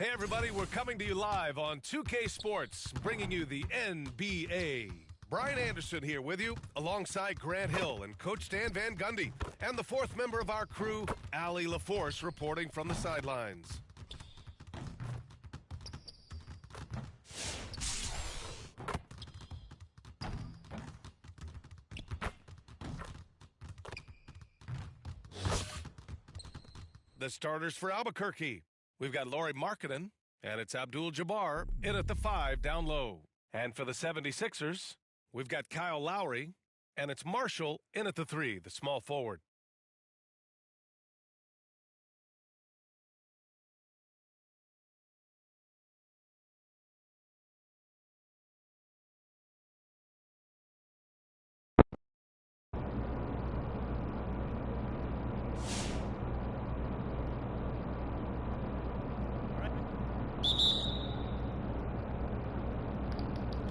Hey everybody, we're coming to you live on 2K Sports, bringing you the NBA. Brian Anderson here with you, alongside Grant Hill and Coach Dan Van Gundy, and the fourth member of our crew, Allie LaForce, reporting from the sidelines. The starters for Albuquerque. We've got Lauri Markkanen, and it's Abdul-Jabbar in at the 5 down low. And for the 76ers, we've got Kyle Lowry, and it's Marshall in at the 3, the small forward.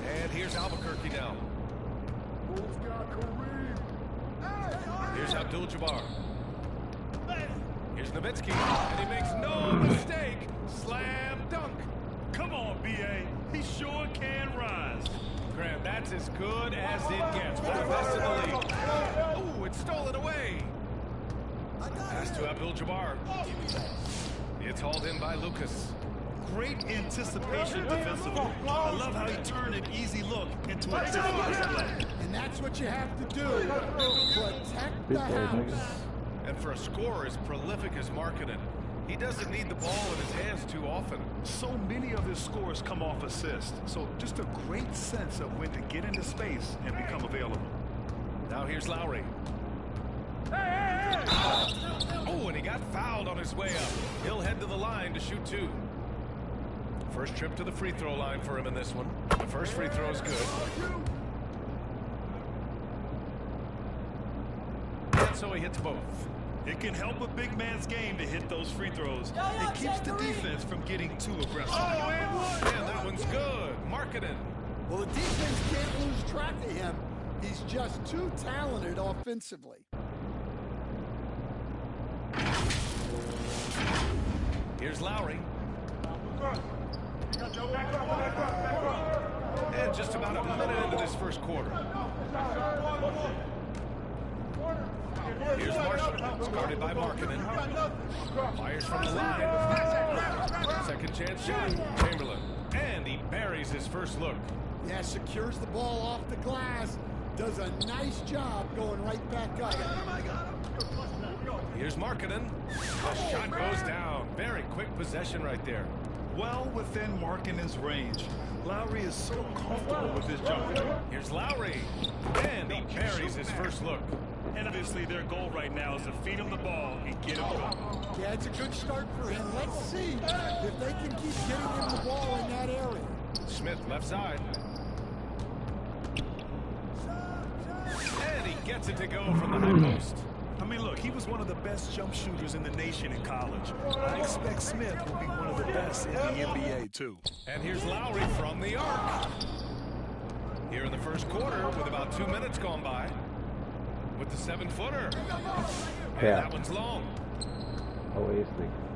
And here's Albuquerque now. Here's Abdul-Jabbar. Here's Nowitzki, and he makes no mistake. Slam dunk. Come on, B.A. He sure can rise. Graham, that's as good as it gets for the best in the league. Oh, it's stolen away. Pass to Abdul-Jabbar. It's hauled in by Lucas. Great anticipation defensively. I love how he turned an easy look into a difficult play. And that's what you have to do. Protect the house. And for a scorer as prolific as Markkanen, he doesn't need the ball in his hands too often. So many of his scores come off assist. So just a great sense of when to get into space and become available. Now here's Lowry. Oh, and he got fouled on his way up. He'll head to the line to shoot 2. First trip to the free throw line for him in this one. The first free throw is good. And so he hits both. It can help a big man's game to hit those free throws. It keeps the defense from getting too aggressive. Oh, and that one's good. Markkanen. Well, the defense can't lose track of him. He's just too talented offensively. Here's Lowry. And just about a minute into this first quarter. Here's Marshall. It's guarded by Markkanen. Fires from the line. Second chance shot. Chamberlain. And he buries his first look. Yeah, secures the ball off the glass. Does a nice job going right back up. Here's Markkanen. The shot goes down. Very quick possession right there. Well within Markkanen's range. Lowry is so comfortable with his jumper. Here's Lowry. And he buries his first look. And obviously their goal right now is to feed him the ball and get him going. Yeah, it's a good start for him. Let's see if they can keep getting him the ball in that area. Smith left side. And he gets it to go from the high post. I mean, look, he was one of the best jump shooters in the nation in college. I expect Smith will be one of the best in the NBA, too. And here's Lowry from the arc. Here in the first quarter, with about 2 minutes gone by, with the 7-footer. And that one's long.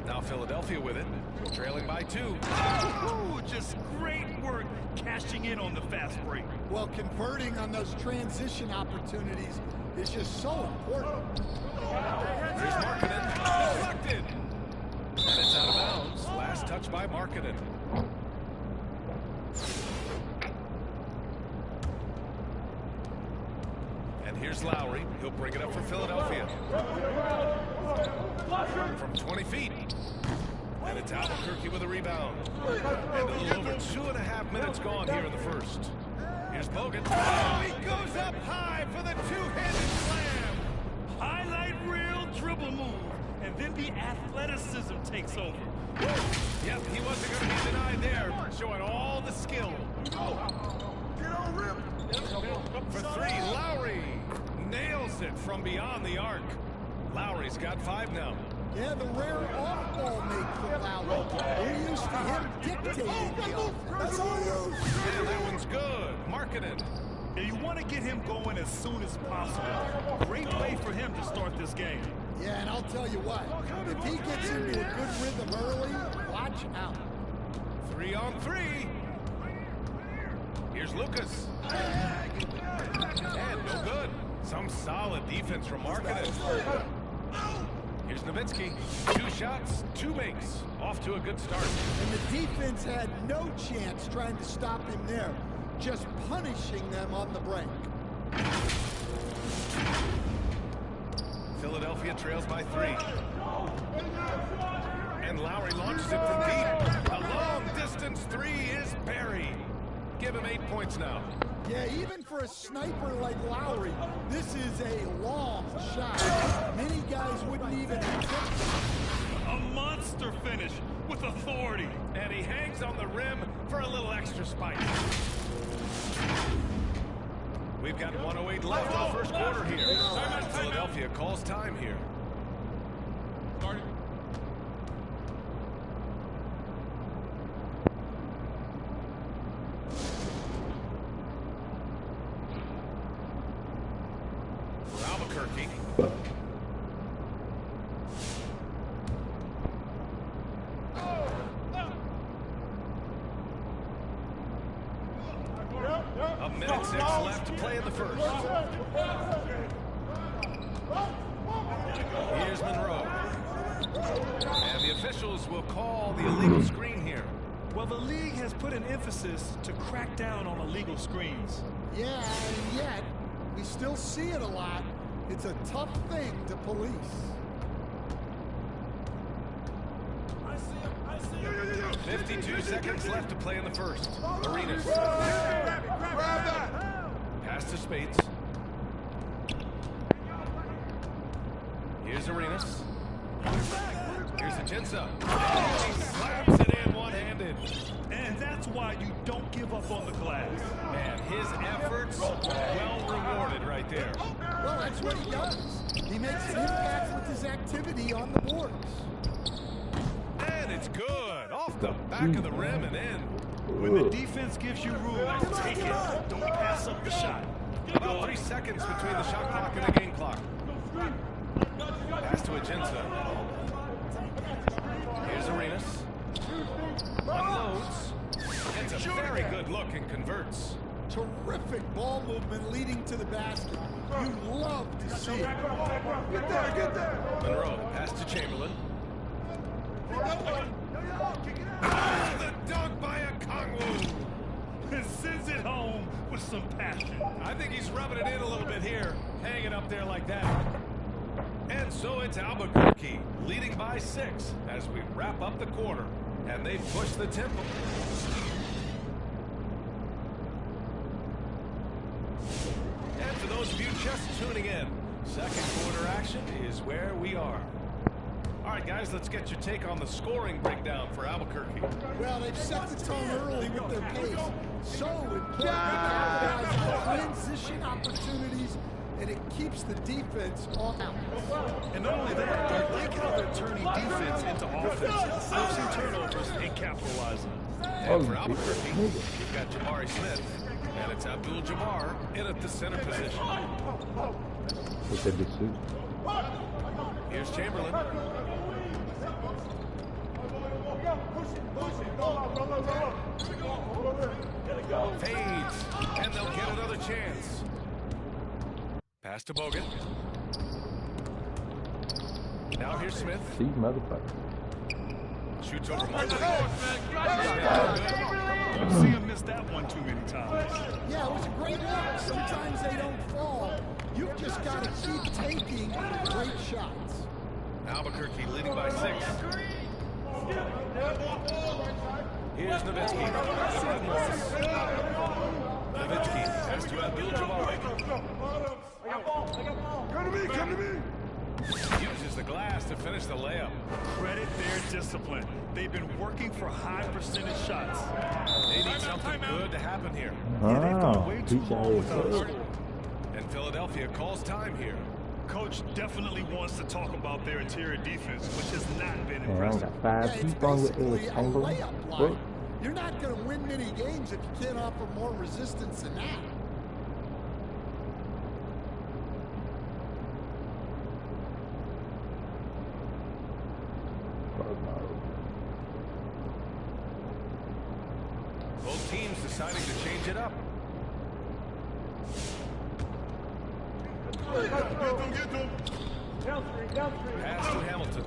Now Philadelphia with it, trailing by 2. Ooh, just great work cashing in on the fast break. Well, converting on those transition opportunities is just so important. Here's Markkanen. Deflected. And it's out of bounds. Last touch by Markkanen. And here's Lowry. He'll bring it up for Philadelphia. From 20 feet. And it's Albuquerque with a rebound. And a little over 2.5 minutes gone here in the first. Here's Bogut. Oh, he goes up high for the two-handed slam. Highlight reel dribble move. And then the athleticism takes over. Yep, he wasn't going to be denied there. Showing all the skill. For 3, Lowry nails it from beyond the arc. Lowry's got 5 now. Yeah, the rare off-ball make for Lowry. We're used to him dictating the offense. And that one's good. Markkanen. Yeah, you want to get him going as soon as possible. Great way for him to start this game. Yeah, and I'll tell you what, if he gets into a good rhythm early, watch out. 3-on-3. Here's Lucas. And no good. Some solid defense from Markkanen. Here's Nowitzki. 2 shots, 2 makes. Off to a good start. And the defense had no chance trying to stop him there. Just punishing them on the break. Philadelphia trails by 3. And Lowry launches it from deep. A long-distance 3 is buried. Give him 8 points now. Yeah, even for a sniper like Lowry, this is a long shot. Many guys wouldn't even attempt it. A monster finish with authority. And he hangs on the rim for a little extra spice. We've got 1:08 left in the first quarter here. Philadelphia calls time here. For Albuquerque. A minute 6 left to play in the first. Here's Monroe. And the officials will call the illegal screen here. Well, the league has put an emphasis to crack down on illegal screens. Yeah, and yet, we still see it a lot. It's a tough thing to police. 52 seconds left to play in the first. Arenas. Pass to Spades. Here's Arenas. Here's Ajinça. And he slaps it in one-handed. And that's why you don't give up on the glass. And his efforts well rewarded right there. Well, that's what he does. He makes an impact with his activity on the boards. And it's good. Off the back of the rim and in. When the defense gives you room, take it. Don't pass up the shot. About 3 seconds between the shot clock and the game clock. Pass to Ajinça. Here's Arenas. Unloads. Gets a very good look and converts. Terrific ball movement leading to the basket. You love to see it. Get there. Monroe, pass to Chamberlain. The dunk by a Kongwu. And sends it home with some passion. I think he's rubbing it in a little bit here. Hanging up there like that. And so it's Albuquerque leading by 6 as we wrap up the quarter. And they push the tempo. And for those of you just tuning in, second quarter action is where we are. All right, guys, let's get your take on the scoring breakdown for Albuquerque. Well, they've set the tone early with their pace. So important to capitalize on transition opportunities, and it keeps the defense off. And not only that, they like how they're turning defense into offense, forcing turnovers and capitalizing. And for Albuquerque, you've got Jabari Smith, and it's Abdul-Jabbar in at the center position. Here's Chamberlain. Fades, and they'll get another chance. Pass to Bogut. Now here's Smith. These motherfuckers. Shoots over Martin. You see him miss that one too many times. Yeah, it was a great look. Sometimes they don't fall. You've just got to keep taking great shots. Albuquerque leading by 6. Here's Nowitzki. Nowitzki has to Abdul-Jabbar. Come to me. Uses the glass to finish the layup. Credit their discipline. They've been working for high percentage shots. They need something good to happen here. Yeah, they've gone way too he's long without a always score. And Philadelphia calls time here. Coach definitely wants to talk about their interior defense, which has not been Man, I impressive. got 5 Yeah, it's people with basically a Chamberlain. layup What? line. You're not going to win many games if you can't offer more resistance than that. deciding to change it up. Pass to Hamilton.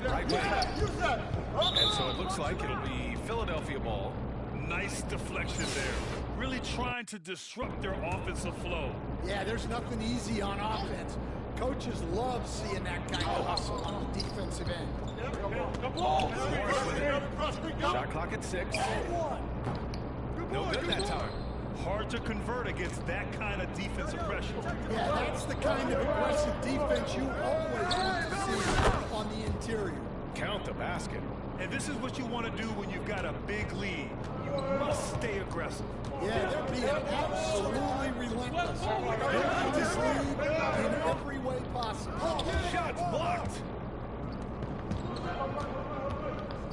Right wing. And so it looks like it'll be Philadelphia ball. Nice deflection there. Really trying to disrupt their offensive flow. Yeah, there's nothing easy on offense. Coaches love seeing that kind of hustle on the defensive end. Shot clock at 6. No good that time. Hard to convert against that kind of defensive pressure. Yeah, that's the kind of aggressive defense you always want to see on the interior. Count the basket. And this is what you want to do when you've got a big lead. You must stay aggressive. Yeah, they're being absolutely relentless. Building this lead in every way possible. Shots blocked.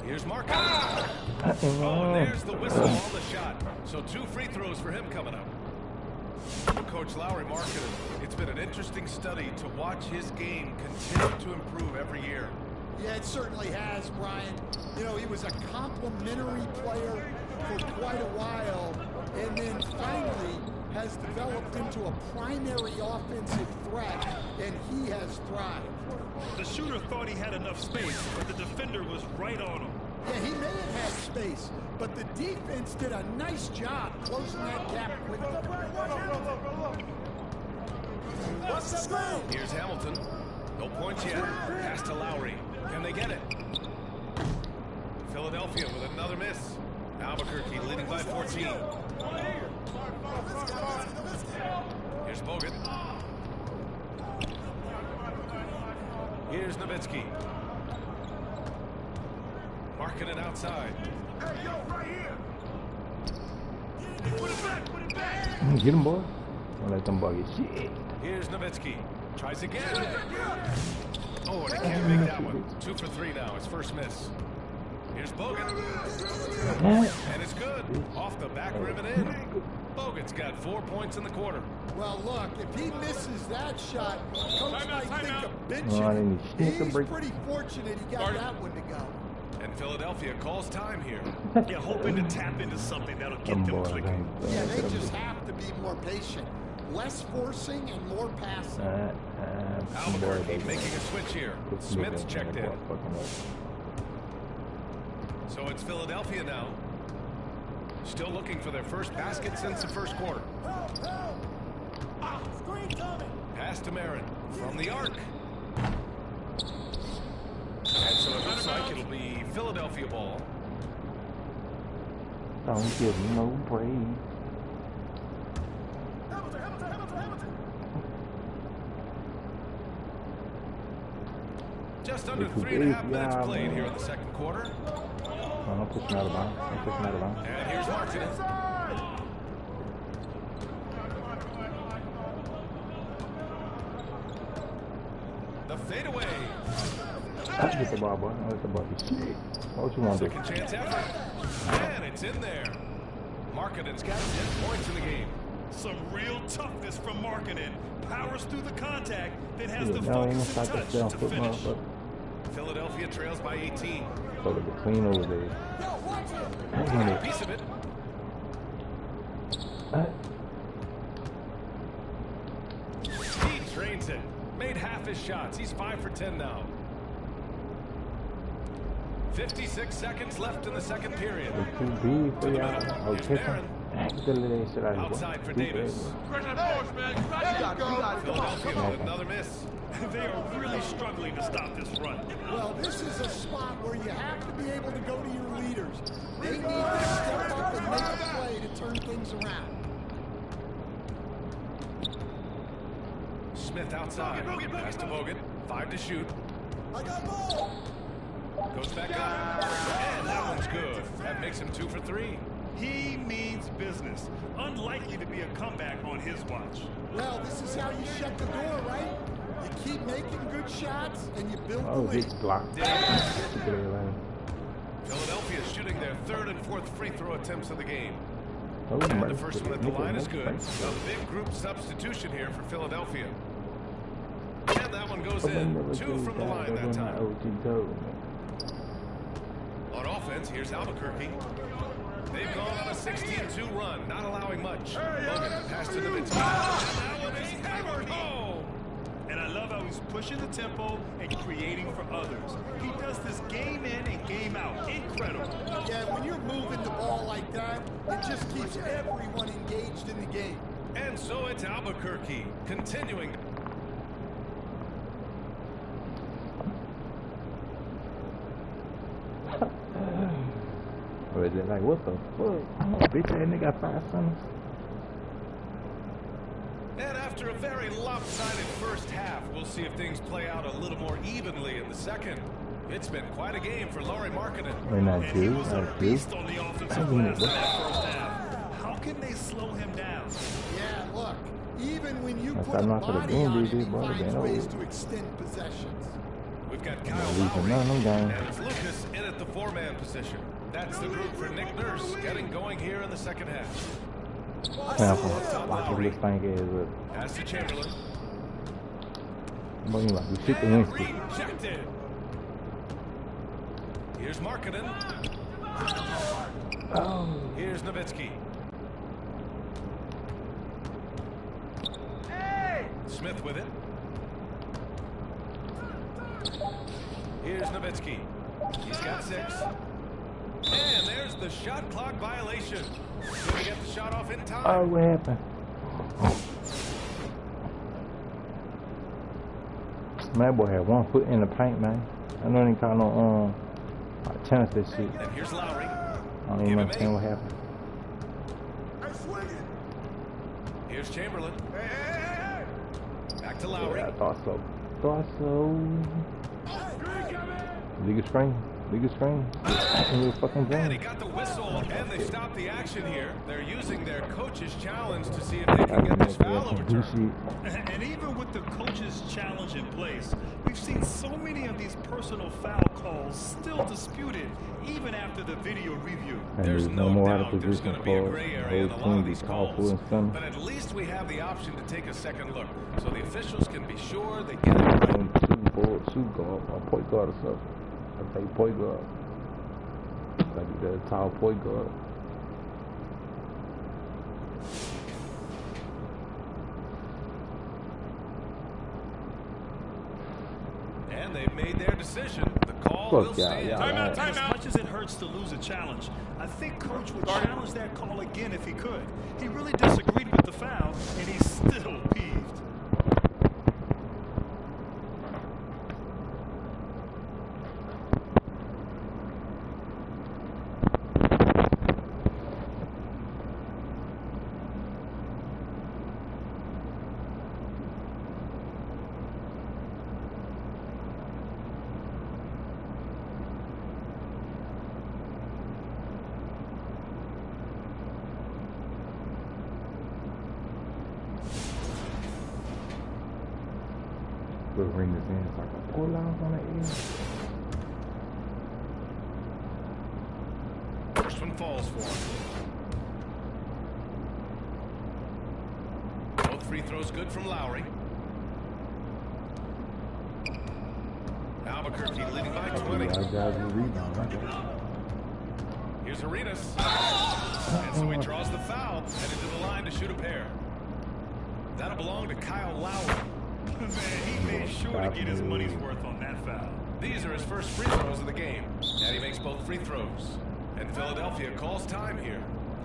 Here's Marco. Oh, and there's the whistle on the shot. So 2 free throws for him coming up. Coach Lowry Marketing, it's been an interesting study to watch his game continue to improve every year. Yeah, it certainly has, Brian. You know, he was a complimentary player for quite a while, and then finally has developed into a primary offensive threat, and he has thrived. The shooter thought he had enough space, but the defender was right on him. Yeah, he may have had space, but the defense did a nice job closing that gap quickly. Here's Hamilton. No points yet. Pass to Lowry. Can they get it? Philadelphia with another miss. Albuquerque leading by 14. Here's Bogut. Here's Nowitzki. Marking it outside. Hey, yo, right here. Put it back, put it back. Get him, boy. Don't let them bug you. Shit. Here's Nowitzki. Tries again. Oh, and he can't make that one. 2 for 3 now. His first miss. Here's Bogut. And it's good. Off the back rim and in. Bogut's got 4 points in the quarter. Well, look, if he misses that shot, Coach might think of benching. He's pretty fortunate he got that one to go. And Philadelphia calls time here. Yeah, hoping to tap into something that'll get them clicking. Yeah, they just have to be more patient. Less forcing and more passing. Albuquerque making a switch here. Smith's checked in. So it's Philadelphia now. Still looking for their first basket since the first quarter. Pass to Marin from the arc. And so it looks like it'll be Philadelphia ball. Don't give me no break. Just under 3.5 minutes played here in the second quarter. I'm pushing out of bounds. I'm pushing out of bounds. And here's Martin. The fadeaway. That's get the ball, boy. That's the ball. Shit. What you want to do? Second chance effort. And it's in there. Markkanen's got 10 points in the game. Some real toughness from Markkanen. Powers through the contact, then has the focus and touch to finish. Philadelphia trails by 18. So the clean over there. Got a piece of it. He drains it. Made half his shots. He's 5 for 10 now. 56 seconds left in the second period. Too big for y'all. I'll take him. Outside for Davis. Philadelphia with another miss. They are really struggling to stop this run. Well, this is a spot where you have to be able to go to your leaders. They need to step up and make a play to turn things around. Smith outside. Pass to Bogut. 5 to shoot. I got ball. Goes back up. And that one's good. That makes him 2 for 3. He means business. Unlikely to be a comeback on his watch. Well, this is how you shut the door, right? You keep making good shots and you build the lead. It's blocked. Philadelphia shooting their 3rd and 4th free throw attempts of the game. Oh, And the first one at the line is good. A big group substitution here for Philadelphia. And that one goes in. 2 from the line that time. On offense, here's Albuquerque. They've gone on a 16-2 run, not allowing much. Logan, pass to Nowitzki. That one is hammered home. And I love how he's pushing the tempo and creating for others. He does this game in and game out. Incredible. Yeah, when you're moving the ball like that, it just keeps everyone engaged in the game. And so it's Albuquerque, continuing. Or is it like, what the fuck? Bitch, that nigga got 5 summons. And after a very lopsided first half, we'll see if things play out a little more evenly in the second. It's been quite a game for Lauri Markkanen. And he was a beast on the offensive glass in that first half. How can they slow him down? Yeah, look, even when you That's put a not for the body game, on dude, it, he bro. finds They know ways it. to extend possessions. We've got I'm Kyle not losing Lowry, none of them games. and it's Lucas in at the 4-man position. That's the group for Nick Nurse, getting going here in the second half. Careful. Lock this stank ass up. Pass to Chamberlain. Boy, you like to shit the And Winston. rejected. Here's Markkanen. Oh. Here's Nowitzki. Smith with it. Here's Nowitzki. He's got 6. And there's the shot clock violation. Gonna get the shot off in time. Oh, what happened? Man, that boy had 1 foot in the paint, man. I know they call no tennis that shit. And here's Lowry. I don't even understand what happened. Here's Chamberlain. Back to Lowry. Yeah, I thought so. League of screen. Fucking And he game. got the whistle, and they stopped the action here. They're using their coach's challenge to see if they can get this foul overturned. And even with the coach's challenge in place, we've seen so many of these personal foul calls still disputed, even after the video review. And There's no more out doubt of there's position going to be a for gray area in a those lot of teams these to call for calls. and some. But at least we have the option to take a second look, so the officials can be sure they get it right. Shoot guard, or point guard or something. I take point guard. Like the tall point guard. And they've made their decision. The call Fuck will yeah, stand. yeah. As much as it hurts to lose a challenge, I think Coach would challenge that call again if he could. He really disagreed with the foul, and he's still peeved. We'll ring this in. It's like a pull out on the end. First one falls for him. Both free throws good from Lowry. Albuquerque leading by 20. Our guys will rebound. Here's Arenas. And so he draws the foul, headed to the line to shoot a pair. That'll belong to Kyle Lowry. Man, he made sure to get his money's worth on that foul. These are his first free throws of the game, and he makes both free throws. And Philadelphia calls time here.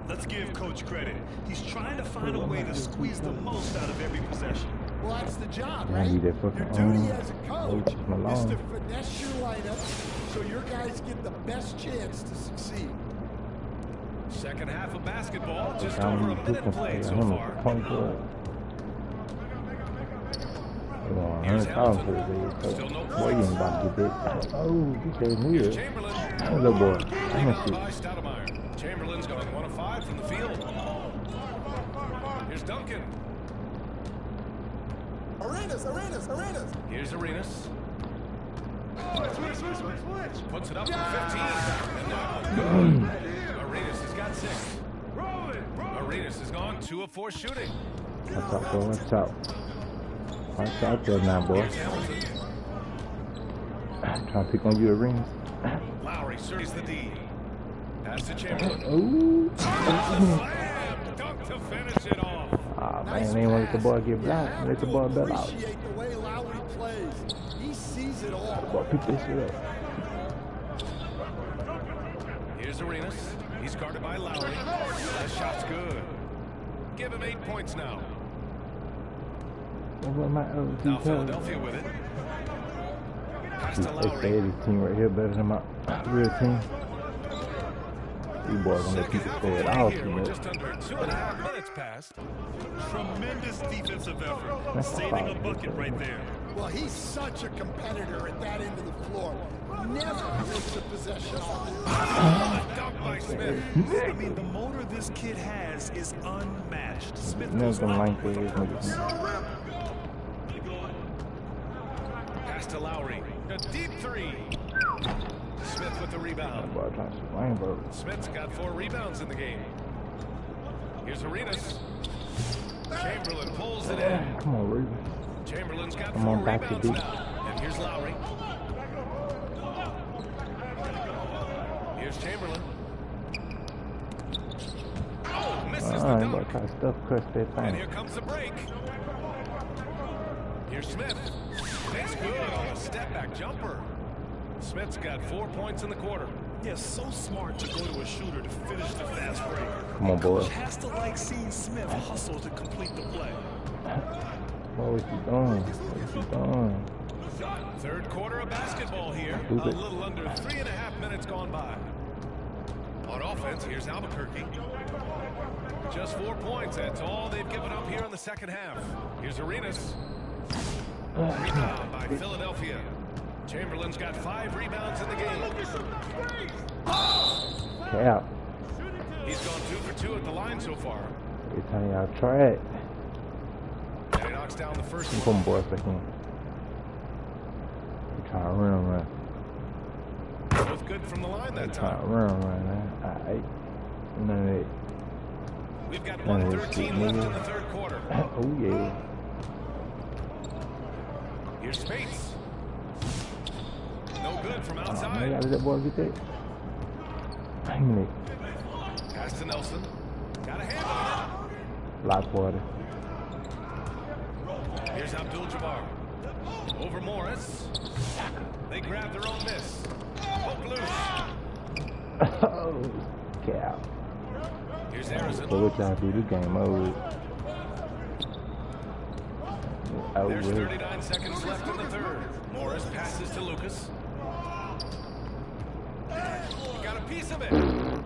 Let's give Coach credit. He's trying to find a way to squeeze the most out of every possession. Well, that's the job, Yeah, right? he Your did fucking, duty as a coach Coach Malone. is to finesse your lineup so your guys get the best chance to succeed. Second half of basketball, just How over many a minute different played players? so Him far. a point guard. Here's Hamilton. Still Still no boy, you ain't about to get that. Oh, get that Here's weird. Chamberlain. Little boy. Let me Rebound see. by Stoudemire. Chamberlain's gone 1 of 5 from the field. Here's Duncan. Arenas. Here's Arenas. Switch. Puts it up for 15. And now Arenas has got 6. Roll it. Arenas has gone 2 of 4 shooting. Watch out, boy. Watch out. Watch out there now, boy. Here's Hamilton. Trying to pick on you, Arenas. Lowry serves the D. Pass to Chamberlain. Ooh. Slam dunk to finish it off. Ah, man, they ain't want to let the ball get blocked. Let the ball bail out. Appreciate the way Lowry plays. He sees it all. Ball, pick this shit up. Here's Arenas. He's guarded by Lowry. That shot's good. Give him 8 points now. Now Philadelphia with it. Pass to They Lowry. say this team right here better than my real team. These boys gonna let people play it off, you know. Just under 2.5 minutes passed. Tremendous defensive effort. That's Saving a fine. bucket right there. Well, he's such a competitor at that end of the floor. Never misses a possession on it. Dunk by Smith. I mean, the motor this kid has is unmatched. Smith Never goes gonna right like with this the niggas. Pass to Lowry. A deep three. Smith with the rebound. That boy trying to swing, bro. Smith's got 4 rebounds in the game. Here's Arenas. Chamberlain pulls it in. Come on, Reeves. Chamberlain's got Come 4 on, back to rebounds deep. now. And here's Lowry. Here's Chamberlain. Oh, misses the I'm dunk. about to try to stuff crush that And thing. here comes the break. Here's Smith. Makes good on a step-back jumper. Smith's got 4 points in the quarter. Yeah, so smart to go to a shooter to finish the fast break. Come on, boy. Coach has to like seeing Smith hustle to complete the play. What was he doing? What was he doing? Third quarter of basketball here. A Stupid. little under 3.5 minutes gone by. On offense, here's Albuquerque. Just 4 points. That's all they've given up here in the second half. Here's Arenas. Rebound by Philadelphia. Chamberlain's got 5 rebounds in the game. Cap. He's gone 2 for 2 at the line so far. Every time y'all try it. And he knocks down the first one. Come on, boys, back in. You trying to run. Both good from the line that Trying to time. run, man. Alright. None of that. We've got None of that 1:13 shit, left in nigga. the third quarter. Oh, yeah. Here's Spates. No good from Oh, man, outside. y'all let that boy get that. Dang it. Pass to Nelson. Got a hand on Lock water. it. Here's Abdul-Jabbar. Over Morris. They grab their own miss. Hook loose. Oh, cap. Here's So Harrison. what y'all do? This game over. There's 39 seconds left in the third. Morris passes to Lucas. Got a piece of it. And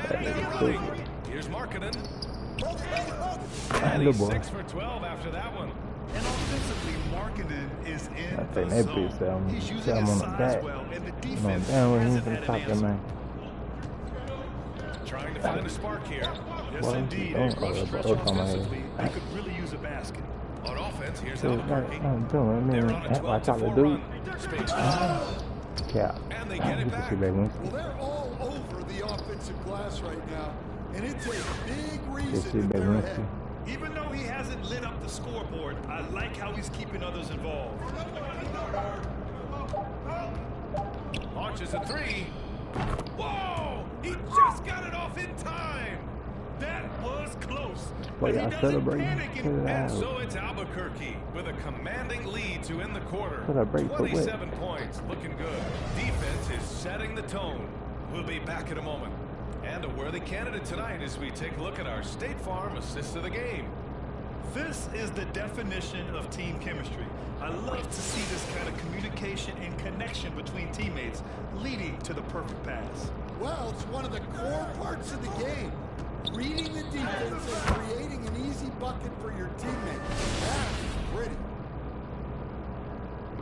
they're running. Here's Markkanen. And he's 6 for 12 after that one. And offensively, Markkanen is in I the think that zone. bitch sound- He's using sound his on the size back. well, and the No, defense damn, when he hasn't from had top an that answer. man. Trying to find a spark here. Yes, Well, indeed. don't A call rough it stretch a time I offensively. They could really use a basket. On offense, here's So, Albuquerque. I'm doing, I They're mean, on a act like 12-4 y'all do. run. Space Cap. And they get it Get back. this shit back, man. Well, they're all over the offensive glass right now, and it's a big This reason shit that back, they're man. ahead. Even though he hasn't lit up the scoreboard, I like how he's keeping others involved. Launches a 3. Whoa! He just got it off in time. That was close. Boy, But he y'all doesn't celebrating. panic Chill and And out. so it's Albuquerque with a commanding lead to end the quarter. Celebrate for what? 27 points, looking good. Defense is setting the tone. We'll be back in a moment. And a worthy candidate tonight as we take a look at our State Farm assist of the game. This is the definition of team chemistry. I love to see this kind of communication and connection between teammates leading to the perfect pass. Well, it's one of the core parts of the game. Reading the defense and creating an easy bucket for your teammate. That's pretty.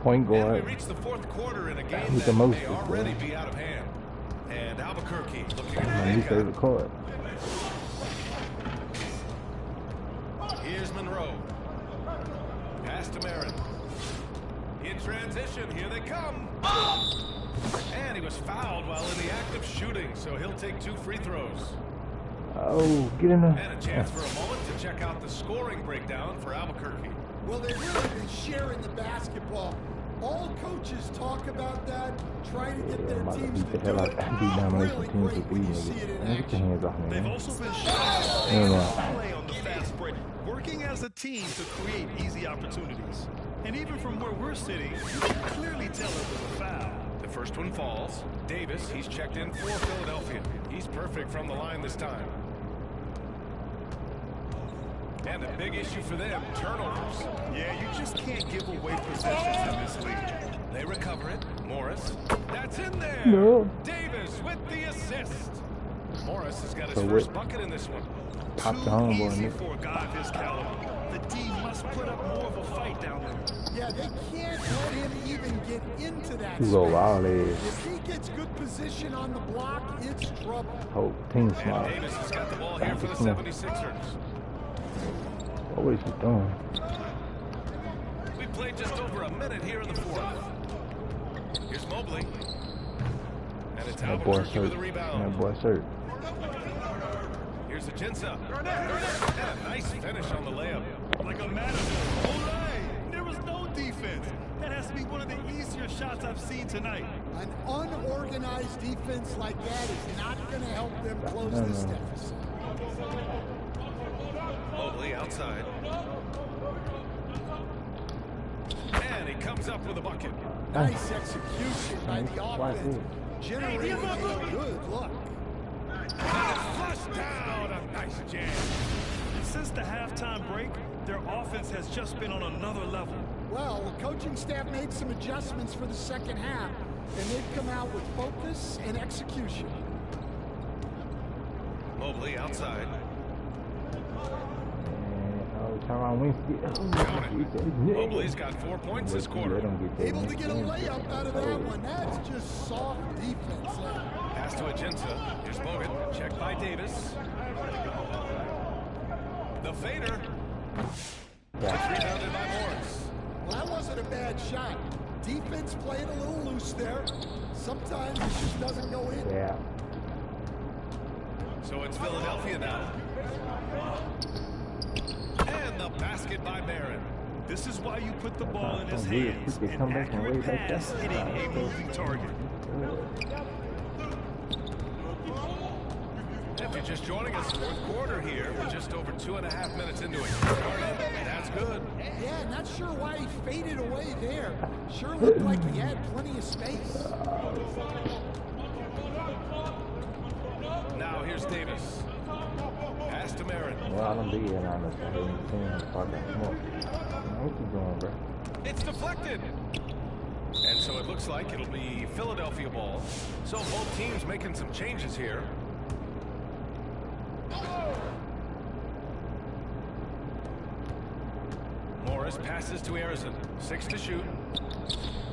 Point And we guard. reach the fourth quarter in a game Who's the that most may good, already boy? be out of hand. And Albuquerque looking My at new the favorite card. Here's Monroe. Pass to Marin. In transition, here they come. And he was fouled while in the act of shooting, so he'll take 2 free throws. Oh, get in there. And a chance for a moment to check out the scoring breakdown for Albuquerque. Well, they've really been sharing the basketball All coaches talk about that, try to get their I'm teams about to to beat the hell do out it. of beat down Really teams great with when you these see it niggas. in Man, get your action. hands off me, They've man. also been showing play on the fast break, working as a team to create easy opportunities. And even from where we're sitting, you can clearly tell it was a foul. The first one falls. Davis, he's checked in for Philadelphia. He's perfect from the line this time. And a big issue for them, turnovers. Yeah, you just can't give away possessions in this league. They recover it. Morris, that's in there. No. Davis with the assist. Morris has got his So first what? bucket in this one. Pop Too the homeboy, easy nigga. for a guy of his caliber. The D must put up more of a fight down there. Yeah, they can't let him even get into that You go space. wild ass. If he gets good position on the block, it's trouble. Hope team And smart. Davis has got the ball here for the 76ers. What is he doing? We played just over a minute here in the fourth. Here's Mobley. And it's That boy Albuquerque shirt. with a rebound. That boy shirt. Here's Ajinça. And a nice finish on the layup. Like a matador. Olay! There was no defense. That has to be one of the easier shots I've seen tonight. An unorganized defense like that is not going to help them close this deficit. Mobley outside. And he comes up with a bucket. Nice execution by the Watch offense, this. generating a good look. And it's flushed down. A nice jam. Since the halftime break, their offense has just been on another level. Well, the coaching staff made some adjustments for the second half, and they've come out with focus and execution. Mobley outside. Mobley's got 4 points this quarter. Able to get a layup out of that one. That's just soft defense. Pass to Ajinça. Here's Bogut. Checked by Davis. The fader. It's rebounded by Morris. Well, that wasn't a bad shot. Defense playing a little loose there. Sometimes it just doesn't go in. Yeah. So it's Philadelphia now. And the basket by Barron. This is why you put the ball in his That's weird. hands. He could An come back and accurate wave like pass that. hitting a moving target. If you're just joining us, fourth quarter here. We're just over 2.5 minutes into it. That's good. Yeah, not sure why he faded away there. Sure looked like he had plenty of space. Now here's Davis. Pass to Barron. Well, I don't be here on this. I haven't seen him talk that more. What you doing, bro? It's deflected. And so it looks like it'll be Philadelphia ball. So both teams making some changes here. Morris passes to Harrison. 6 to shoot.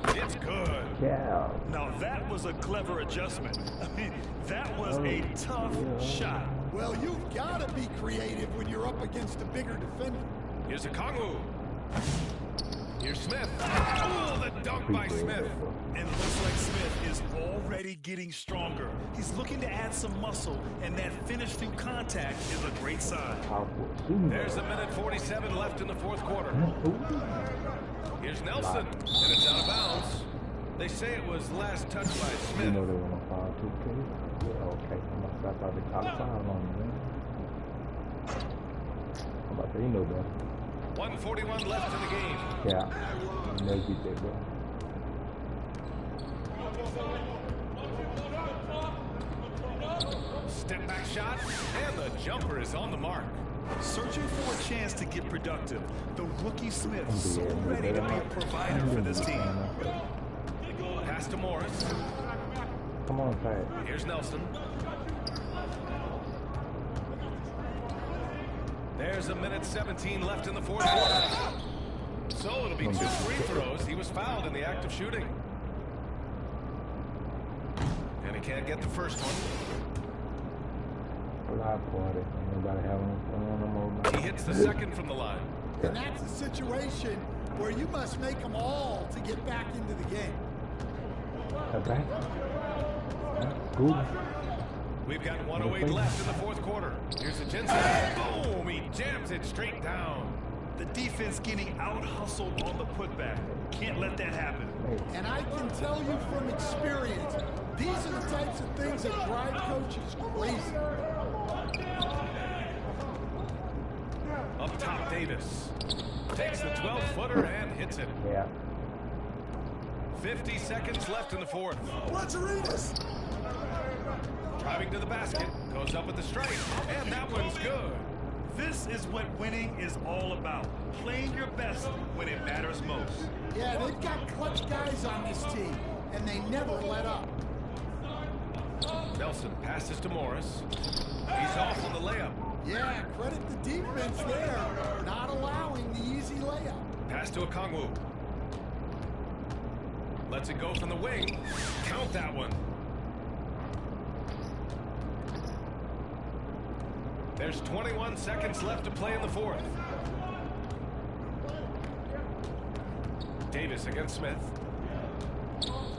It's good. Yeah. Now that was a clever adjustment. I mean, that was a tough shot. Well, you've got to be creative when you're up against a bigger defender. Here's a Kongu. Here's Smith. Oh, the dunk by Smith. And it looks like Smith is already getting stronger. He's looking to add some muscle, and that finish through contact is a great sign. There's a minute 47 left in the fourth quarter. Here's Nelson, and it's out of bounds. They say it was last touched by You Smith. know they want to file 2K? Yeah, okay. I thought they caught a foul on you, man. I'm about to say, you know that. 1:41 left in the game. Yeah. You know you get that, bro. Step back shot, and the jumper is on the mark. Searching for a chance to get productive, the rookie Smith so ready to be a provider for this team. Pass to Morris. Come on, Pat. Here's Nelson. There's a minute 17 left in the fourth quarter. So it'll be 2 free throws. He was fouled in the act of shooting. And he can't get the first one. Live party. Nobody having fun no more. He hits the second from the line. And that's a situation where you must make them all to get back into the game. Okay. Good. We've got 1:08 left in the fourth quarter. Here's Ajinça. Boom! He jams it straight down. The defense getting out-hustled on the putback. Can't let that happen. And I can tell you from experience, these are the types of things that drive coaches crazy. Up top, Davis. Takes the 12-footer and hits it. Yeah. 50 seconds left in the fourth. Rodriguez. Driving to the basket. Goes up with the strike. And that one's good. This is what winning is all about. Playing your best when it matters most. Yeah, they've got clutch guys on this team, and they never let up. Nelson passes to Morris. He's off on the layup. Yeah, credit the defense there, not allowing the easy layup. Pass to Okongwu. Lets it go from the wing. Count that one. There's 21 seconds left to play in the fourth. Davis against Smith.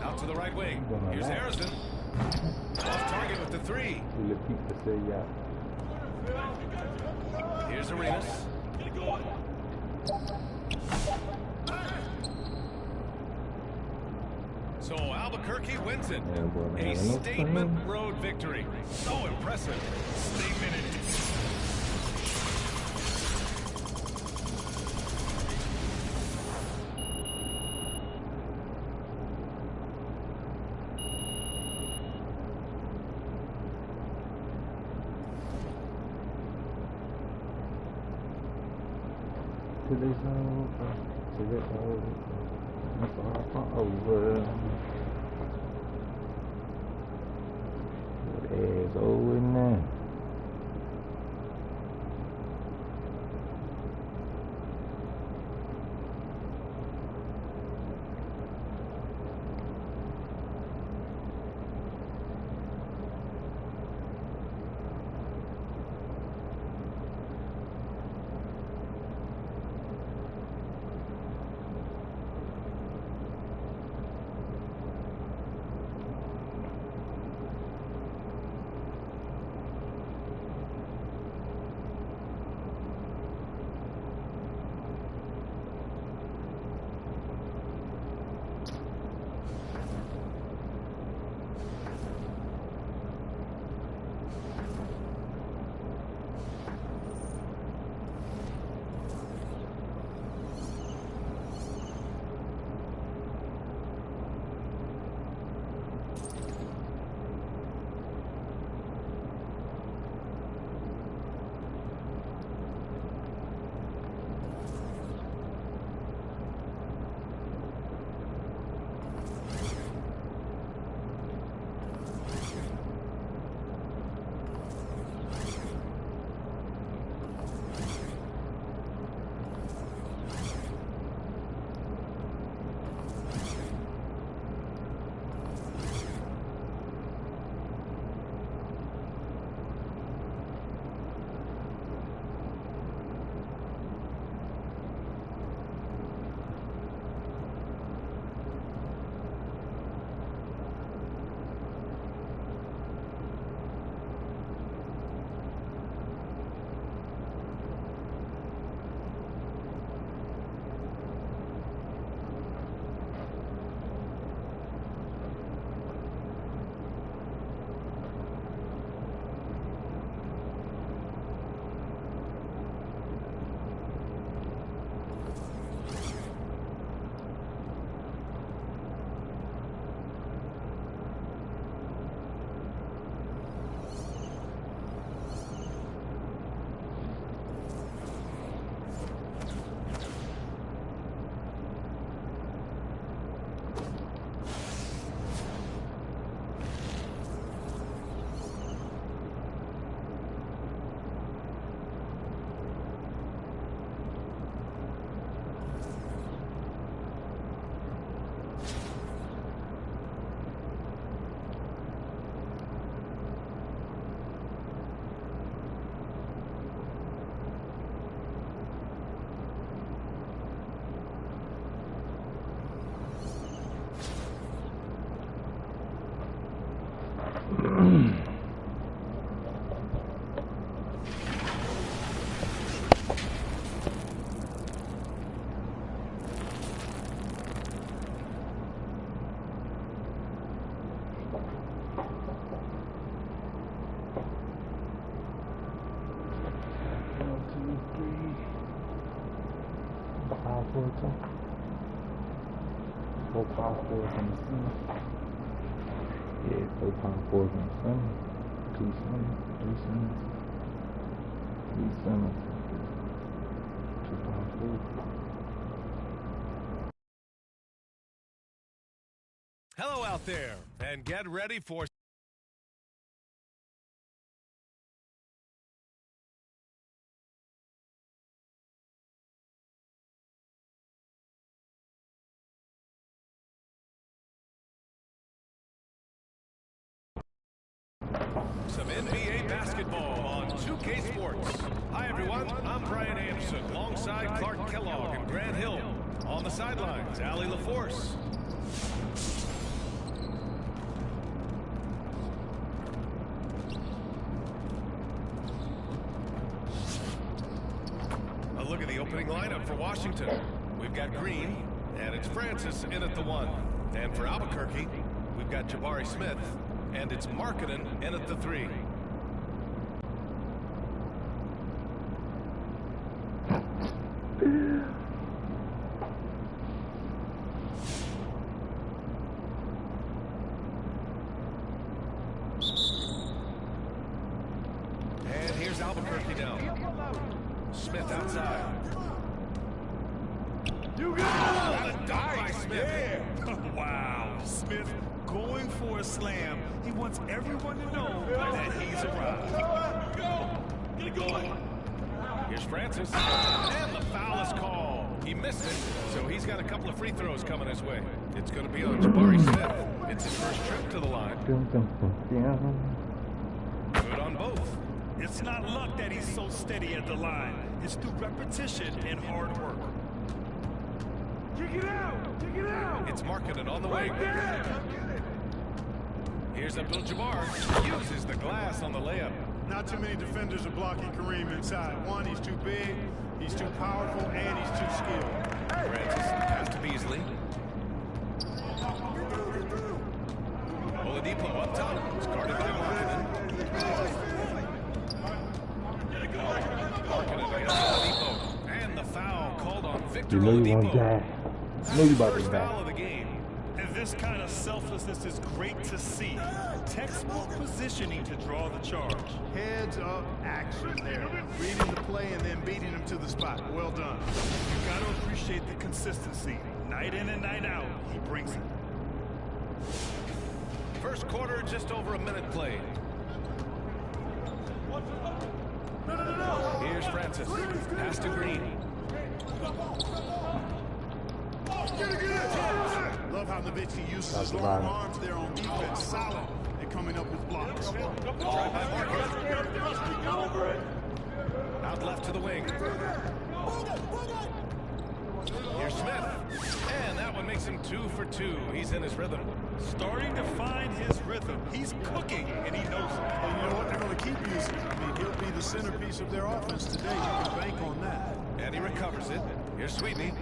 Out to the right wing. Here's Harrison. Off target with the three. Here's Arenas. So Albuquerque wins it. A statement road victory. So impressive. Statement in it. Till it's over. Till it's over. It's all over. It's over now. power forward too. 4 power forwards in the center. Yeah, 4 power forwards in the center. 2 centers, 3 centers, 3 centers, 2 power forwards. Hello out there, and get ready for some NBA basketball on 2K Sports. Hi everyone, I'm Brian Anderson alongside Clark Kellogg and Grant Hill. On the sidelines, Allie LaForce. A look at the opening lineup for Washington. We've got Green, and it's Francis in at the 1. And for Albuquerque, we've got Jabari Smith, and it's Markkanen in at the 3. And here's Albuquerque down. Smith outside. You got A dunk by Smith. Yeah. Wow, Smith going for a slam. He wants everyone to know that he's arrived. Go! Get it going! Here's Francis. And the foul is called. He missed it, so he's got a couple of free throws coming his way. It's going to be on Jabari Smith. It's his first trip to the line. Good on both. It's not luck that he's so steady at the line. It's through repetition and hard work. Kick it out! Kick it out! It's Markkanen on the wing. Right there! Here's Abdul-Jabbar. Uses the glass on the layup. Not too many defenders are blocking Kareem inside. One, he's too big, he's too powerful, and he's too skilled. Francis, pass to Beasley. Oladipo up top. It's guarded by Markkanen. Markkanen against Oladipo. And the foul called on Victor You know you want Oladipo. that. You know you about to First die. foul of the game. And this kind of selflessness is great to see. Textbook positioning to draw the charge. Heads up action there. Reading the play and then beating him to the spot. Well done. You got to appreciate the consistency. Night in and night out, he brings it. First quarter, just over a minute played. Here's Francis. Pass to Green. Love how Nowitzki uses That's his long right. arms there on defense. Solid at coming up with blocks. Drive by Markkanen. Out left to the wing. Here's Smith. And that one makes him 2 for 2. He's in his rhythm. Starting to find his rhythm. He's cooking, and he knows it. And you know what? They're going to keep using him. I mean, he'll be the centerpiece of their offense today. You can bank on that. And he recovers it. Here's Sweetney.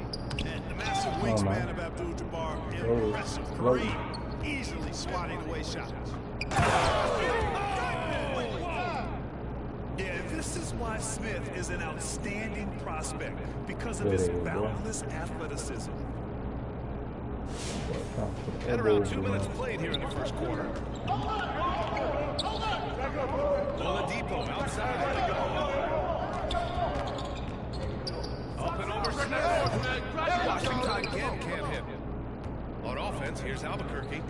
And the massive wingspan of Abdul-Jabbar, impressive. Kareem easily swatting away shots. Yeah, this is why Smith is an outstanding prospect, because of his boundless athleticism. And around 2 minutes played here in the first quarter. Oladipo outside. Up and over Smith. Washington again can't hit. On offense, here's Albuquerque.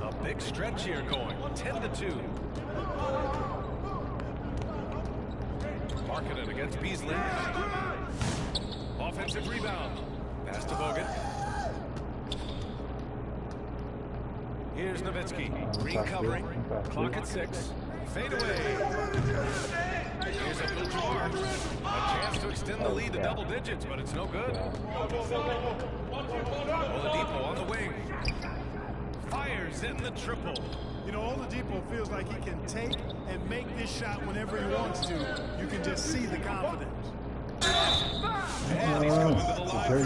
A big stretch here going. 10-2. Markkanen against Beasley. Offensive rebound. Pass to Bogut. Here's Nowitzki. Green covering. Clock at 6. Fade away. Here's Abdul-Jabbar. A chance to extend the lead to double digits, but it's no good. Oladipo on the wing. Fires in the triple. You know, Oladipo feels like he can take and make this shot whenever he wants to. You can just see the confidence. And he's going to the line for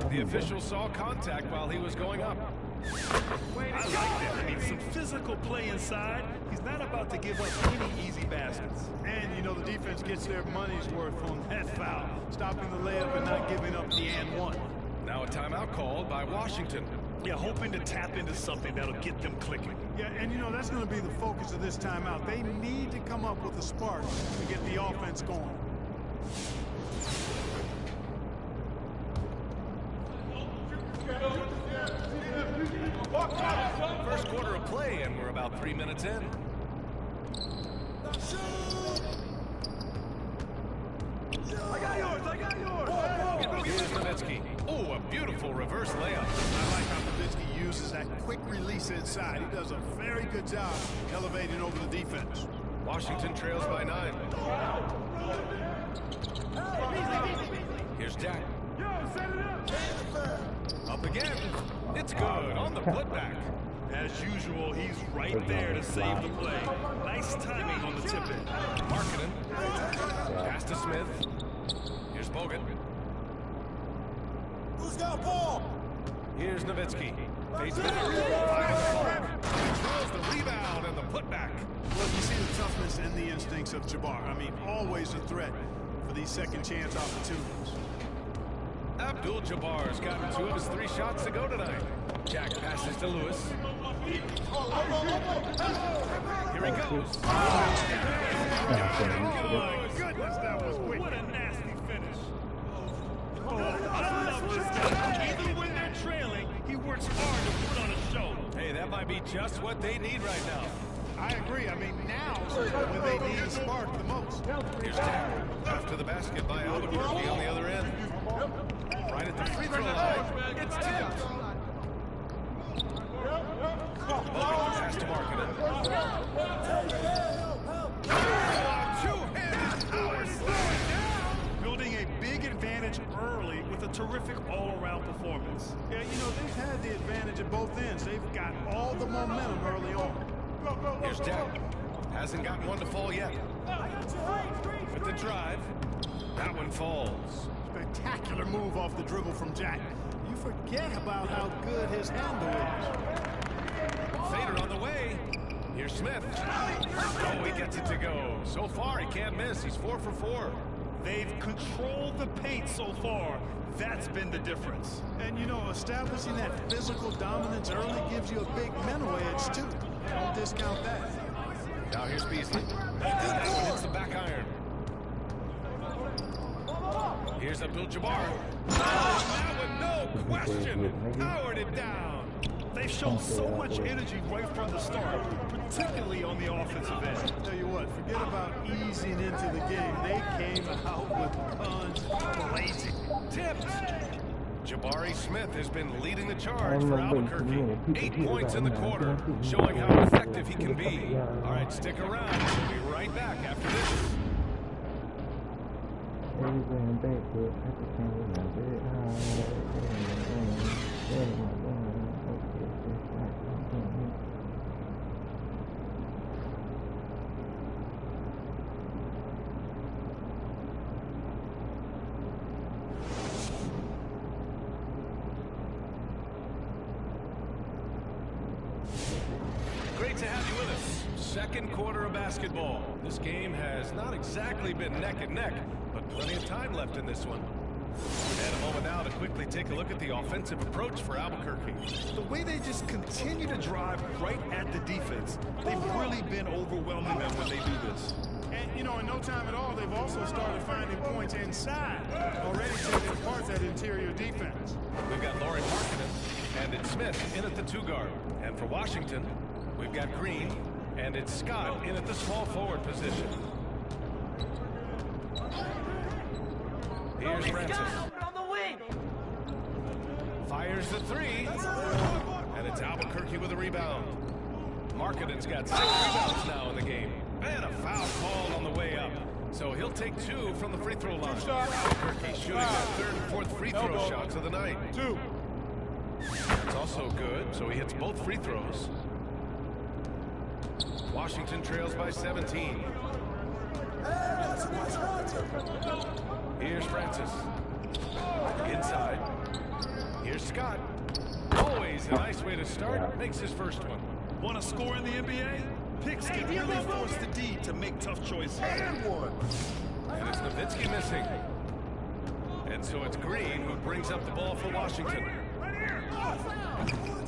2. The official saw contact while he was going up. I like that. I mean, some physical play inside. He's not about to give up any easy baskets. And, you know, the defense gets their money's worth on that foul, stopping the layup and not giving up the and one. Now a timeout called by Washington. Yeah, hoping to tap into something that'll get them clicking. Yeah, and, you know, that's going to be the focus of this timeout. They need to come up with a spark to get the offense going. First quarter of play, and we're about 3 minutes in. I got yours, I got yours. Here's Nowitzki. Oh, a beautiful reverse layup. I like how Nowitzki uses that quick release inside. He does a very good job elevating over the defense. Washington trails by 9. Here's Jack. Yo, set it up. Up again. It's good on the putback. As usual, he's right there to save the play. Nice timing on the tip-in. Markkanen. Pass to Smith. Here's Bogut. Who's got ball? Here's Nowitzki. Fades to the throws the rebound and the putback. Well, you see the toughness and the instincts of Jabbar. I mean, always a threat for these second chance opportunities. Abdul-Jabbar's gotten 2 of his 3 shots to go tonight. Jack passes to Lewis. Here he goes. Oh, goodness, that was wicked. What a nasty finish. Oh, I love this guy. Even when they're trailing, he works hard to put on a show. Hey, that might be just what they need right now. I agree. I mean, now's when they need a spark the most. Here's Jack. After the basket by Albuquerque on the other end. Right at the free throw line. It's tipped. Pass to Markkanen. Two-handed power slowing down. Building a big advantage early with a terrific all-around performance. Yeah, you know, they've had the advantage at both ends. They've got all the momentum early on. Here's Jack. Hasn't gotten one to fall yet. With the drive. That one falls. Spectacular move off the dribble from Jack. You forget about how good his handle is. Fader on the way. Here's Smith. Oh, he gets it to go. So far, he can't miss. He's 4 for 4. They've controlled the paint so far. That's been the difference. And, you know, establishing that physical dominance early gives you a big mental edge, too. Don't discount that. Now here's Beasley. That one hits the back iron. Here's Abdul-Jabbar. Oh, that one, no question. Powered it down. They've shown so much energy right from the start, particularly on the offensive end. Tell you what, forget about easing into the game. They came out with guns blazing. Tipped. Jabari Smith has been leading the charge for Albuquerque. 8 points in the quarter, showing how effective he can be. All right, stick around. We'll be right back after this. Great to have you with us. Second quarter of basketball. This game has not exactly been neck and neck, but plenty of time left in this one. And a moment now to quickly take a look at the offensive approach for Albuquerque. The way they just continue to drive right at the defense, they've really been overwhelming them when they do this. And, you know, in no time at all, they've also started finding points inside, already taking apart that interior defense. We've got Laurie Markkanen, and it's Smith in at the 2 guard. And for Washington, we've got Green, and it's Scott in at the small forward position. Here's Francis. Fires the 3. And it's Albuquerque with a rebound. Markkanen's got 6 rebounds now in the game. And a foul called on the way up. So he'll take 2 from the free throw line. Albuquerque shooting their 3rd and 4th free throw shots of the night. 2. That's also good, so he hits both free throws. Washington trails by 17. Here's Francis. Inside. Here's Scott. Oh, always a nice way to start. Makes his first one. Want to score in the NBA? Picks can really force the D to make tough choices. And it's Nowitzki missing. And so it's Green who brings up the ball for Washington.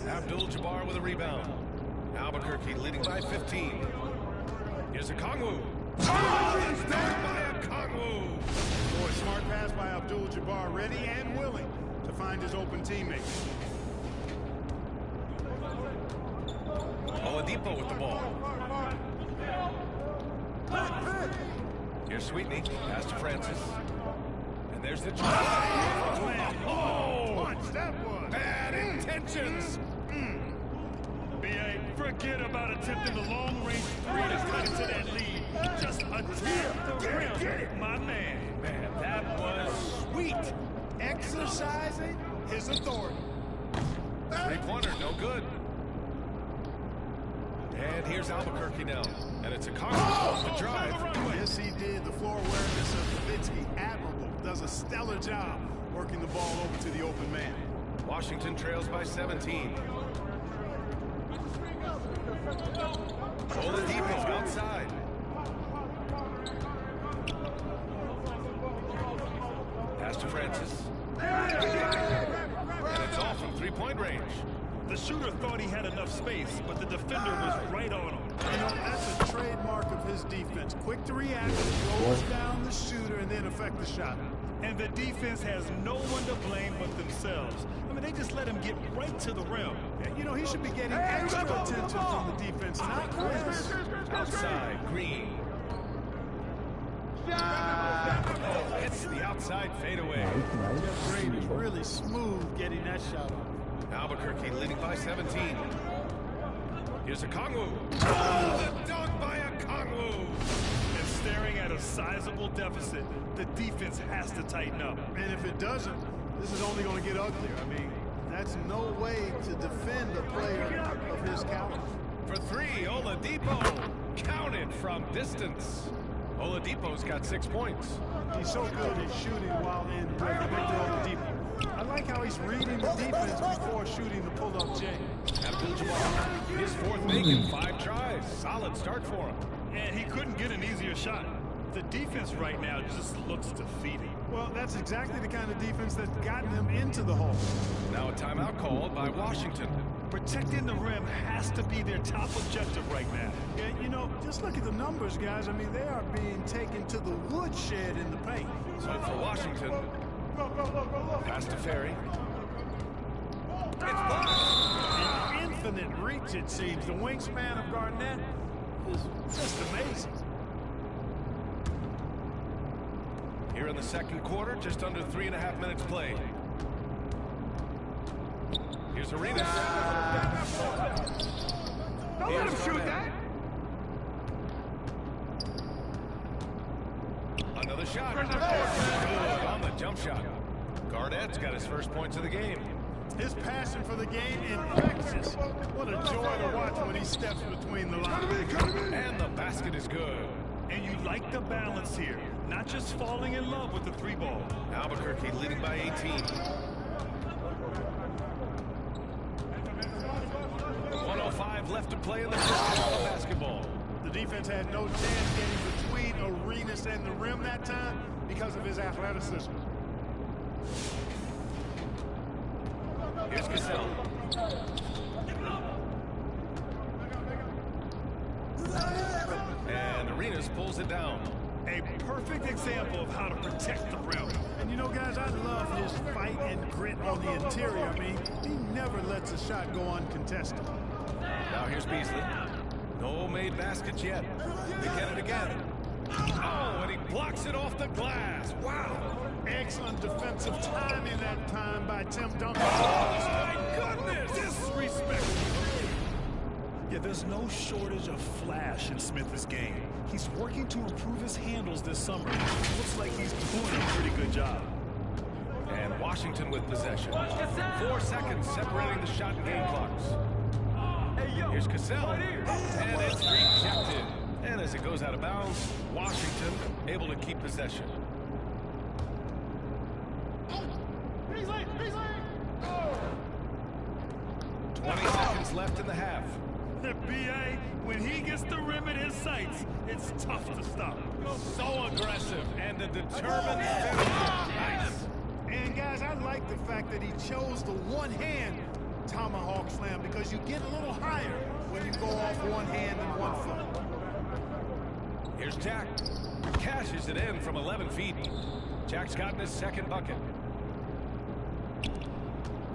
Abdul-Jabbar with a rebound. Albuquerque leading by 15. Here's a Kongwu. It's down by a Kongwu. Boy, smart pass by Abdul-Jabbar, ready and willing to find his open teammate. Oladipo with the ball. Here's Sweetney. Pass to Francis. And there's the drive. Oh! Punch, that one. Bad intentions. B.A., forget about attempting the long-range three to cut into that lead. Just attack the rim, my man. Man, that was sweet. Exercising his authority. Three-pointer, no good. And here's Albuquerque now. And it's a Kongwu to drive. Yes, he did. The floor awareness of Nowitzki, admirable. Does a stellar job working the ball over to the open man. Washington trails by 17. Oladipo outside. Pass to Francis. And it's off from three-point range. The shooter thought he had enough space, but the defender was right on him. You know, that's a trademark of his defense. Quick to react, goes down the shooter, and then affect the shot. And the defense has no one to blame but themselves. I mean, they just let him get right to the rim. You know, he should be getting extra attention from the defense, not less. Outside, Green. Oh, hits the outside fadeaway. Jeff Green is really smooth getting that shot off. Albuquerque leading by 17. Here's a Kongwu. Oh, the dunk by a Kongwu. And staring at a sizable deficit, the defense has to tighten up. And if it doesn't, this is only going to get uglier. I mean, that's no way to defend a player of his caliber. For three, Oladipo. Counted from distance. Oladipo's got 6 points. He's so good at shooting while in rhythm. Victor Oladipo. I like how he's reading the defense before shooting the pull-up J. Abdul-Jabbar, his fourth make in 5 tries. Solid start for him. And he couldn't get an easier shot. The defense right now just looks defeated. Well, that's exactly the kind of defense that's gotten them into the hole. Now a timeout called by Washington. Protecting the rim has to be their top objective right now. Yeah, you know, just look at the numbers, guys. I mean, they are being taken to the woodshed in the paint. So for Washington, pass to Ferry. It's blocked. In infinite reach, it seems. The wingspan of Garnett is just amazing. Here in the second quarter, just under 3.5 minutes played. Here's Arenas. Don't let him shoot that. Another shot. Good on the jump shot. Garnett's got his first points of the game. His passion for the game infectious. What a joy to watch when he steps between the lines. And the basket is good. And you like the balance here. Not just falling in love with the three ball. Albuquerque leading by 18. 1:05 left to play in the first half of basketball. The defense had no chance getting between Arenas and the rim that time because of his athleticism. Here's Cassell. And Arenas pulls it down. A perfect example of how to protect the rim. And you know, guys, I love his fight and grit on the interior. I mean, he never lets a shot go uncontested. Now here's Beasley. No made baskets yet. They get it again. Oh, and he blocks it off the glass. Wow. Excellent defensive timing that time by Tim Duncan. Oh, my goodness. Disrespectful. Yeah, there's no shortage of flash in Smith's game. He's working to improve his handles this summer. Looks like he's doing a pretty good job. And Washington with possession. 4 seconds separating the shot and game clocks. Here's Cassell. And it's rejected. And as it goes out of bounds, Washington able to keep possession. 20 seconds left in the half. The BA, when he gets the rim in his sights, it's tough to stop. So aggressive and a determined finish. Nice. And guys, I like the fact that he chose the one-hand tomahawk slam because you get a little higher when you go off one hand and one foot. Here's Jack. Cashes it in from 11 feet. Jack's gotten his second bucket.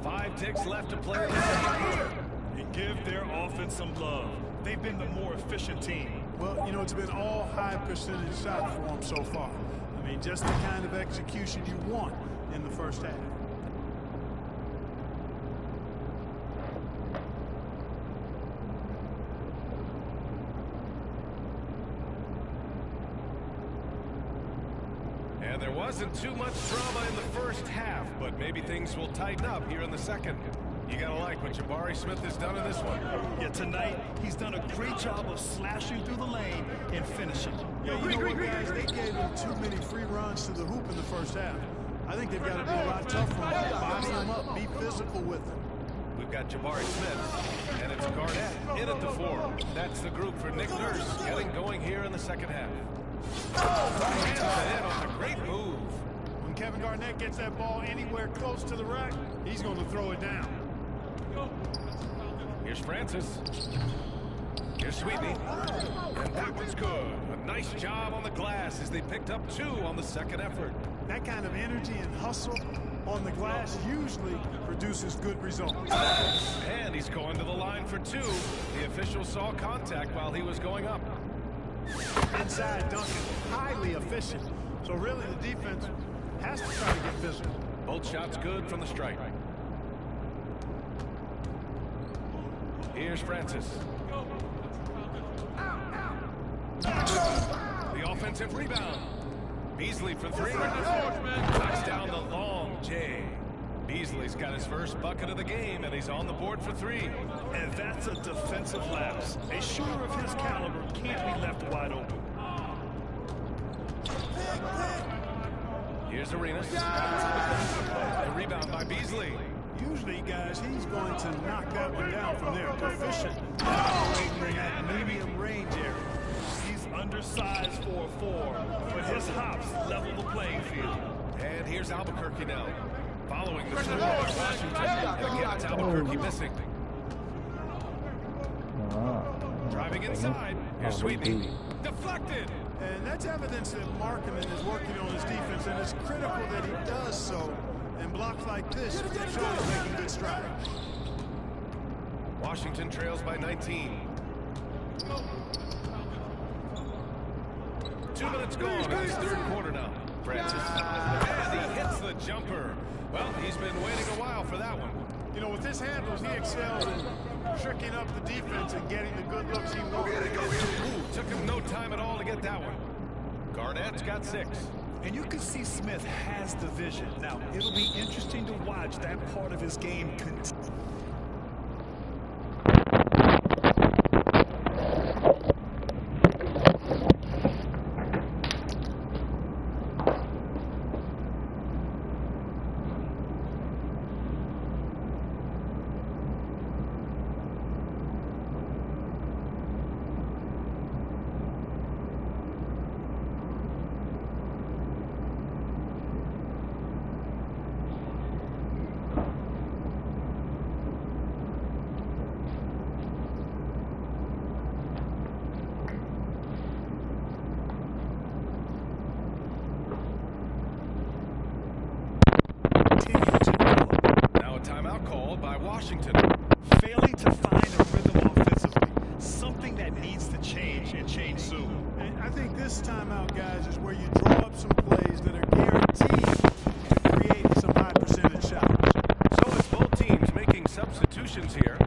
5 ticks left to play in the second quarter. And give their offense some love. They've been the more efficient team. Well, you know, it's been all high percentage shots for them so far. I mean, just the kind of execution you want in the first half. And there wasn't too much drama in the first half, but maybe things will tighten up here in the second. You gotta like what Jabari Smith has done in this one. Yeah, tonight, he's done a great job of slashing through the lane and finishing. Yeah, you know what, guys? They gave him too many free runs to the hoop in the first half. I think they've got to be a lot tougher on him. Body him up, be physical with him. We've got Jabari Smith, and it's Garnett in at the 4. That's the group for Nick Nurse getting going here in the second half. Hands it in on a great move. When Kevin Garnett gets that ball anywhere close to the rack, he's going to throw it down. Here's Francis. Here's Sweetney. And that one's good. A nice job on the glass as they picked up 2 on the second effort. That kind of energy and hustle on the glass usually produces good results. And he's going to the line for 2. The official saw contact while he was going up. Inside Duncan, highly efficient. So really the defense has to try to get physical. Both shots good from the strike. Here's Francis. The offensive rebound. Beasley for 3. Knocks down the long J. Beasley's got his first bucket of the game, and he's on the board for 3. And that's a defensive lapse. A shooter of his caliber can't be left wide open. Here's Arenas. A rebound by Beasley. Usually, guys, he's going to knock that one down from there. Proficient operating at medium range area. He's undersized for a 4, but his hops level the playing field. And here's Albuquerque now. Following the score by Washington. And again, it's Albuquerque missing. Driving inside. Here's Sweetney. Deflected. And that's evidence that Markkanen is working on his defense, and it's critical that he does so. And blocks like this show he's making good strides. Washington trails by 19. 2 minutes gone in this third quarter now. Francis. And he hits the jumper. Well, he's been waiting a while for that one. You know, with his handles, he excels in tricking up the defense and getting the good looks he wants. Ooh, took him no time at all to get that one. Garnett's got 6. And you can see Smith has the vision. Now, it'll be interesting to watch that part of his game continue. Washington. Failing to find a rhythm offensively, something that needs to change and change soon. And I think this timeout, guys, is where you draw up some plays that are guaranteed to create some high percentage shots. So it's both teams making substitutions here.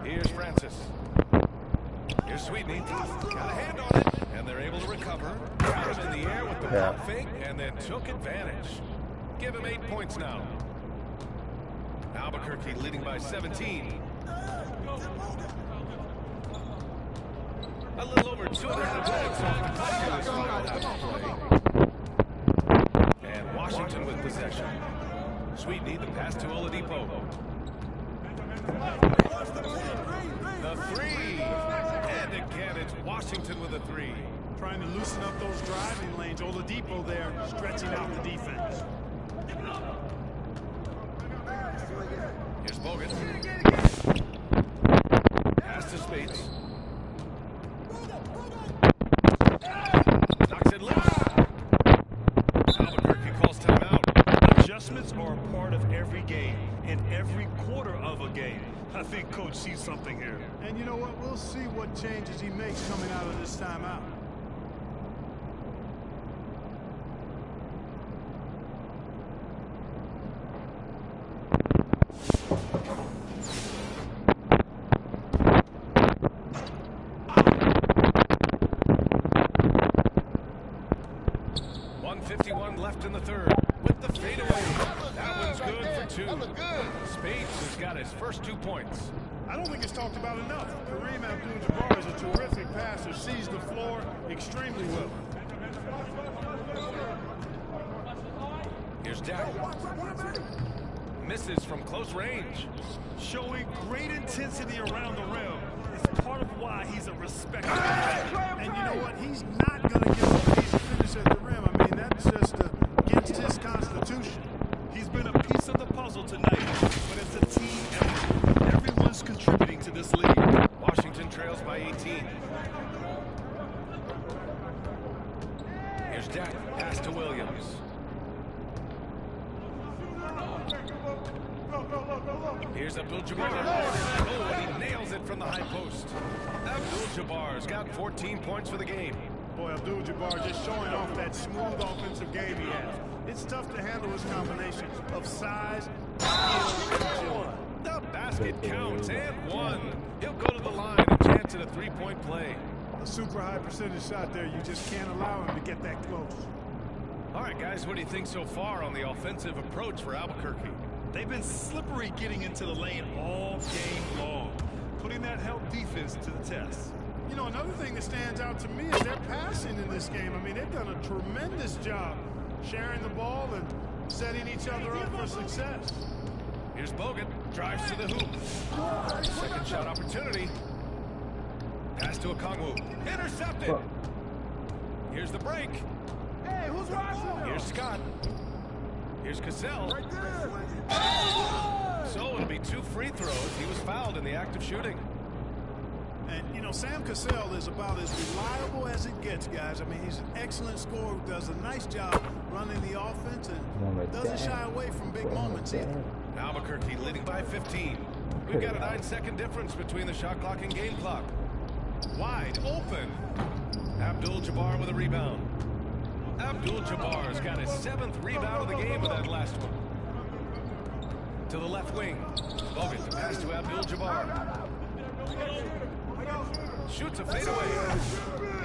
Here's Francis. Here's Sweetney. Got a hand on it. And they're able to recover. Got him in the air with the pump fake and then took advantage. Give him 8 points now. Albuquerque leading by 17. A little over 200 minutes off the clock in this final half of play. Sweetney, the pass to Oladipo. The three. And again, it's Washington with a three. Trying to loosen up those driving lanes. Oladipo there, stretching out the defense. Here's Bogut. Pass to Spates. Knocks it loose. Albuquerque calls timeout. Adjustments are a part of every game and every quarter of a game. I think Coach sees something here. And you know what? We'll see what changes he makes coming out of this timeout. Left in the third with the fadeaway. That one's good for two. Spates has got his first 2 points. I don't think it's talked about enough. Kareem Abdul-Jabbar is a terrific passer, sees the floor extremely well. Here's Jack. Misses from close range. Showing great intensity around the rim is part of why he's a respected player. And you know what? He's not going to give up an easy finish at the rim. I mean, that's just against his constitution. He's been a piece of the puzzle tonight, but it's a team effort. Everyone's contributing to this lead. Washington trails by 18. Here's Jack. Pass to Williams. Here's Abdul-Jabbar. Oh, and he nails it from the high post. Abdul-Jabbar's got 14 points for the game. Boy, Abdul-Jabbar just showing off that smooth offensive game he has. It's tough to handle his combinations of size, skill, and agility. The basket counts and one. He'll go to the line and chance at a three-point play. A super high percentage shot there. You just can't allow him to get that close. All right, guys, what do you think so far on the offensive approach for Albuquerque? They've been slippery getting into the lane all game long, putting that help defense to the test. You know, another thing that stands out to me is their passing in this game. I mean, they've done a tremendous job sharing the ball and setting each other up for success. Here's Bogut, drives to the hoop. Second shot opportunity. Pass to Okongwu. Intercepted. Here's the break. Hey, who's watching? Here's Scott. Here's Cassell. Right there. So it'll be 2 free throws. He was fouled in the act of shooting. And, you know, Sam Cassell is about as reliable as it gets, guys. I mean, he's an excellent scorer, does a nice job running the offense, and doesn't shy away from big moments either. Albuquerque leading by 15. We've got a 9-second difference between the shot clock and game clock. Wide open. Abdul-Jabbar with a rebound. Abdul-Jabbar's got his 7th rebound of the game with that last one. To the left wing. Bogut to pass to Abdul-Jabbar. Shoots a fadeaway.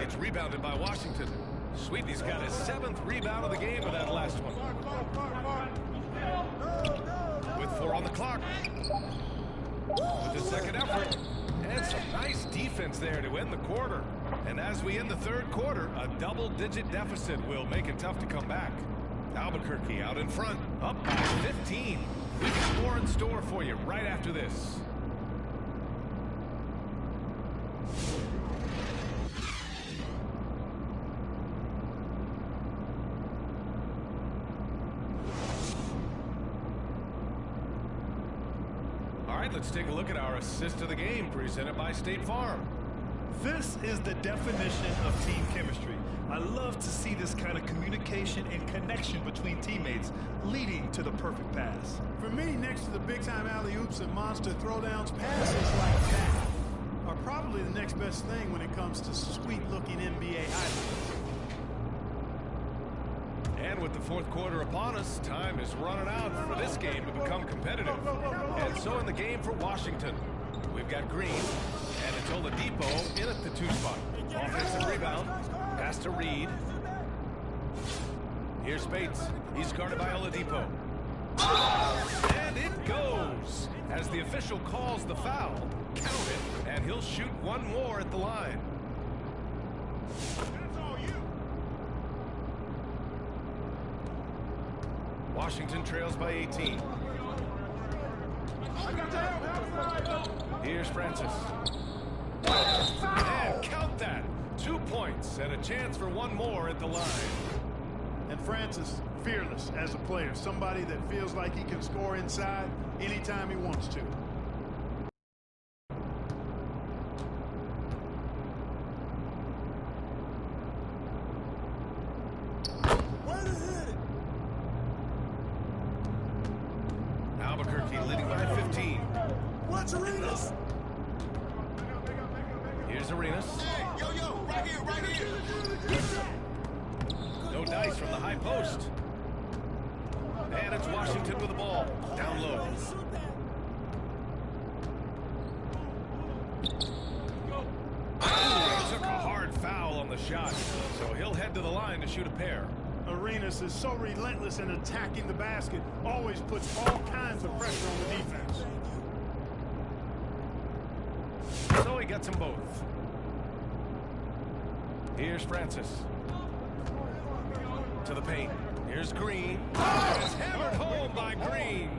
It's rebounded by Washington. Sweetney's got his 7th rebound of the game with that last one. With 4 on the clock. With the second effort. And some nice defense there to end the quarter. And as we end the third quarter, a double-digit deficit will make it tough to come back. Albuquerque out in front, up by 15. We've got more in store for you right after this. All right, let's take a look at our assist of the game presented by State Farm. This is the definition of team chemistry. I love to see this kind of communication and connection between teammates leading to the perfect pass. For me, next to the big-time alley-oops and monster throwdowns, passes like that are probably the next best thing when it comes to sweet-looking NBA highlights. And with the fourth quarter upon us, time is running out for this game to become competitive. And so in the game for Washington, we've got Green and it's Oladipo in at the 2 spot. Offensive rebound, pass to Reed. Here's Spates. He's guarded by Oladipo. And it goes as the official calls the foul. Count it, and he'll shoot one more at the line. Washington trails by 18. Here's Francis. And count that. 2 points and a chance for one more at the line. And Francis, fearless as a player. Somebody that feels like he can score inside anytime he wants to. Albuquerque leading by 15. Watch Arenas. Here's Arenas. Hey, yo, right here, right here. No dice from the high post. And it's Washington with the ball. Down low. He took a hard foul on the shot, so he'll head to the line to shoot a pair. Arenas is so relentless in attacking the basket, always puts all kinds of pressure on the defense. So he gets them both. Here's Francis. To the paint. Here's Green. It's hammered home by Green.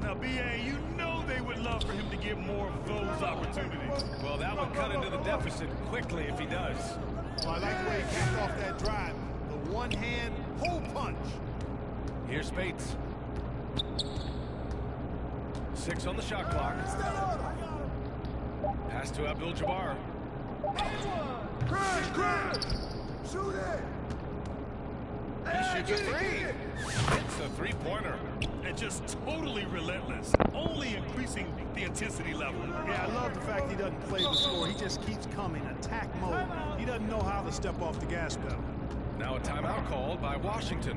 Now, B.A., you know they would love for him to get more of those opportunities. Well, that would cut into the deficit quickly if he does. Well, I like the way he kicked off that drive. The one-hand hole punch. Here's Spates. 6 on the shot clock. Pass to Abdul-Jabbar. Shoot it. He shoots a three. Hits the three-pointer. And just totally relentless, only increasing the intensity level. Yeah, I love the fact he doesn't play the score. He just keeps coming, attack mode. He doesn't know how to step off the gas pedal. Now a timeout called by Washington.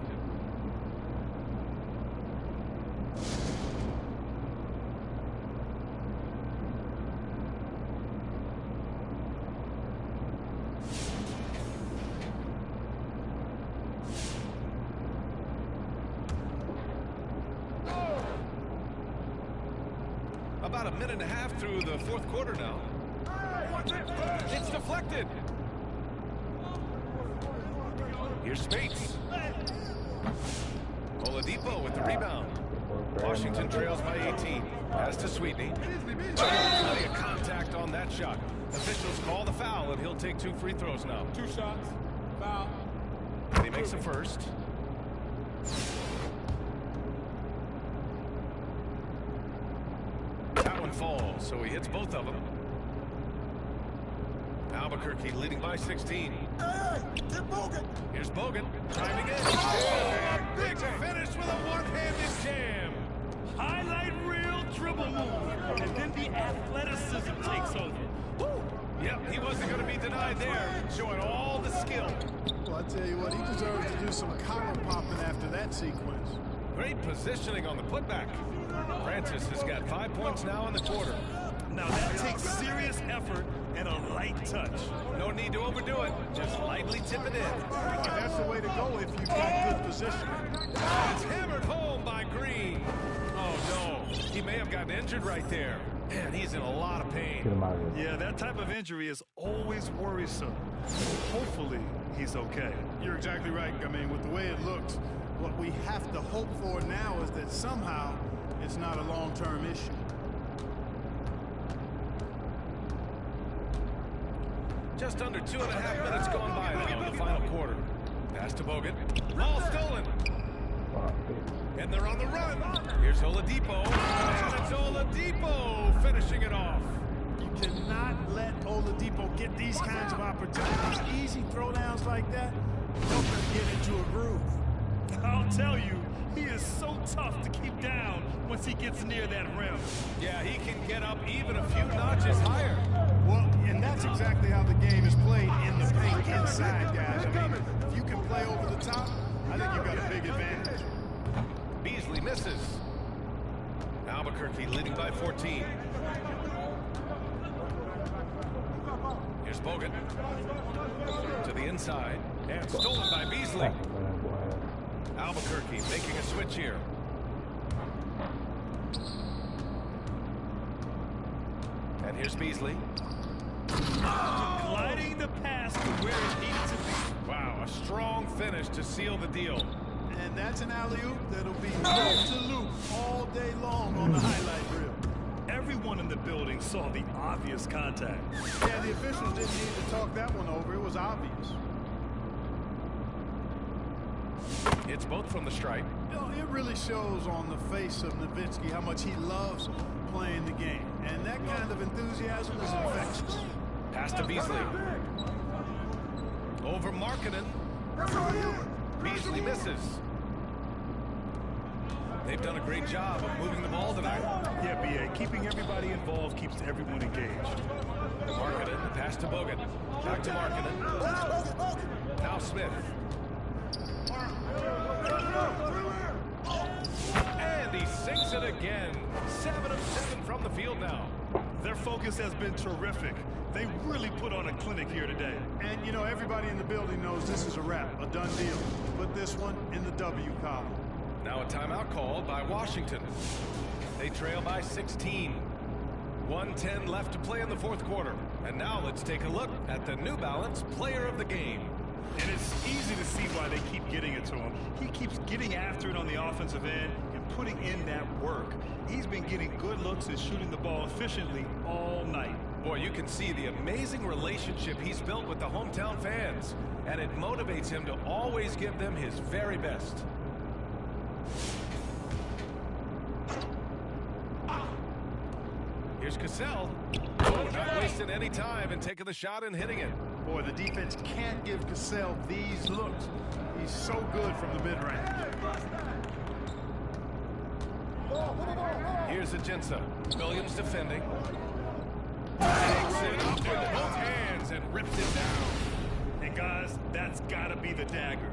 About a minute and a half through the fourth quarter now. It's deflected. Here's Spates. Oladipo with the rebound. Washington trails by 18. Pass to Sweetney. Plenty of contact on that shot. Officials call the foul, and he'll take 2 free throws now. 2 shots. Foul. And he makes the first. That one falls, so he hits both of them. Albuquerque leading by 16. Hey, get Bogan. Here's Bogan, driving in. Oh, a big finish with a one-handed jam. Highlight reel dribble move, and then the athleticism takes over. Woo! Yep, he wasn't going to be denied there, showing all the skill. Well, I tell you what, he deserves to do some collar popping after that sequence. Great positioning on the putback. Francis has got 5 points now in the quarter. Now that takes serious effort and a light touch. No need to overdo it. Just lightly tip it in. And that's the way to go if you've got good positioning. It's hammered home by Green. Oh, no. He may have gotten injured right there. Man, he's in a lot of pain. Yeah, that type of injury is always worrisome. Hopefully, he's okay. You're exactly right. I mean, with the way it looks, what we have to hope for now is that somehow it's not a long-term issue. Just under 2.5 minutes gone by now in the final quarter. Pass to Bogan. Ball stolen. And they're on the run. Here's Oladipo. And it's Oladipo finishing it off. You cannot let Oladipo get these kinds of opportunities. Easy throwdowns like that help him get into a groove. I'll tell you, he is so tough to keep down once he gets near that rim. Yeah, he can get up even a few notches higher. Well, and that's exactly how the game is played in the paint inside, guys. I mean, if you can play over the top, I think you've got a big advantage. Beasley misses. Albuquerque leading by 14. Here's Bogan. To the inside. And stolen by Beasley. Albuquerque making a switch here. And here's Beasley. Gliding the pass to where it needs to be. Wow, a strong finish to seal the deal. And that's an alley-oop that'll be loop-to-loop all day long on the highlight reel. Everyone in the building saw the obvious contact. Yeah, the officials didn't need to talk that one over. It was obvious. It's both from the stripe. You know, it really shows on the face of Nowitzki how much he loves playing the game. And that kind of enthusiasm is infectious. Pass to Beasley. Over Markkanen. Beasley misses. They've done a great job of moving the ball tonight. Yeah, B.A. Keeping everybody involved keeps everyone engaged. Markkanen, the pass to Bogut. Back to Markkanen. Now Smith. And he sinks it again. 7 of 7 from the field now. Their focus has been terrific. They really put on a clinic here today. And, you know, everybody in the building knows this is a wrap, a done deal. Put this one in the W column. Now a timeout called by Washington. They trail by 16. 1:10 left to play in the fourth quarter. And now let's take a look at the New Balance player of the game. And it's easy to see why they keep getting it to him. He keeps getting after it on the offensive end and putting in that work. He's been getting good looks and shooting the ball efficiently all night. Boy, you can see the amazing relationship he's built with the hometown fans. And it motivates him to always give them his very best. Here's Cassell. Oh, not wasting any time and taking the shot and hitting it. Boy, the defense can't give Cassell these looks. He's so good from the mid-range. Here's Aginsa. Williams defending. Takes it up with both hands and rips it down. And guys, that's got to be the dagger.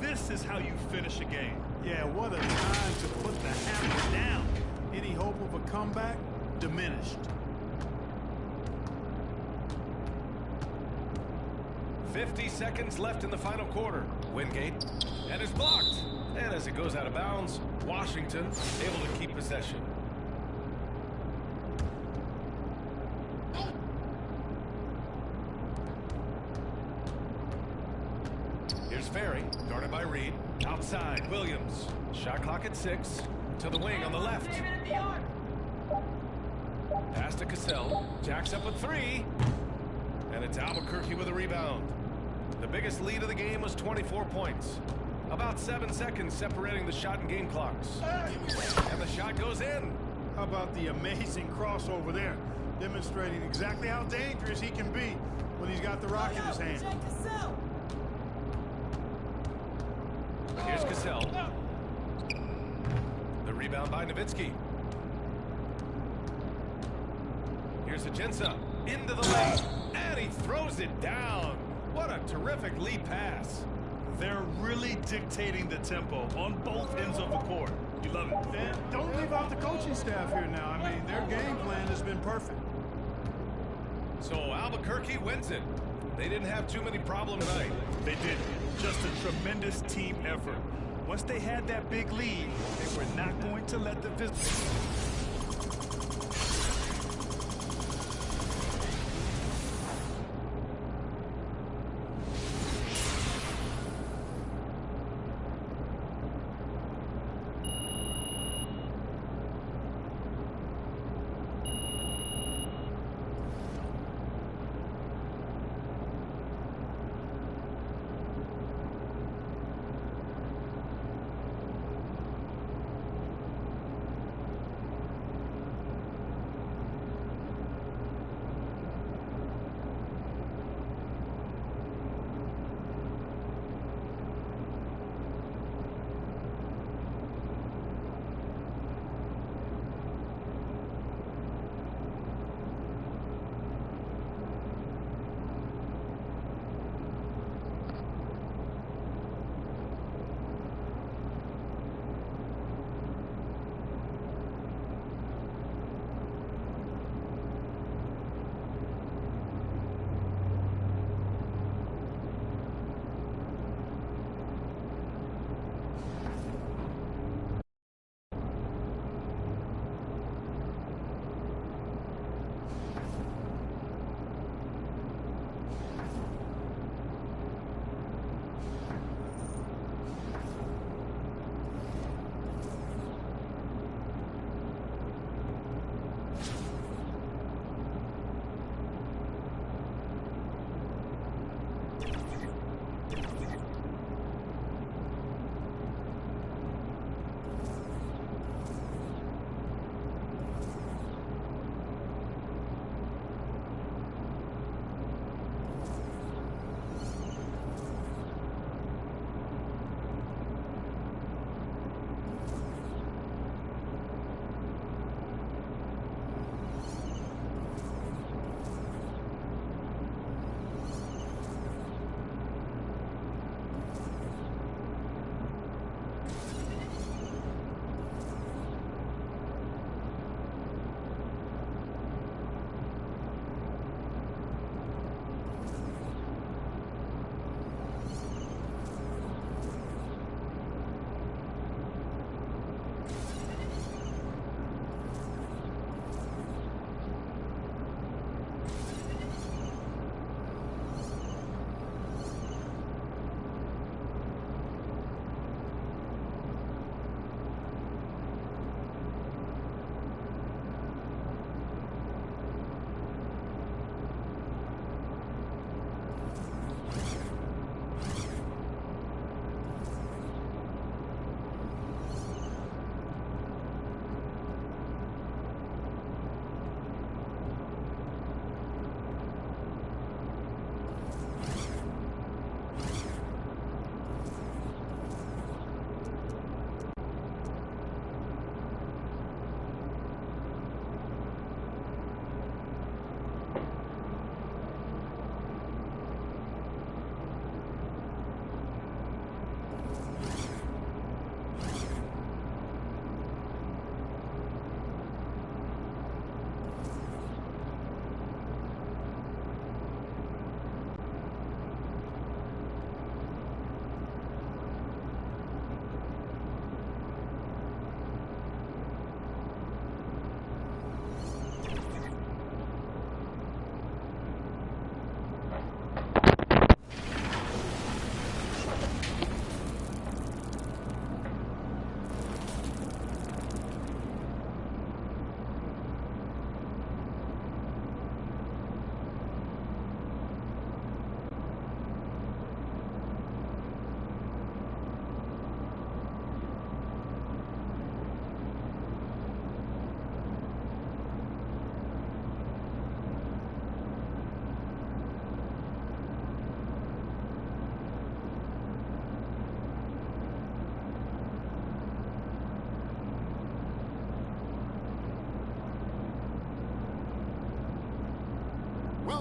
This is how you finish a game. Yeah, what a time to put the hammer down. Any hope of a comeback? Diminished. 50 seconds left in the final quarter. Wingate, and it's blocked. And as it goes out of bounds, Washington able to keep possession. Here's Ferry, guarded by Reed. Outside, Williams. Shot clock at 6. To the wing on the left. Pass to Cassell. Jacks up with 3. And it's Albuquerque with a rebound. The biggest lead of the game was 24 points. About 7 seconds separating the shot and game clocks. And the shot goes in. How about the amazing crossover there? Demonstrating exactly how dangerous he can be when he's got the rock in his hand. Here's Cassell. The rebound by Nowitzki. Here's Aginsa. Into the lane. And he throws it down. What a terrific lead pass. They're really dictating the tempo on both ends of the court. You love it. And don't leave out the coaching staff here now. I mean, their game plan has been perfect. So Albuquerque wins it. They didn't have too many problems tonight. They did. Just a tremendous team effort. Once they had that big lead, they were not going to let the visitors.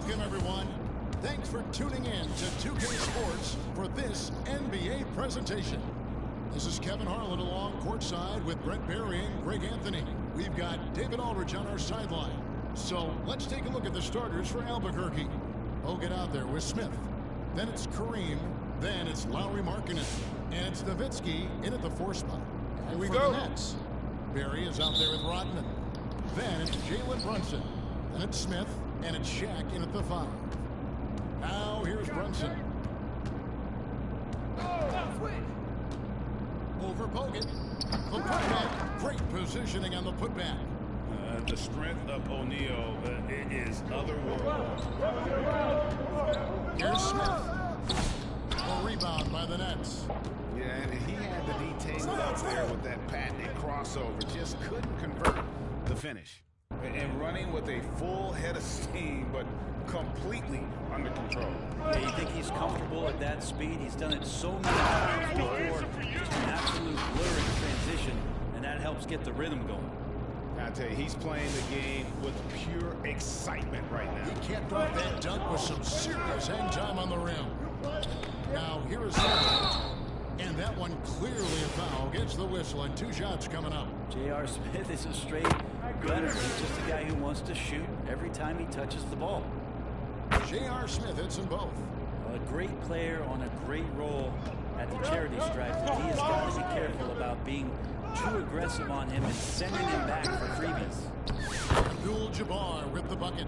Welcome, everyone. Thanks for tuning in to 2K Sports for this NBA presentation. This is Kevin Harlan along courtside with Brent Barry and Greg Anthony. We've got David Aldridge on our sideline. So let's take a look at the starters for Albuquerque. Bogut out there with Smith. Then it's Kareem. Then it's Lowry Markkanen. And it's Nowitzki in at the 4 spot. Here we go. Nets. Barry is out there with Rodman. Then it's Jalen Brunson. Then it's Smith. And it's Shaq in at the 5. Now here's Brunson. Over Bogut. The putback. Great positioning on the putback. The strength of O'Neal is otherworldly. Here's Smith. A rebound by the Nets. Yeah, and he had the detail out there with that patented crossover. Just couldn't convert the finish. And running with a full head of steam, but completely under control. Yeah, you think he's comfortable at that speed? He's done it so many times before. Just an absolute blur in transition, and that helps get the rhythm going. I tell you, he's playing the game with pure excitement right now. He kept off that dunk with some serious hang time on the rim. Now here is Smith. And that one clearly a foul. Gets the whistle and 2 shots coming up. J.R. Smith is a straight gunner. He's just a guy who wants to shoot every time he touches the ball. J.R. Smith hits them both. A great player on a great role at the charity stripe. He has got to be careful about being too aggressive on him and sending him back for freebies. Abdul-Jabbar with the bucket.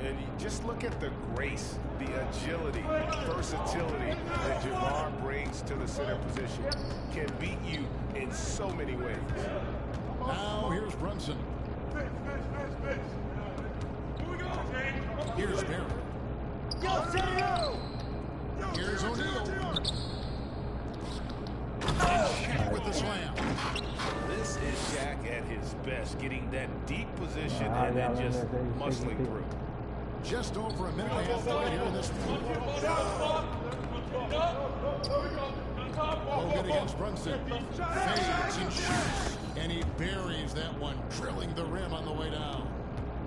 And you just look at the grace, the agility, versatility that Jabbar brings to the center position. Can beat you in so many ways. Now here's Brunson. Here's Barry. Here's O'Neal. And Shaq with the slam. This is Shaq at his best, getting that deep position and then just muscling through. Just over a minute and a half right here in this one. Bogut against Brunson. Fades and shoots. And he buries that one, drilling the rim on the way down.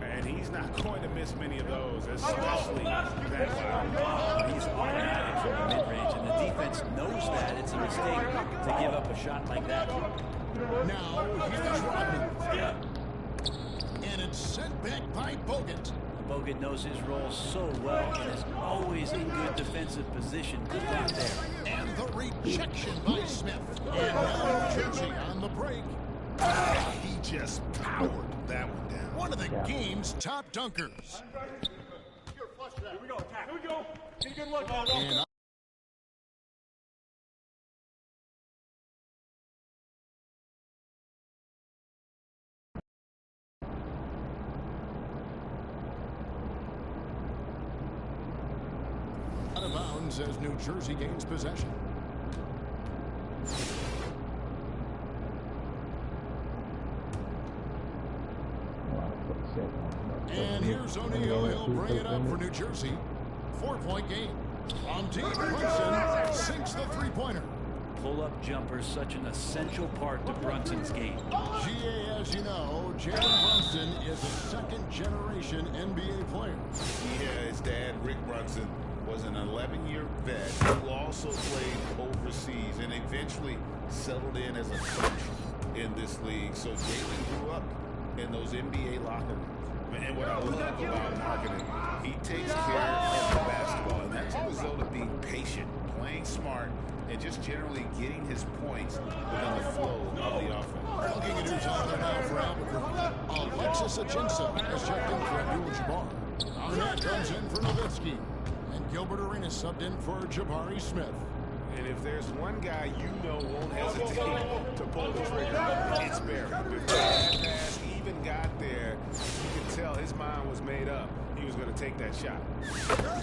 And he's not going to miss many of those, especially that foul. He's automatic from the mid-range, and the defense knows that. It's a mistake to give up a shot like that. Now, here's Rodman. And it's sent back by Bogut. Bogut knows his role so well and is always in good defensive position. Good block there. And the rejection by Smith. And now Jersey on the break. He just powered that one down. One of the game's top dunkers. Here we go, attack. Here we go. Get a good look. And out of bounds as New Jersey gains possession. And here's O'Neal. He'll bring it up for New Jersey. 4-point game. On deep, Brunson sinks the 3-pointer. Pull-up jumper is such an essential part to Brunson's game. GA, as you know, Jalen Brunson is a second-generation NBA player. Yeah, his dad, Rick Brunson, was an 11-year vet who also played overseas and eventually settled in as a coach in this league. So Jalen grew up in those NBA locker rooms. And what I love about marketing, he takes care of the basketball, and that's a result of being patient, playing smart, and just generally getting his points within the flow of the offense. Looking at who's on there now for Albuquerque. Alexis Ajinça has checked in for Abdul-Jabbar. Arnett comes in for Nowitzki. And Gilbert Arenas subbed in for Jabari Smith. And if there's one guy you know won't hesitate to pull the trigger, it's Barry. Before that pass even got there, you could tell his mind was made up. He was going to take that shot.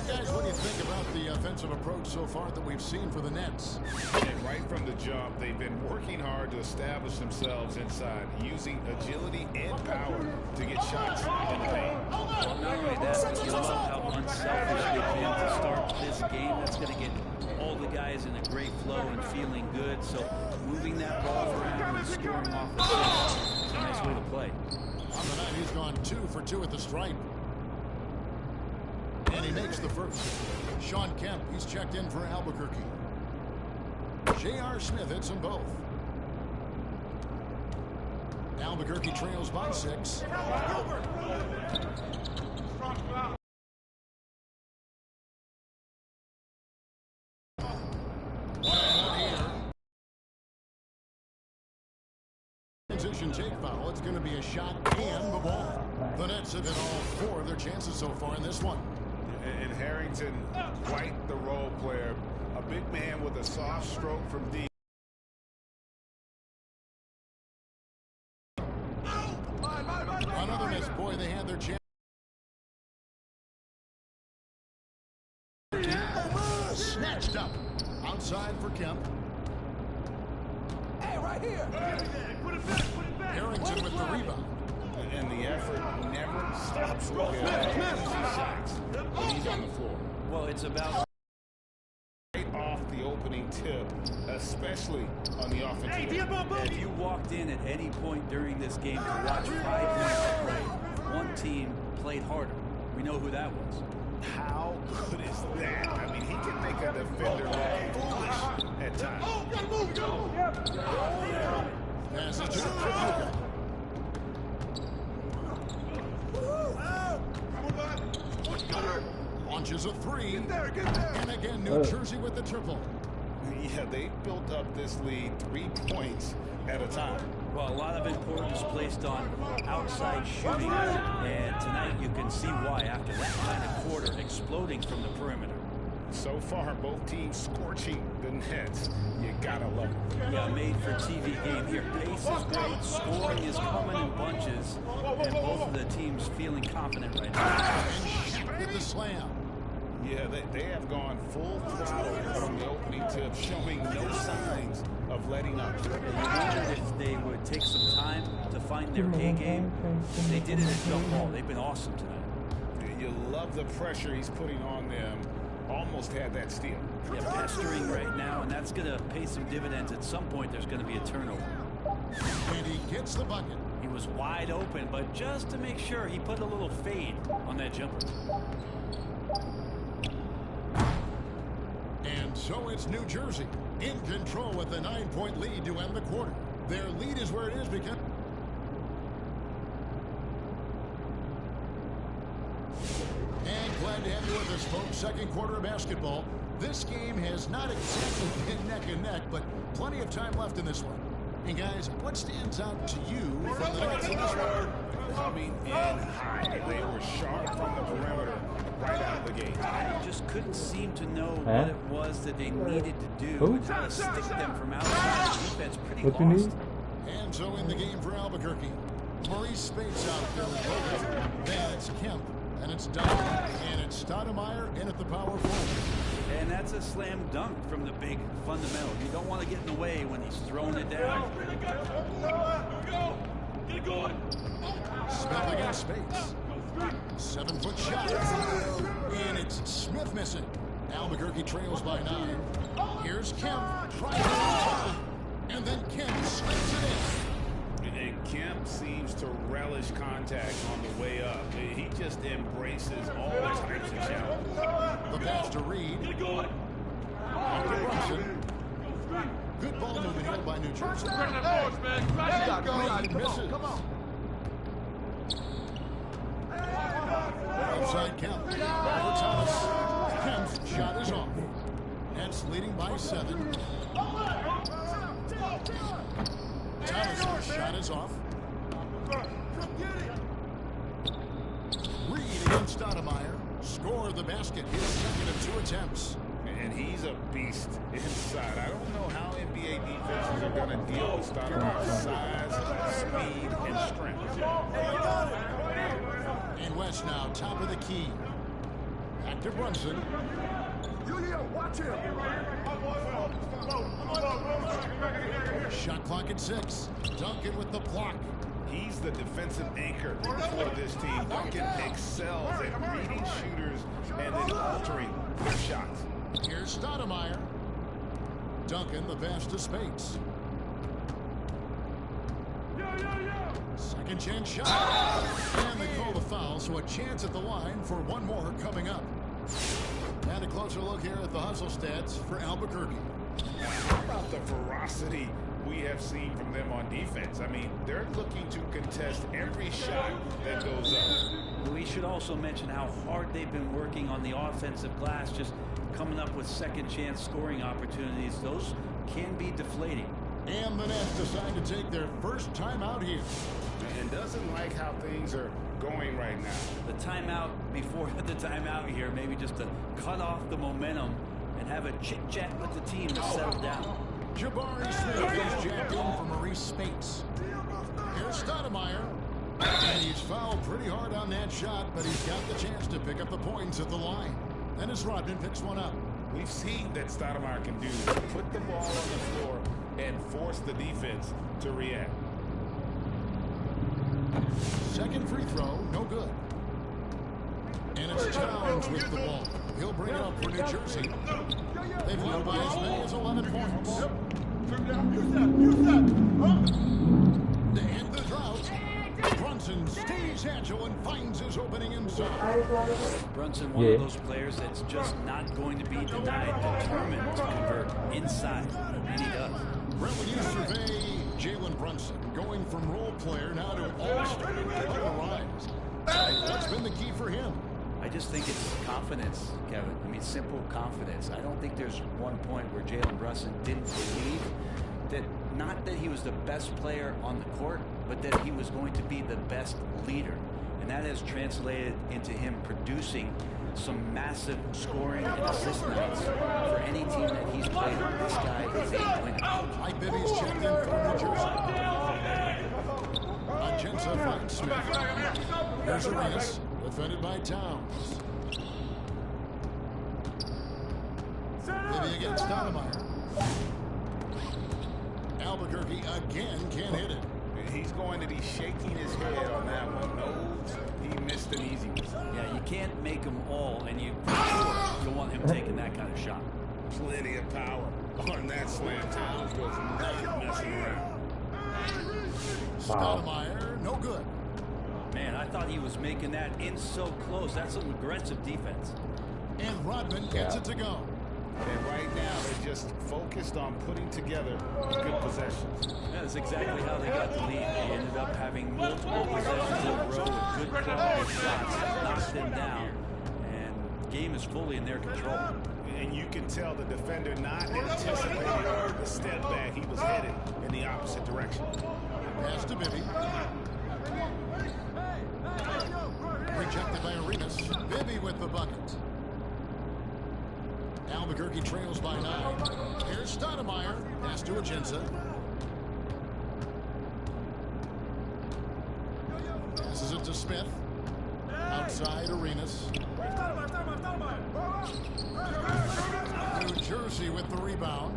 Guys, what do you think about the offensive approach so far that we've seen for the Nets? And right from the jump, they've been working hard to establish themselves inside, using agility and power to get shots in the paint. Well, not only that, you love how unselfish they've been to start this game. That's going to get all the guys in a great flow and feeling good. So moving that ball around and scoring off the set is a nice way to play. On the night, he's gone 2 for 2 at the stripe. he makes the first. Sean Kemp, he's checked in for Albuquerque. J.R. Smith hits them both. Albuquerque trails by 6. Transition take foul. It's going to be a shot and the ball. The Nets have hit all 4 of their chances so far in this one. And Harrington, quite the role player. A big man with a soft stroke from deep. Another miss. Boy, they had their chance. Snatched up. Outside for Kemp. Hey, right here. Put it back. Harrington with the rebound. And the effort never stops with him. Shots when he's on the floor. Well, it's about Right off the opening tip, especially on the offensive end. if you walked in at any point during this game to watch 5 minutes of play, one team played harder. We know who that was. How good is that? I mean, he can make a defender look foolish at times. Passes to Triple. Launches a 3. And again, New Jersey with the triple. Yeah, they built up this lead 3 points at a time. Well, a lot of importance placed on outside shooting, and tonight you can see why after that kind of quarter exploding from the perimeter. So far, both teams scorching the Nets. You gotta love it. Yeah, made for TV game here. Pace is great, scoring is coming in bunches, and both of the teams feeling confident right now. With the slam. Yeah, they have gone full throttle from the opening tip, showing no signs of letting up. You wondered if they would take some time to find their A game. They did it at jump ball. They've been awesome tonight. You love the pressure he's putting on them. Almost had that steal. Yeah, pestering right now, and that's going to pay some dividends. At some point, there's going to be a turnover. And he gets the bucket. He was wide open, but just to make sure, he put a little fade on that jumper. And so it's New Jersey in control with a 9-point lead to end the quarter. Their lead is where it is because... And glad to have you with us, folks. Second quarter of basketball. This game has not exactly been neck and neck, but plenty of time left in this one. And guys, what stands out to you from the Nets in this one? Coming in high. They were sharp from the perimeter right out of the gate. I just couldn't seem to know what it was that they needed to do and how to stick them from outside. Defense pretty lost. And so in the game for Albuquerque, Maurice Spates out there with Logan. Then it's Kemp, and it's Dunn, and it's Stoudemire in at the power forward. And that's a slam dunk from the big fundamental. You don't want to get in the way when he's throwing it down. Get going. Smith against Spates. 7-foot shot. And it's Smith missing. Albuquerque trails by 9. Here's Kemp. Trying to return. And then Kemp slams it in. And Kemp seems to relish contact on the way up. He just embraces all types of challenges. The pass to Reed. Get going. After Brunson. Good ball movement here by New Jersey. Reed misses. Come on. Outside Kemp. For Thomas. Kemp's shot is off. Nets leading by 7. Thomas' shot is off. Reed against Stoudemire. Score the basket. His second of 2 attempts. And he's a beast inside. I don't know how NBA defenses are going to deal with Stoudemire's size, speed, and strength. And West now, top of the key. Back to Brunson. Watch him. Shot clock at 6. Duncan with the block. He's the defensive anchor for this team. Duncan excels at reading shooters and then altering their shots. Here's Stoudemire. Duncan the pass to Spates. Second chance shot. And they call the foul, so a chance at the line for one more coming up. And a closer look here at the hustle stats for Albuquerque. How about the ferocity we have seen from them on defense? I mean, they're looking to contest every shot that goes up. We should also mention how hard they've been working on the offensive glass, just coming up with second chance scoring opportunities. Those can be deflating. And the Nets decide to take their first timeout here. And doesn't like how things are going right now. The timeout before the timeout here, maybe just to cut off the momentum and have a chit-chat with the team to settle down. Jabari Smith is jacked in for Maurice Spates. Here's Stoudemire. And he's fouled pretty hard on that shot, but he's got the chance to pick up the points at the line. And as Rodman picks one up. We've seen that Stoudemire can do. Put the ball on the floor and force the defense to react. Second free throw, no good. And it's Towns with the ball. He'll bring it up for New Jersey. They've led by as many as 11 points. To end the drought, Brunson stays agile and finds his opening inside. Brunson, one of those players that's just not going to be denied, determined to convert inside, and he does. Brent, when you survey Jalen Brunson, going from role player now to all-star, what a rise. What's been the key for him? I just think it's confidence, Kevin. I mean, simple confidence. I don't think there's one point where Jalen Brunson didn't believe that, not that he was the best player on the court, but that he was going to be the best leader. And that has translated into him producing some massive scoring and assist nights for any team that he's played on. This guy is a winner. Mike Bibby's checked in for New Jersey. Agenza finds Smith. Here's Arenas, defended by Towns. Bibby against Stoudemire. Albuquerque again can't hit it. He's going to be shaking his head on that one. Knows he missed an easy one. Yeah, you can't make them all, and you for sure you'll want him taking that kind of shot. Plenty of power on that slam. Towns was not messing around. Stoudemire, no good. Man, I thought he was making that in so close. That's some aggressive defense. And Rodman gets it to go. And right now, they're just focused on putting together good possessions. Yeah, that's exactly how they got the lead. They ended up having multiple possessions in a row with good quality shots, knocked them down, and the game is fully in their control. And you can tell the defender not anticipating the step back. He was headed in the opposite direction. Pass to Bibby. Rejected by Arenas. Bibby with the bucket. Albuquerque trails by 9. Here's Stoudemire. Pass to Agenza. Passes it to Smith. Outside Arenas. New Jersey with the rebound.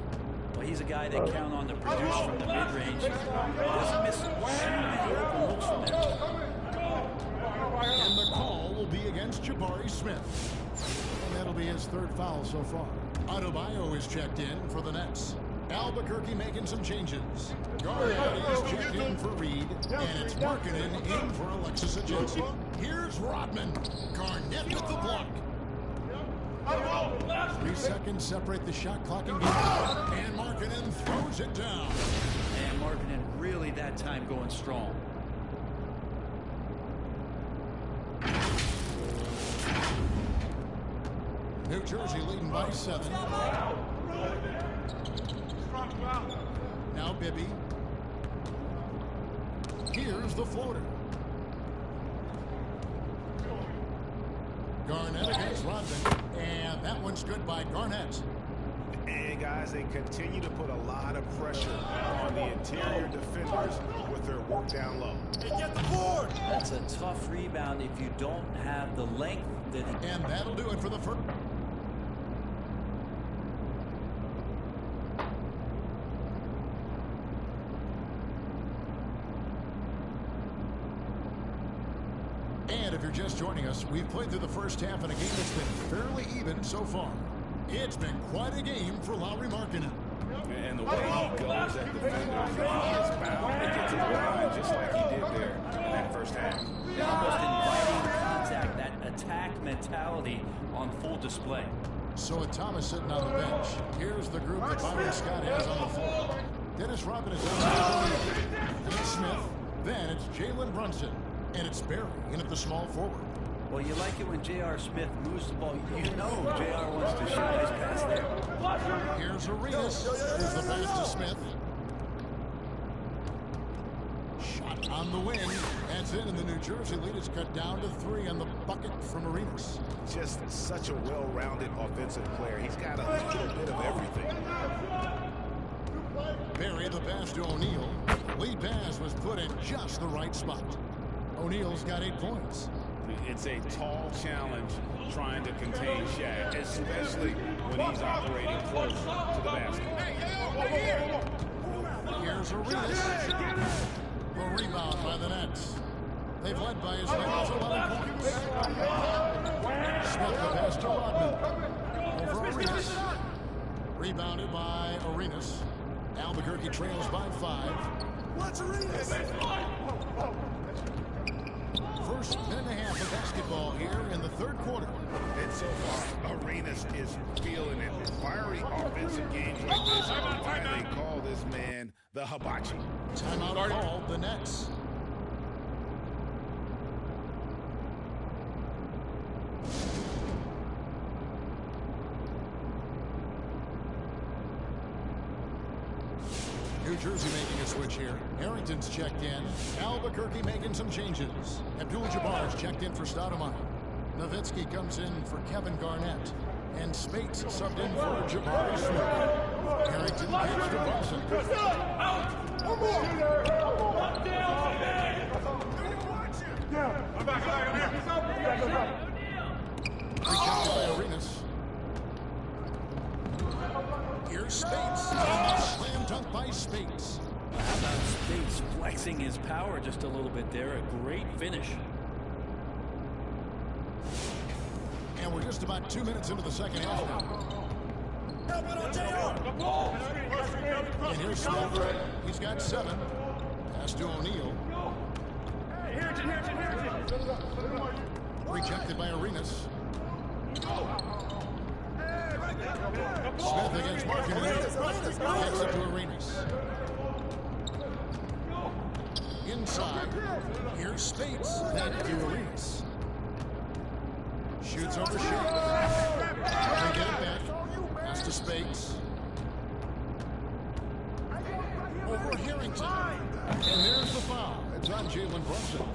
Well, he's a guy they count on to produce from the mid-range. He doesn't miss too many open looks from there. And the call will be against Jabari Smith. And that'll be his third foul so far. Adebayo is checked in for the Nets. Albuquerque making some changes. Garnett is checked in for Reed. And it's Markkanen in for Alexis Agency. Here's Rodman. Garnett with the block. 3 seconds separate the shot clock and game. And Markkanen throws it down. And Markkanen really that time going strong. New Jersey leading by 7. Now Bibby. Here's the floater. Garnett against Rodman. And that one's good by Garnett. And guys, they continue to put a lot of pressure on the interior defenders with their work down low. Hey, get the board! That's a tough rebound if you don't have the length that he... And that'll do it for the first. And if you're just joining us, we've played through the first half in a game that's been fairly even so far. It's been quite a game for Lauri Markkanen. And the way he goes at defenders, he is bound to get to the line just like he did there in that first half. Almost inviting contact, that attack mentality on full display. So with Thomas sitting on the bench, here's the group that Byron Scott has on the floor. Dennis Rodman is on the It's Smith. Then it's Jalen Brunson. And it's Barry in at the small forward. Well, you like it when J.R. Smith moves the ball. You know J.R. wants to shoot his pass there. Here's Arenas. Here's the pass to Smith. Shot on the wing. That's in, and the New Jersey lead is cut down to 3 on the bucket from Arenas. Just such a well-rounded offensive player. He's got a little bit of everything. Barry the pass to O'Neal. Lead pass was put in just the right spot. O'Neal's got 8 points. It's a tall challenge trying to contain Shaq, especially when he's operating close to the basket. Here's Arenas. The rebound by the Nets. They've led by as many as 11 points. Smith the pass to Rodman. Over Arenas. Rebounded by Arenas. Albuquerque trails by 5. What's Arenas? First minute and a half of basketball here in the third quarter. And so far, Arenas is feeling it. Fiery offensive games like this are why they call this man the Hibachi. Timeout called the Nets. New Jersey making a switch here. Harrington's checked in. Albuquerque making some changes. Abdul-Jabbar's checked in for Stoudemire. Nowitzki comes in for Kevin Garnett. And Spates subbed in for Jabari Smith. Harrington gives to Brunson. Rejected by Arenas. Here's Spates. Slam dunk by Spates. How about Spates flexing his power just a little bit there? A great finish. And we're just about 2 minutes into the second half now. And here's Smith. He's got 7. Pass to O'Neal. Rejected by Arenas. Smith against Markin. Gets it to Arenas. Inside. Here's Spates. Then to Arenas. Shoots over Shea. They get it back. Pass to Spates. Over Harrington. And there's the foul. It's on Jalen Brunson.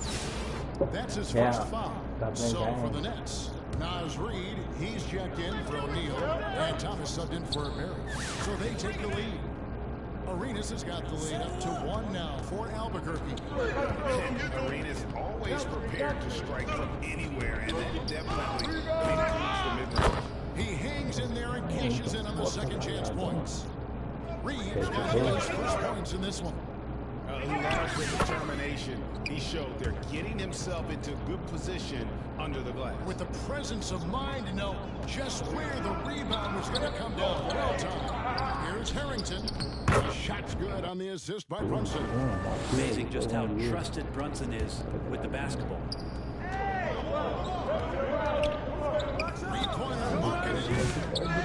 That's his first foul. So for the Nets, Naz Reid, he's checked in for O'Neal, and Thomas subbed in for Barry. So they take the lead. Arenas has got the lead up to 1 now for Albuquerque. And Arenas always prepared to strike from anywhere, and then definitely includes the mid-range. He hangs in there and cashes in on the second chance points. Reid's got his first points in this one. Love with determination. He showed they're getting himself into good position under the glass. With the presence of mind to know just where the rebound was going to come down. Well done. Here's Harrington. The shot's good on the assist by Brunson. Amazing just how trusted Brunson is with the basketball. 3-pointer Markin.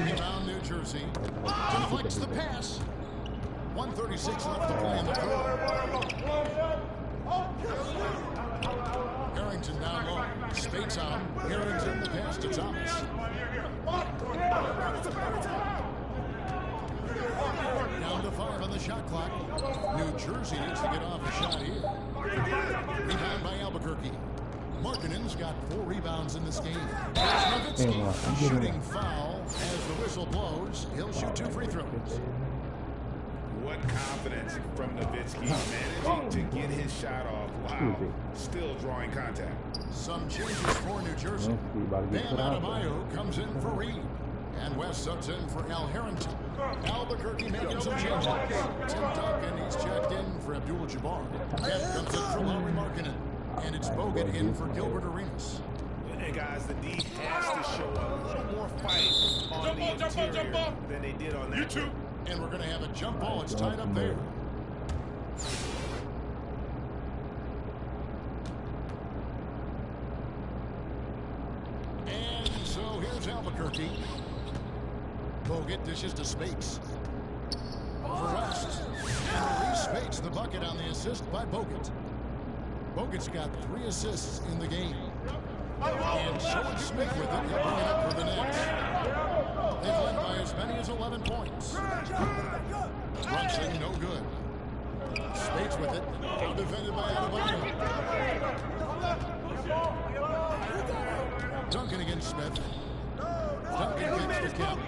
Rebound New Jersey. Deflects the pass. 1:36 left to play in the third. Harrington down low. Spates on. Harrington the pass to Thomas. Down to 5 on the shot clock. New Jersey needs to get off a shot here. Rebound by Albuquerque. Markkanen's got 4 rebounds in this game. Nowitzki shooting foul as the whistle blows. He'll shoot 2 free throws. What confidence from Nowitzki, managing to get his shot off. Wow, still drawing contact. Some changes for New Jersey. Bam Adebayo comes in for Reid. And West subs in for Al Harrington. Albuquerque making some changes. Tim Duncan, he's checked in for Abdul-Jabbar. Kev comes in for Lauri Markkanen. And it's Bogut in for Gilbert Arenas. Hey guys, the D has to show a little more fight on the interior than they did on that. YouTube. And we're going to have a jump ball. It's tied up there. And so here's Albuquerque. Smith dishes to Spates. Over West. And Maurice Spates the bucket on the assist by Bogut. Bogut's got 3 assists in the game. And so it's Smith with it. He'll bring it up for the Nets. They've led by as many as 11 points. Brunson, no good. Spates with it. Now defended by Adebayo. Duncan against Smith. Duncan gets the count.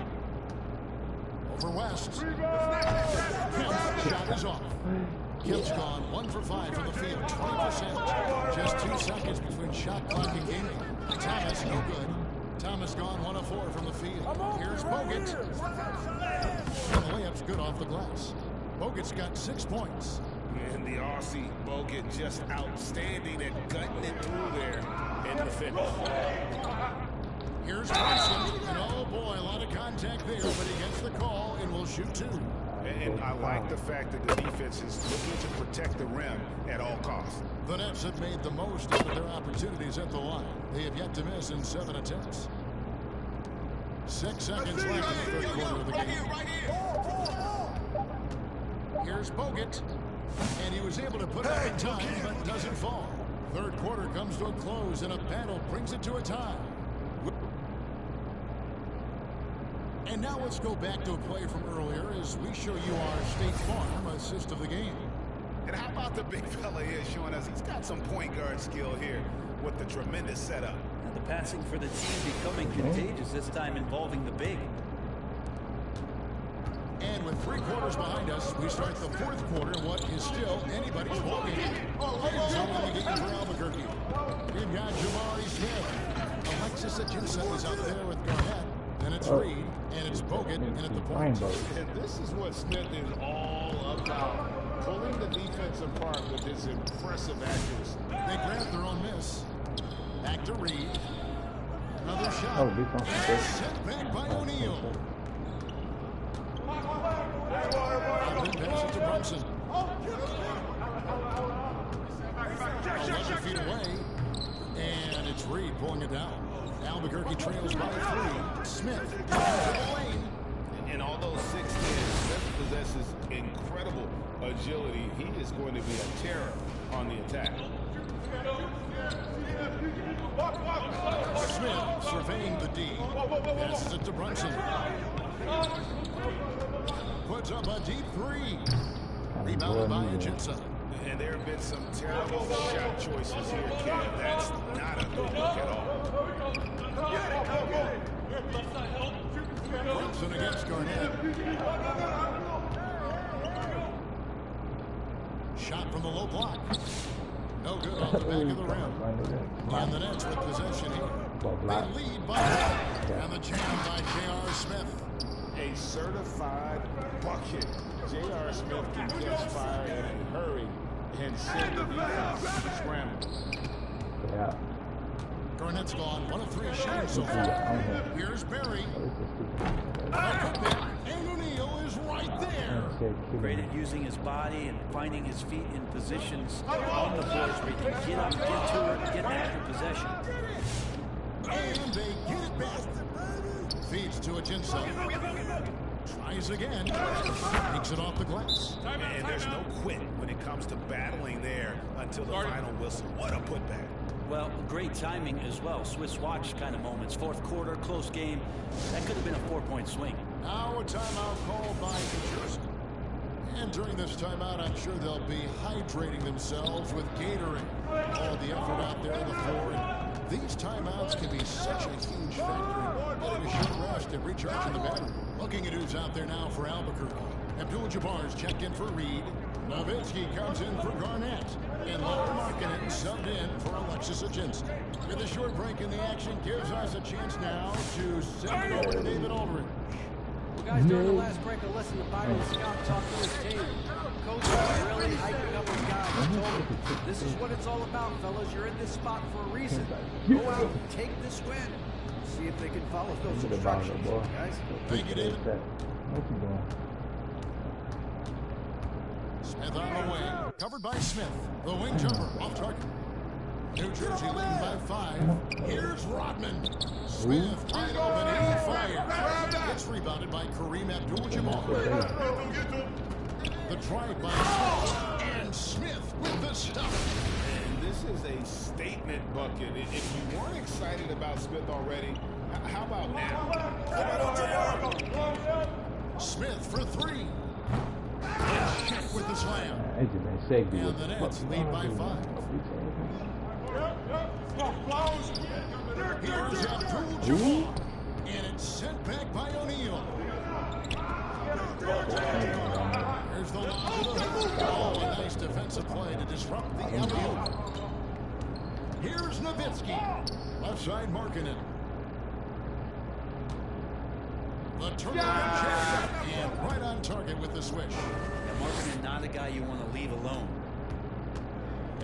Over West. Kemp's shot is off. Kemp's gone 1 for 5 from the field, 20%. Just 2 seconds between shot clock and game. Thomas, no good. Thomas gone 1 of 4 from the field. Here's Bogut. And the layup's good off the glass. Bogut's got 6 points. And the Aussie Bogut just outstanding at gutting it through there in the finish. Here's Brunson. And oh boy, a lot of contact there, but he gets the call and will shoot 2. And I like the fact that the defense is looking to protect the rim at all costs. The Nets have made the most out of their opportunities at the line. They have yet to miss in 7 attempts. 6 seconds left in the third quarter of the game. Here's Bogut. And he was able to put it up in time, but doesn't fall. Third quarter comes to a close, and a battle brings it to a tie. And now let's go back to a play from earlier as we show you our State Farm assist of the game. And how about the big fella here showing us he's got some point guard skill here with the tremendous setup. And the passing for the team becoming contagious, this time involving the big. And with 3 quarters behind us, we start the fourth quarter in what is still anybody's ballgame. And so in the game for Albuquerque, we've got Jabari Smith. Alexis Ajinça is out there with Garnett. Then it's Reed, and it's Bogut, and at the point. And this is what Smith is all about. Pulling the defense apart with his impressive accuracy. They grab their own miss. Back to Reed. Another shot. Oh, defense. And set back by O'Neal. And then pass it to Brunson. 11 feet away. And it's Reed pulling it down. Albuquerque trails by 3. Smith to the lane. And although 6'10", Smith possesses incredible agility, he is going to be a terror on the attack. Smith surveying the D. Passes it to Brunson. Puts up a deep 3. Rebounded by Ajinça. And there have been some terrible shot choices here, Ken. That's not a good look at all. Brunson against Garnett. Shot from the low block. No good off the back of the rim. And the Nets with possession here. They lead by 1. And the jam by J.R. Smith. A certified bucket. J.R. Smith can catch fire in a hurry and send the defense scramble. Yeah. Garnett's gone 1 of 3 shooting so far. Here's Barry. And O'Neal is right there. Great at using his body and finding his feet in positions on the boards where he can get up, get to it, get after possession. And they get it back. Feeds to Ajinça. Tries again. Takes it off the glass. And there's no quit when it comes to battling there until the final whistle. What a putback. Well, great timing as well. Swiss watch kind of moments. Fourth quarter, close game. That could have been a 4-point swing. Now a timeout called by New Jersey. And during this timeout, I'm sure they'll be hydrating themselves with Gatorade. All the effort out there on the floor. And these timeouts can be such a huge factor in getting a short rest and recharging the battery. Looking at who's out there now for Albuquerque. Abdul-Jabbar's checked in for Reed. Nowitzki comes in for Garnett. And Laura Markkanen subbed in for Alexis Ajinça. With a short break in the action gives us a chance now to send it over to David Aldridge. Well, guys, during the last break, I listened to Byron Scott talk to his team. Coach is really hyping up his guys. He told them, this is what it's all about, fellas. You're in this spot for a reason. Go out and take this win. See if they can follow those instructions, guys. Thank you, David. Smith on the way. Covered by Smith. The wing jumper off target. New Jersey leading by 5. Here's Rodman. Smith wide open. He fires. It's rebounded by Kareem Abdul-Jabbar. The drive by Smith. And Smith with the stop. And this is a statement bucket. If you weren't excited about Smith already, how about now? Smith for 3. Check with the slam. And the Nets lead by 5. Here's Abdul-Jabbar. And it's sent back by O'Neal. Here's the lob to the hoop. Oh, a nice defensive play to disrupt the alley-oop. Here's Nowitzki. Left side marking it. The turnaround check. And right on target with the swish. And Markkanen, not a guy you want to leave alone.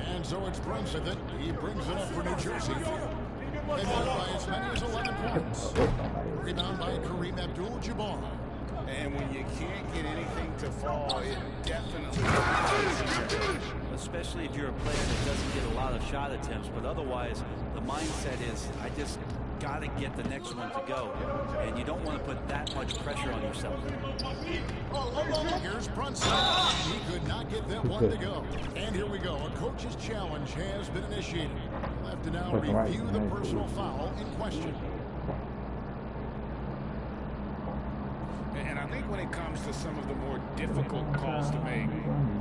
And so it's Brunson that he brings it up for New Jersey. They won by as many as 11 points. Rebound by Kareem Abdul-Jabbar. And when you can't get anything to fall, it definitely. Especially if you're a player that doesn't get a lot of shot attempts, but otherwise the mindset is, I just got to get the next one to go, and you don't want to put that much pressure on yourself. Here's Brunson. He could not get that one to go. And here we go. A coach's challenge has been initiated. We'll have to now review the personal foul in question. And I think when it comes to some of the more difficult calls to make,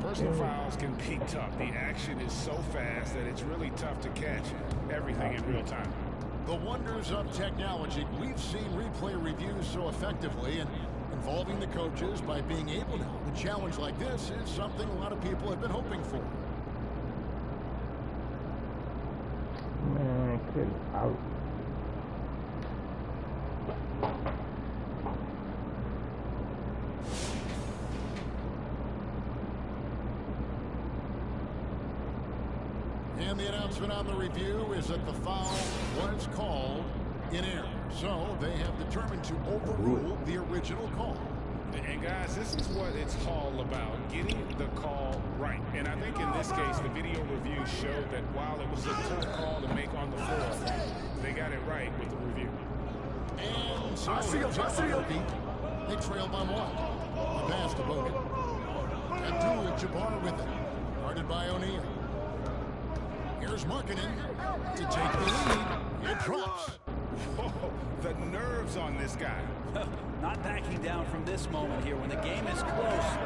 personal fouls can be tough. The action is so fast that it's really tough to catch everything in real time. The wonders of technology. We've seen replay reviews so effectively, and involving the coaches by being able to help a challenge like this is something a lot of people have been hoping for. Man, get out. And the announcement on the review is that the foul was called in error. So they have determined to overrule the original call. And guys, this is what it's all about, getting the call right. And I think in this case, the video review showed that while it was a tough call to make on the floor, they got it right with the review. And so they trail by 1. The pass to Bogut. Abdul-Jabbar with it. Guarded by O'Neal. Here's Markkanen to take the lead. It drops. Whoa, the nerves on this guy. Not backing down from this moment here. When the game is close,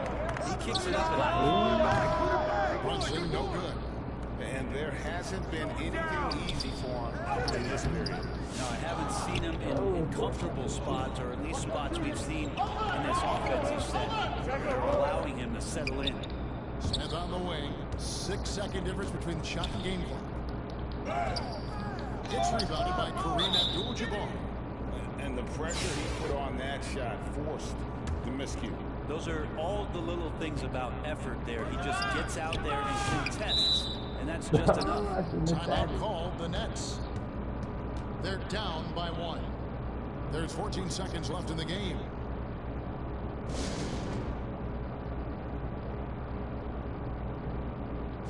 he kicks it up and out. Brunson, no good. And there hasn't been anything easy for him in this period. No, I haven't seen him in comfortable spots, or at least spots we've seen in this offensive set. They're allowing him to settle in. Smith on the wing. 6-second difference between the shot and game clock. It's rebounded by Kareem Abdul-Jabbar. And the pressure he put on that shot forced the miscue. Those are all the little things about effort there. He just gets out there and contests, and that's just enough. Timeout called the Nets. They're down by 1. There's 14 seconds left in the game.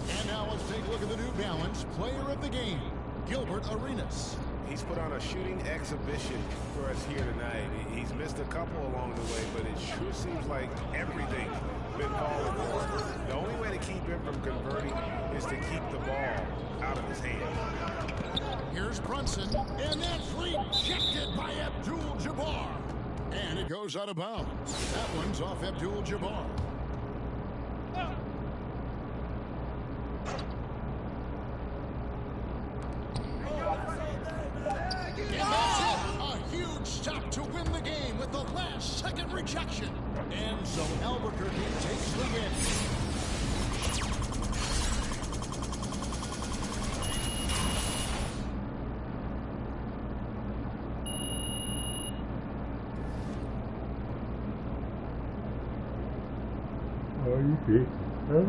And now let's take a look at the New Balance player of the game, Gilbert Arenas. He's put on a shooting exhibition for us here tonight. He's missed a couple along the way, but it sure seems like everything's been falling for him. The only way to keep him from converting is to keep the ball out of his hand. Here's Brunson, and that's rejected by Abdul-Jabbar. And it goes out of bounds. That one's off Abdul-Jabbar. A huge stop to win the game with the last second rejection. And so Albuquerque takes the win. Oh, you did. Huh?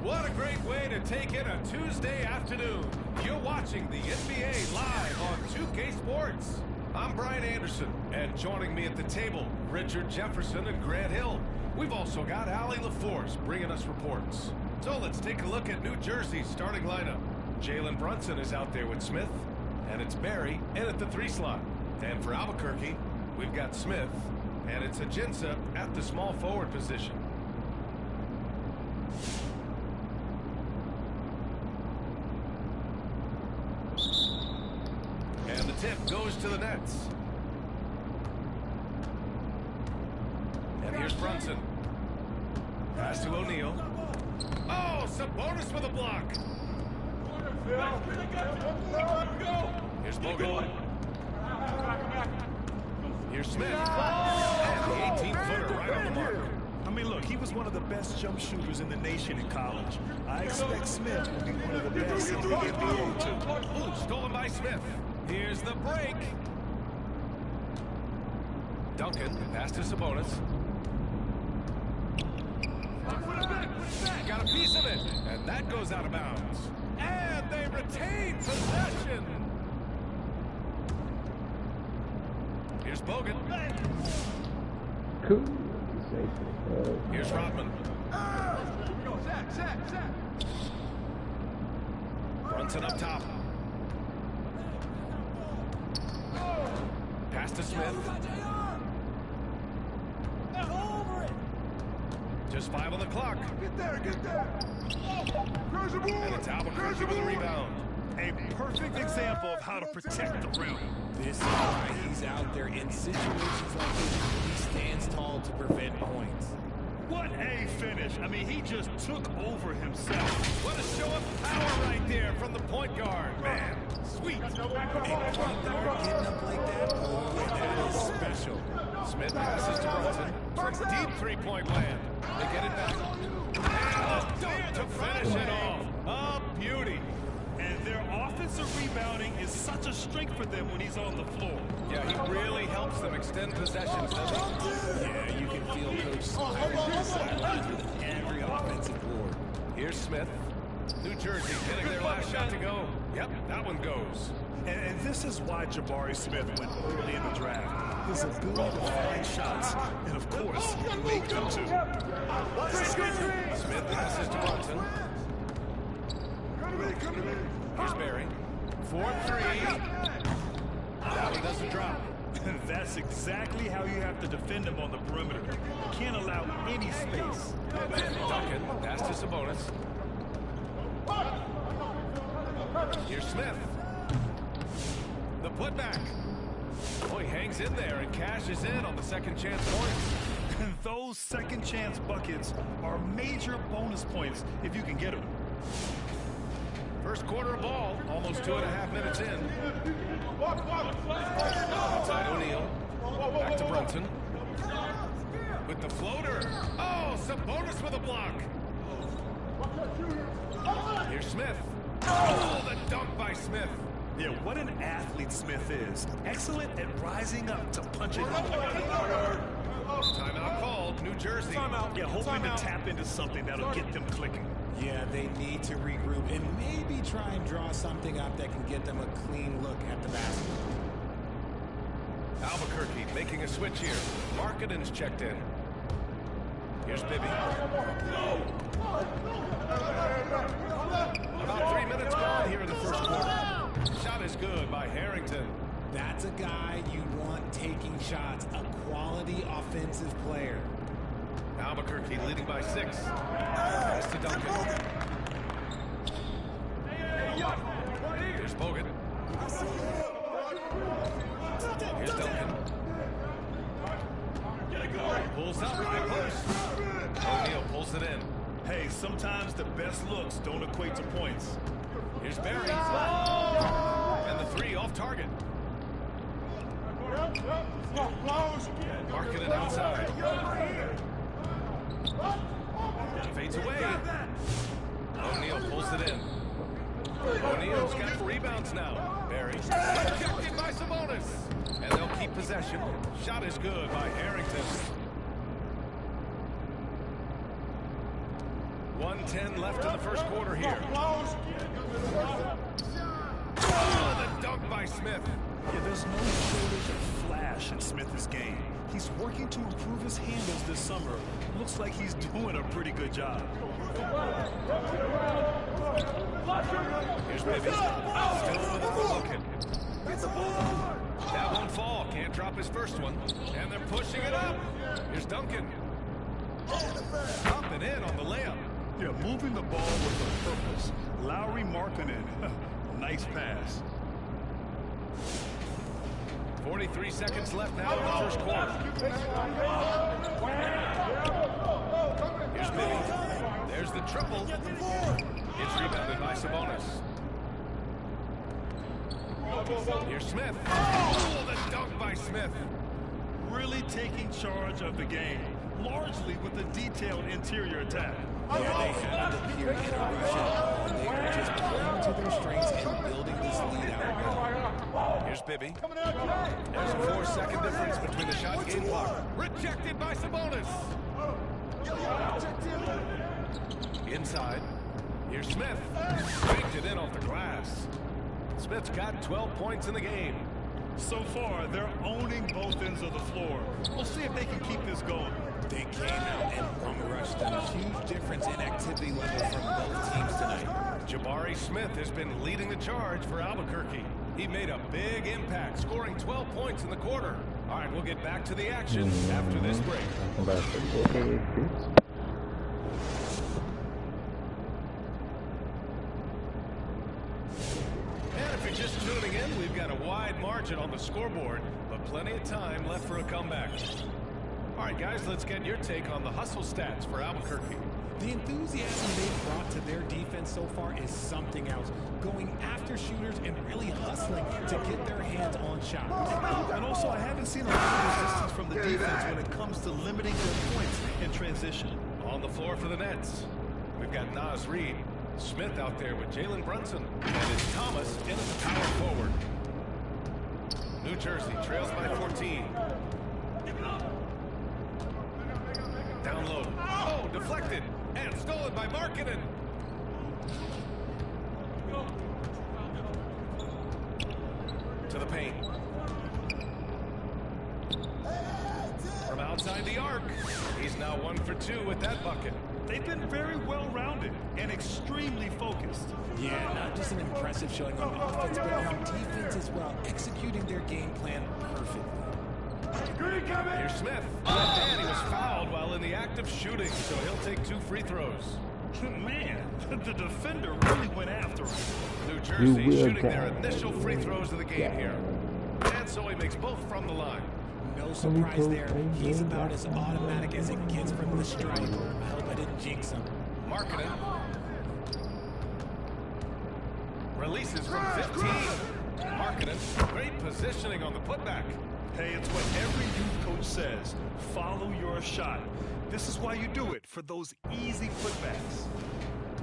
What a great way to take in a Tuesday afternoon. You're watching the NBA live on 2K Sports. I'm Brian Anderson, and joining me at the table, Richard Jefferson and Grant Hill. We've also got Allie LaForce bringing us reports. So let's take a look at New Jersey's starting lineup. Jalen Brunson is out there with Smith, and it's Barry in at the 3 slot. And for Albuquerque, we've got Smith, and it's Ajinça at the small forward position. And the tip goes to the Nets. And here's Brunson. Pass to O'Neal. Oh, Sabonis with a block. Here's Bogut. Here's Smith. And the 18-footer right on the mark. I mean, look, he was one of the best jump shooters in the nation in college. I expect Smith will be one of the best in the NBA, too. Ooh, stolen by Smith. Here's the break. Duncan, pass to Sabonis. Got a piece of it, and that goes out of bounds. And they retain possession. Here's Bogut. Cool. Here's Rodman. Brunson up top. Pass to Smith. Just 5 on the clock. Get there, get there. And it's Albuquerque with a rebound. A perfect example of how to protect the rim. This is why he's out there in situations like this. He stands tall to prevent points. What a finish. I mean, he just took over himself. What a show of power right there from the point guard. Man, sweet. A point guard getting up like that, boy, that is special. Smith passes to Brunson from deep three-point land. They get it back. And a dunk to finish it off. A beauty. And their offensive rebounding is such a strength for them when he's on the floor. Yeah, he really helps them extend possessions, doesn't he? Yeah, you can feel Coach Snyder with every offensive board. Here's Smith. New Jersey getting their last shot to go. Yep, that one goes. And this is why Jabari Smith went early in the draft. His ability to find shots, and of course, make them too. Smith passes to Brunson. Here's Barry. 4-3. That one doesn't drop. That's exactly how you have to defend him on the perimeter. You can't allow any space. Duncan, pass to Sabonis. Here's Smith. The putback. Oh, he hangs in there and cashes in on the second chance points. And those second chance buckets are major bonus points if you can get them. First quarter of ball, almost 2.5 minutes in. Outside O'Neal. Back to Brunson. With the floater. Oh, Sabonis with a block. Here's Smith. Oh, the dunk by Smith. Yeah, what an athlete Smith is. Excellent at rising up to punch it home. Timeout called, New Jersey. Yeah, hoping to tap into something that'll get them clicking. Yeah, they need to regroup and maybe try and draw something up that can get them a clean look at the basket. Albuquerque making a switch here. Markkanen's checked in. Here's Bibby. About 3 minutes gone here in the first quarter. Shot is good by Harrington. That's a guy you want taking shots, a quality offensive player. Albuquerque leading by 6. Pass to Duncan. Here's Bogut. Here's Duncan. Pulls up high post. O'Neal pulls it in. Hey, sometimes the best looks don't equate to points. Here's Barry. And the 3 off target. Marking it outside. Fades away. O'Neal pulls it in. O'Neal's got rebounds now. Barry. Rejected by Sabonis. And they'll keep possession. Shot is good by Harrington. 1:10 left in the first quarter here. Oh, the dunk by Smith. Yeah, there's no shortage of flash in Smith's game. He's working to improve his handles this summer. Looks like he's doing a pretty good job. Here's Bibby. Still looking. That won't fall. Can't drop his first one. And they're pushing it up. Here's Duncan. Up and in on the layup. Yeah, moving the ball with a purpose. Lowry Markkanen. Nice pass. 43 seconds left now in the first quarter. Here's Bibby. There's the triple. It's rebounded by Sabonis. Here's Smith. Oh, the dunk by Smith. Really taking charge of the game, largely with a detailed interior attack. Yeah, they haven't appeared in a rush at all. They are just playing to their strengths and building this lead out well. Here's Bibby. There's a 4-second difference between the shot game clock. Rejected by Sabonis. Inside. Here's Smith. Banked it in off the glass. Smith's got 12 points in the game. So far, they're owning both ends of the floor. We'll see if they can keep this going. They came out and rushed them. Huge difference in activity level from both teams tonight. Jabari Smith has been leading the charge for Albuquerque. He made a big impact, scoring 12 points in the quarter. All right, we'll get back to the action after this break. And if you're just tuning in, we've got a wide margin on the scoreboard, but plenty of time left for a comeback. All right, guys, let's get your take on the hustle stats for Albuquerque. The enthusiasm they've brought to their defense so far is something else. Going after shooters and really hustling to get their hands on shots. And also, I haven't seen a lot of resistance from the defense when it comes to limiting their points in transition. On the floor for the Nets, we've got Naz Reid. Smith out there with Jalen Brunson. And it's Thomas in at the power forward. New Jersey trails by 14. Down low. Oh, deflected. And stolen by Markkanen. To the paint. From outside the arc. He's now 1 for 2 with that bucket. They've been very well-rounded and extremely focused. Yeah, not just an impressive showing on offense, but on defense as well, executing their game plan perfectly. Here's Smith. And he was fouled while in the act of shooting, so he'll take 2 free throws. Man, the defender really went after him. New Jersey shooting their initial free throws of the game here. And so he makes both from the line. No surprise there. He's about as automatic as it gets from the stripe. I hope I didn't jinx him. Markkanen. Releases from 15. Markkanen. Great positioning on the putback. Hey, it's what every youth coach says. Follow your shot. This is why you do it, for those easy putbacks.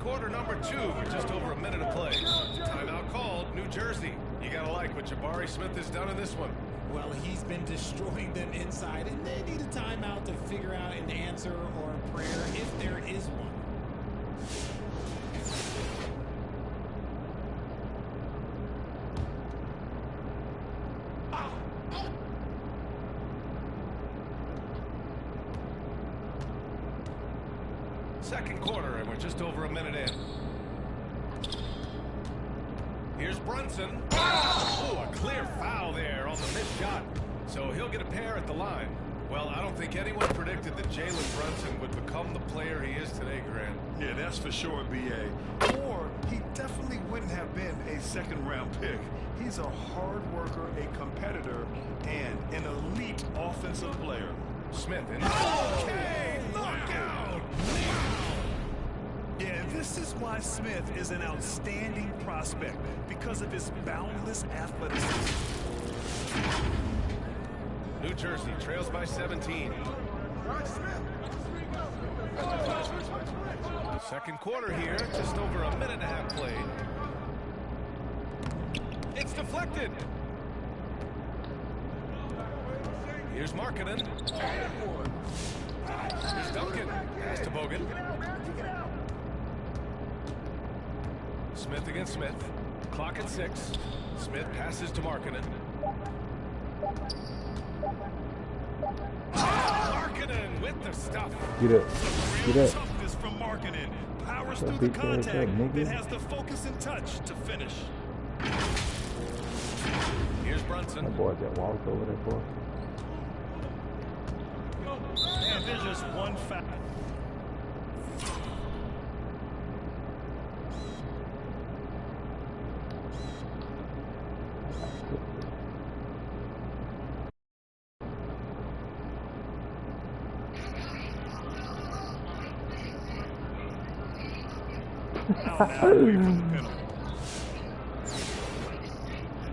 Quarter number 2 with just over a minute of play. Timeout called, New Jersey. You gotta like what Jabari Smith has done in this one. Well, he's been destroying them inside, and they need a timeout to figure out an answer or a prayer if there is one. Second quarter, and we're just over a minute in. Here's Brunson. Oh, a clear foul there on the missed shot. So he'll get a pair at the line. Well, I don't think anyone predicted that Jalen Brunson would become the player he is today, Grant. Yeah, that's for sure, B.A. Or he definitely wouldn't have been a second-round pick. He's a hard worker, a competitor, and an elite offensive player. Smith in. Okay, knockout. Yeah, this is why Smith is an outstanding prospect, because of his boundless athleticism. New Jersey trails by 17. Second quarter here, just over a minute and a half played. It's deflected. Here's Markkanen. Here's Duncan. Pass to Bogan. Smith against Smith. Clock at 6. Smith passes to Markkanen. Markkanen with the stuff. Get up. Get Real up. toughness from Markkanen. Powers through the contact, then has the focus and touch to finish. Here's Brunson. That boy got walked over that boy. And there's just one foul.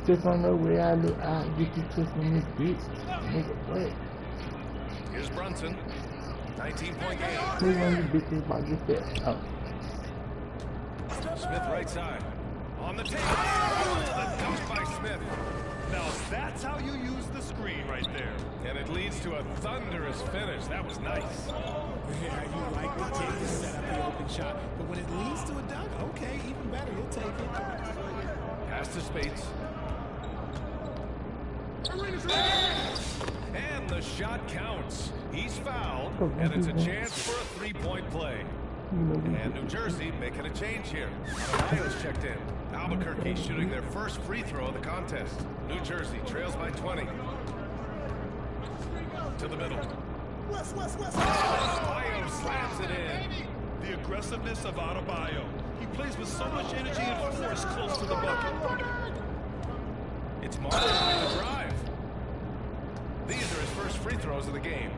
Just on the way I look out, get you twisting this bitch. Nigga, what? Here's Brunson. 19-point game. Who one of you bitches about to get that? Oh. Smith right side. On the table. Oh, the dunk by Smith. Now that's how you use the screen right there. And it leads to a thunderous finish. That was nice. Yeah, you like the take to set up the open shot. But when it leads to a dunk, okay, even better. You'll take it. Pass to Spates. And the shot counts. He's fouled, and it's a chance for a three-point play. And New Jersey making a change here. Ohio's checked in. Albuquerque shooting their first free throw of the contest. New Jersey trails by 20. To the middle. Ohio slams it in. The aggressiveness of Adebayo. He plays with so much energy and force close to the bucket. It's Markkanen on the drive. These are his first free throws of the game.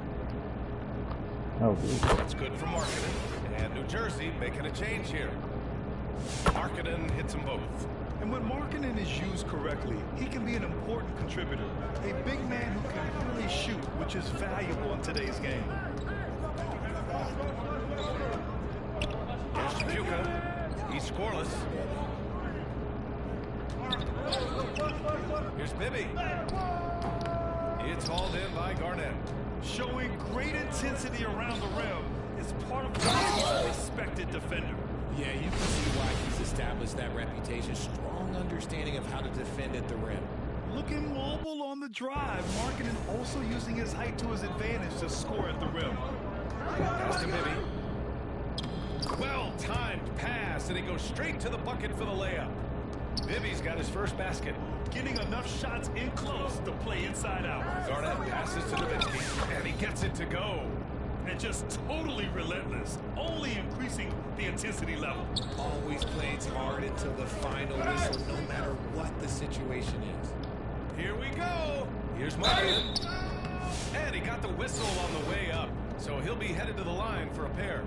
Oh, That's good for Markkanen. And New Jersey making a change here. Markkanen hits them both. And when Markkanen is used correctly, he can be an important contributor. A big man who can really shoot, which is valuable in today's game. Here's Chapuka. He's scoreless. Here's Bibby. It's hauled in by Garnett. Showing great intensity around the rim is part of why he's a respected defender. Yeah, you can see why he's established that reputation. Strong understanding of how to defend at the rim. Looking mobile on the drive, Markkanen also using his height to his advantage to score at the rim. Pass to Bibby. Well-timed pass, and he goes straight to the bucket for the layup. Bibby's got his first basket. Getting enough shots in close to play inside out. Garnett passes to Nowitzki, and he gets it to go. And just totally relentless, only increasing the intensity level. Always plays hard until the final whistle, no matter what the situation is. Here we go. Here's Markkanen. And he got the whistle on the way up, so he'll be headed to the line for a pair.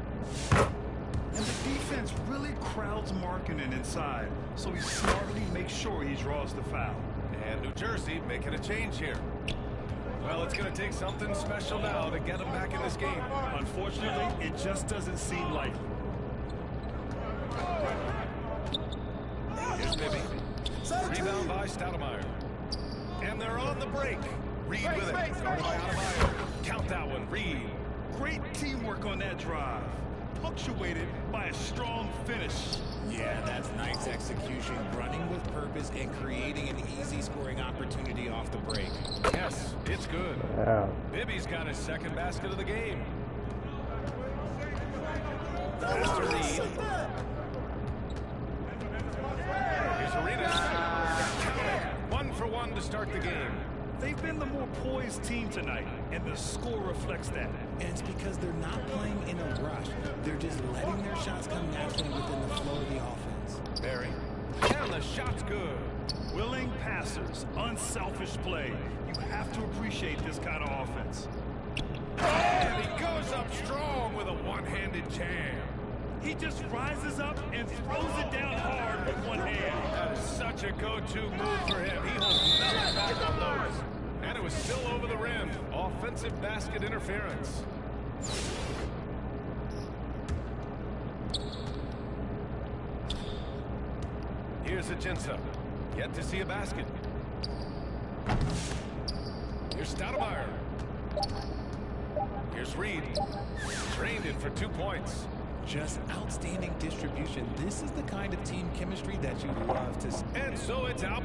And the defense really crowds Markkanen inside, so he smartly makes sure he draws the foul. And New Jersey making a change here. Well, it's going to take something special now to get them back in this game. Unfortunately, it just doesn't seem likely. Here's Bibby. Rebound by Stoudemire. And they're on the break. Reed with it. Guarded by Adebayo. Count that one, Reed. Great teamwork on that drive. Punctuated by a strong finish. Yeah, that's nice execution, running with purpose and creating an easy scoring opportunity off the break. Yes, it's good. wow. Bibby's got his second basket of the game. Pass to Reed. Here's Arenas. 1-for-1 to start the game. They've been the more poised team tonight, and the score reflects that. And it's because they're not playing in a rush. They're just letting their shots come naturally within the flow of the offense. Barry. And the shot's good. Willing passers, unselfish play. You have to appreciate this kind of offense. And he goes up strong with a one-handed jam. He just rises up and throws it down hard with one hand. That is such a go-to move for him. He holds nothing back on those. And it was still over the rim. Offensive basket interference. Here's Ajinça. Yet to see a basket. Here's Stoudemire. Here's Reed. Drained it for 2 points. Just outstanding distribution. This is the kind of team chemistry that you love to see. And so it's out.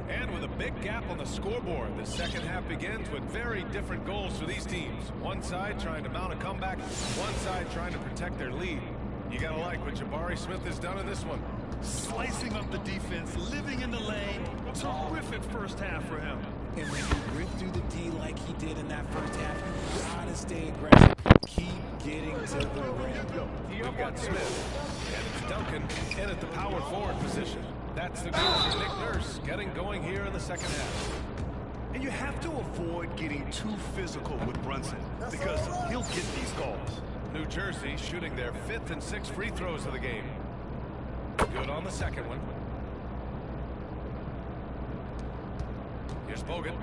And with a big gap on the scoreboard, the second half begins with very different goals for these teams. One side trying to mount a comeback, one side trying to protect their lead. You gotta like what Jabari Smith has done in this one. Slicing up the defense, living in the lane. Terrific first half for him. And when you rip through the D like he did in that first half, you gotta stay aggressive. Keep getting to the rim. We've got Smith, and it's Duncan in at the power forward position. That's the goal for Nick Nurse, getting going here in the second half. And you have to avoid getting too physical with Brunson because he'll get these calls. New Jersey shooting their 5th and 6th free throws of the game. Good on the second one. Here's Bogut.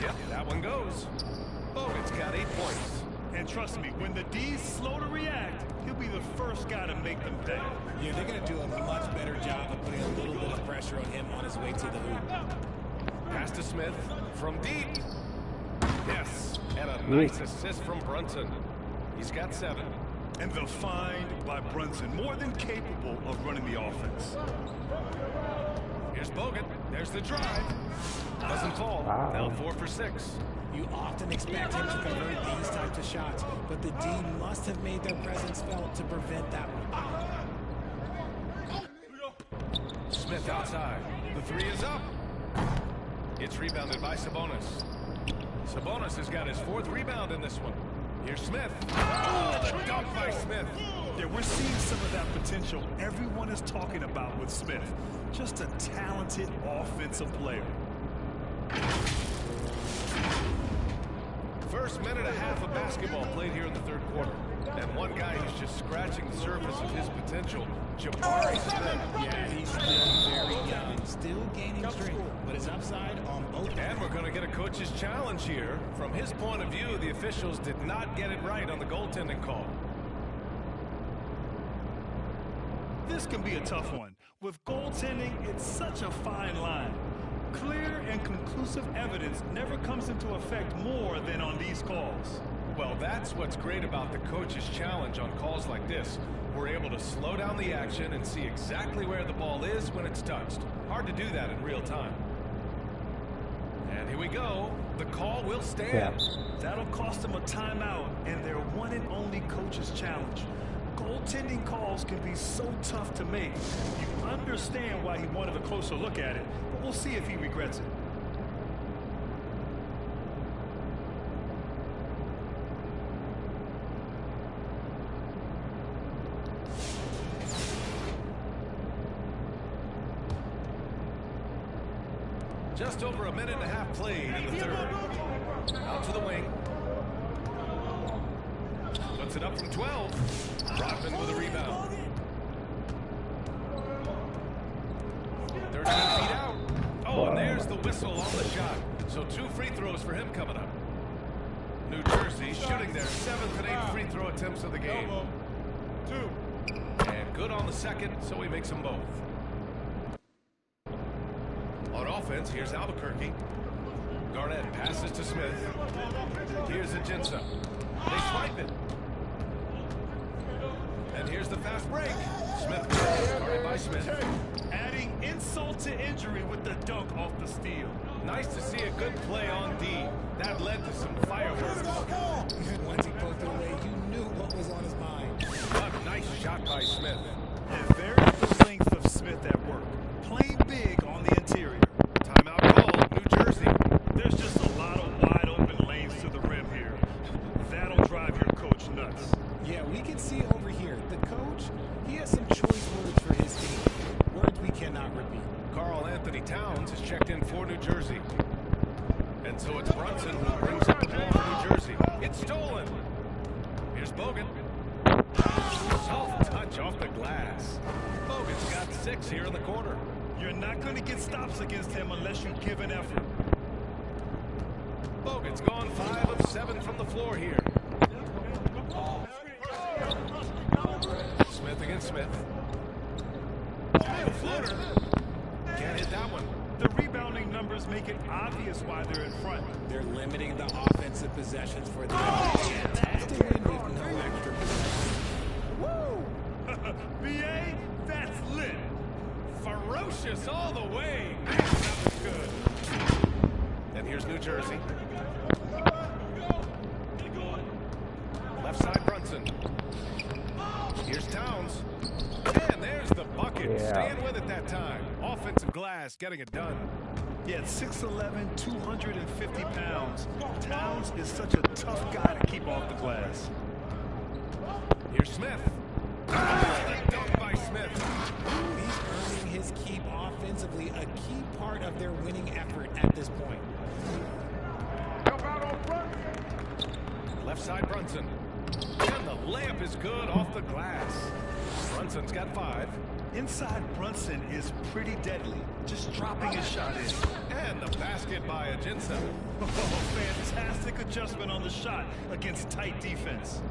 Yep, that one goes. Bogut's got 8 points. And trust me, when the D's slow to react, he'll be the first guy to make them pay. Yeah, they're going to do a much better job of putting a little bit of pressure on him on his way to the hoop. Pass to Smith from deep. Yes, and a nice assist from Brunson. He's got 7. And the find by Brunson, more than capable of running the offense. Here's Bogut. There's the drive. Doesn't fall. Now 4 for 6. You often expect him to convert these types of shots, but the D must have made their presence felt to prevent that one. Smith outside. The 3 is up. It's rebounded by Sabonis. Sabonis has got his 4th rebound in this one. Here's Smith. Oh, the dunk by Smith. Yeah, we're seeing some of that potential everyone is talking about with Smith. Just a talented offensive player. First minute and a half of basketball played here in the 3rd quarter. And one guy who's just scratching the surface of his potential, Jabari Smith. Yeah, he's still very young, still gaining strength, but his upside on both. And we're going to get a coach's challenge here. From his point of view, the officials did not get it right on the goaltending call. This can be a tough one. With goaltending, it's such a fine line. Clear and conclusive evidence never comes into effect more than on these calls. Well, that's what's great about the coach's challenge on calls like this. We're able to slow down the action and see exactly where the ball is when it's touched. Hard to do that in real time. And here we go. The call will stand. That'll cost them a timeout and their one and only coach's challenge. Goaltending calls can be so tough to make. You understand why he wanted a closer look at it, but we'll see if he regrets it. Just over a minute and a half played in the 3rd. Out to the wing. Puts it up from 12. Rodman with a rebound. 13 feet out. Oh, and there's the whistle on the shot. So 2 free throws for him coming up. New Jersey shooting their 7th and 8th free throw attempts of the game. 2. And good on the second, so he makes them both. On offense, here's Albuquerque. Garnett passes to Smith. Here's Ajinça. They swipe it. And here's the fast break. Smith guarded by Smith. Adding insult to injury with the dunk off the steal. Nice to see a good play on D. That led to some fireworks. Once he poked it away, you knew what was on his mind. A nice shot by Smith. And there's the length of Smith at work. Playing big on the interior. Timeout called, New Jersey. There's just a lot of wide open lanes to the rim here. That'll drive your coach nuts. Yeah, we can see over here. The coach, he has some choice words for his team. Words we cannot repeat. Carl Anthony Towns has checked in for New Jersey. And so it's Brunson who brings up the ball for New Jersey. It's stolen. Here's Bogut. Soft touch off the glass. Bogut's got 6 here in the quarter. You're not going to get stops against him unless you give an effort. Bogut's gone 5 of 7 from the floor here. Smith against Smith. Floater. Can't hit that one. The rebounding numbers make it obvious why they're in front. They're limiting the offensive possessions for the chance to win with no extra possessions. Woo! BA, that's lit. Ferocious all the way. Man, that was good. And here's New Jersey. Left side Brunson. Here's Towns. And there's the bucket. Staying with it that time. Offensive glass getting it done. Yeah, at 6'11", 250 pounds. Towns is such a tough guy to keep off the glass. Here's Smith. Dunk by Smith. He's earning his keep offensively, a key part of their winning effort at this point. Left side Brunson. And the layup is good off the glass. Brunson's got 5. Inside Brunson is pretty deadly, just dropping his shot in. And the basket by Ajinça. Oh, fantastic adjustment on the shot against tight defense.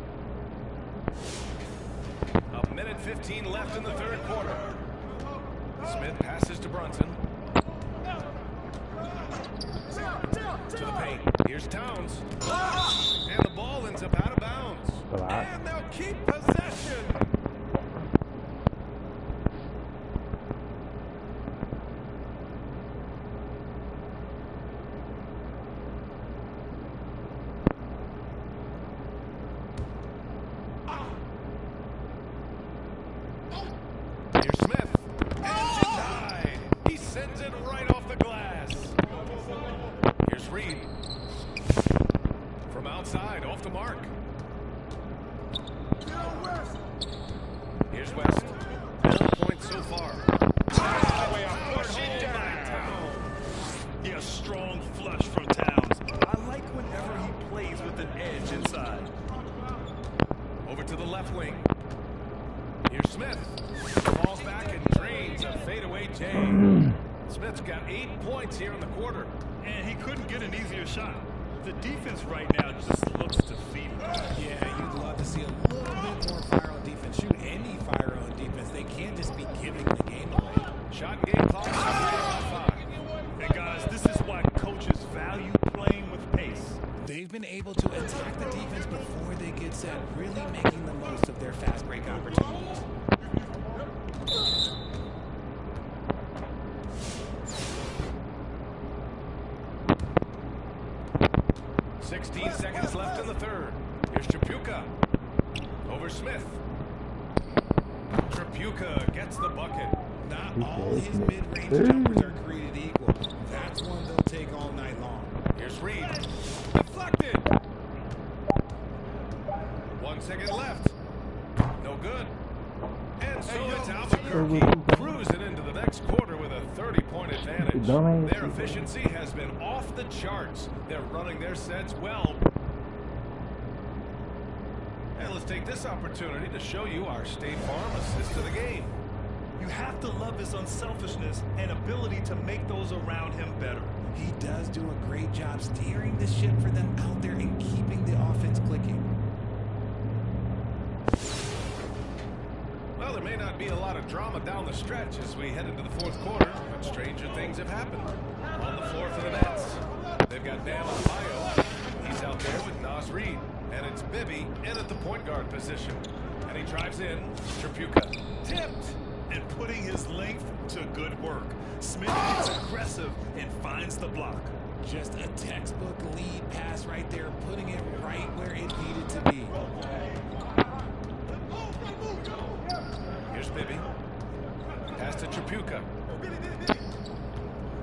A minute 15 left in the third quarter. Smith passes to Brunson. To the paint. Here's Towns. And the ball ends up out of bounds. And they'll keep possession. Here's Smith. And denied. He sends it right off the glass. Here's Reed. From outside, off the mark. Here's West. 4 points so far. Yeah, strong flush from Towns. I like whenever he plays with an edge inside. Over to the left wing. Here's Smith. Falls back and drains a fadeaway J. Smith's got 8 points here in the quarter. And he couldn't get an easier shot. The defense right now just looks defeated. Yeah, you'd love to see a little bit more fire on defense. Shoot, any fire on defense. They can't just be giving the game away. Shot and game clock. 5. And guys, this is why coaches value playing with pace. They've been able to attack the defense before they get set, really making the most of their fast break opportunities. 16 seconds left in the third. Here's Tripucka. Over Smith. Tripucka gets the bucket. Not all his mid-range jumpers are created equal. That's one they'll take all night long. Here's Reed. Deflected. 1 second left. No good. And so it's Albuquerque cruising into the next quarter with a 30-point advantage. Their efficiency has been off the charts. They're running their sets well. And let's take this opportunity to show you our State Farm assist to the game. You have to love his unselfishness and ability to make those around him better. He does do a great job steering the ship for them out there and keeping the offense clicking. Well, there may not be a lot of drama down the stretch as we head into the fourth quarter, but stranger things have happened. On the floor for the Nets, they've got Dan Adebayo. He's out there with Nas Reed, and it's Bibby in at the point guard position. And he drives in. Tripucka tipped. And putting his length to good work. Smith gets aggressive and finds the block. Just a textbook lead pass right there, putting it right where it needed to be. Here's Bibby. Pass to Tripucka.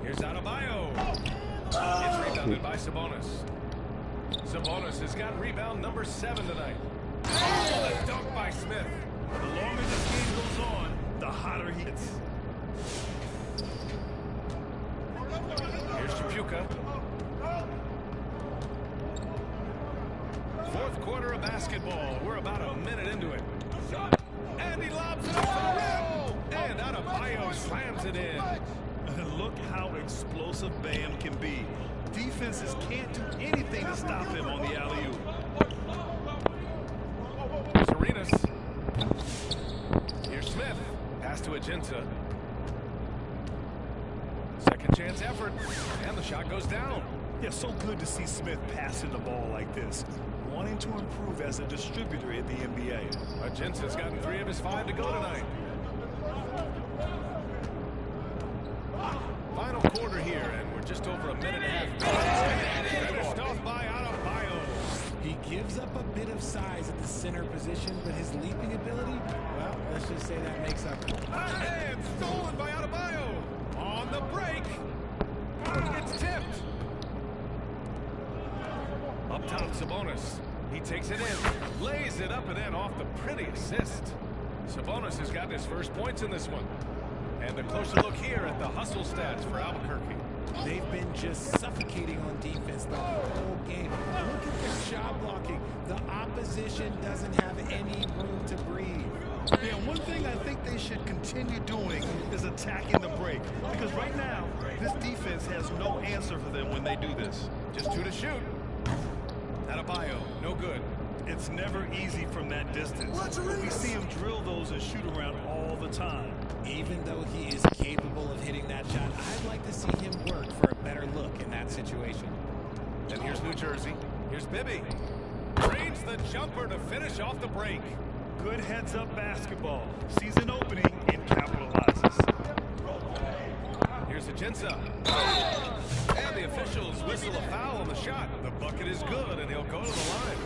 Here's Adebayo. It's rebounded by Sabonis. Sabonis has got rebound number 7 tonight. Oh, the dunk by Smith. The longer this game goes on, the hotter he gets. Here's Tripucka. Fourth quarter of basketball. We're about a minute into it. And he lobs it up for the rim. And Adebayo slams it in. And look how explosive Bam can be. defenses can't do anything to stop him on the alley-oop. Here's Arenas. Here's Smith. Pass to Agenta. Second chance effort. And the shot goes down. Yeah, so good to see Smith passing the ball like this. Wanting to improve as a distributor in the NBA. Agenta's gotten 3 of his 5 to go tonight. Final quarter here, and we're just over a minute and a half. Finished off by Adebayo. He gives up a bit of size at the center position, but his leaping ability, well, let's just say that makes up for it. And stolen by Adebayo. On the break. It's tipped. Up top, Sabonis. He takes it in, lays it up and in off the pretty assist. Sabonis has gotten his first points in this one. And a closer look here at the hustle stats for Albuquerque. They've been just suffocating on defense the whole game. Look at their shot blocking. The opposition doesn't have any room to breathe. Yeah, one thing I think they should continue doing is attacking the break. Because right now, this defense has no answer for them when they do this. Just 2 to shoot. Adebayo, no good. It's never easy from that distance. We see him drill those and shoot around all the time. Even though he is capable of hitting that shot, I'd like to see him work for a better look in that situation. And here's New Jersey. Here's Bibby. Drains the jumper to finish off the break. Good heads-up basketball. Sees an opening and capitalizes. Here's Agenta. And the officials whistle a foul on the shot. The bucket is good, and he'll go to the line.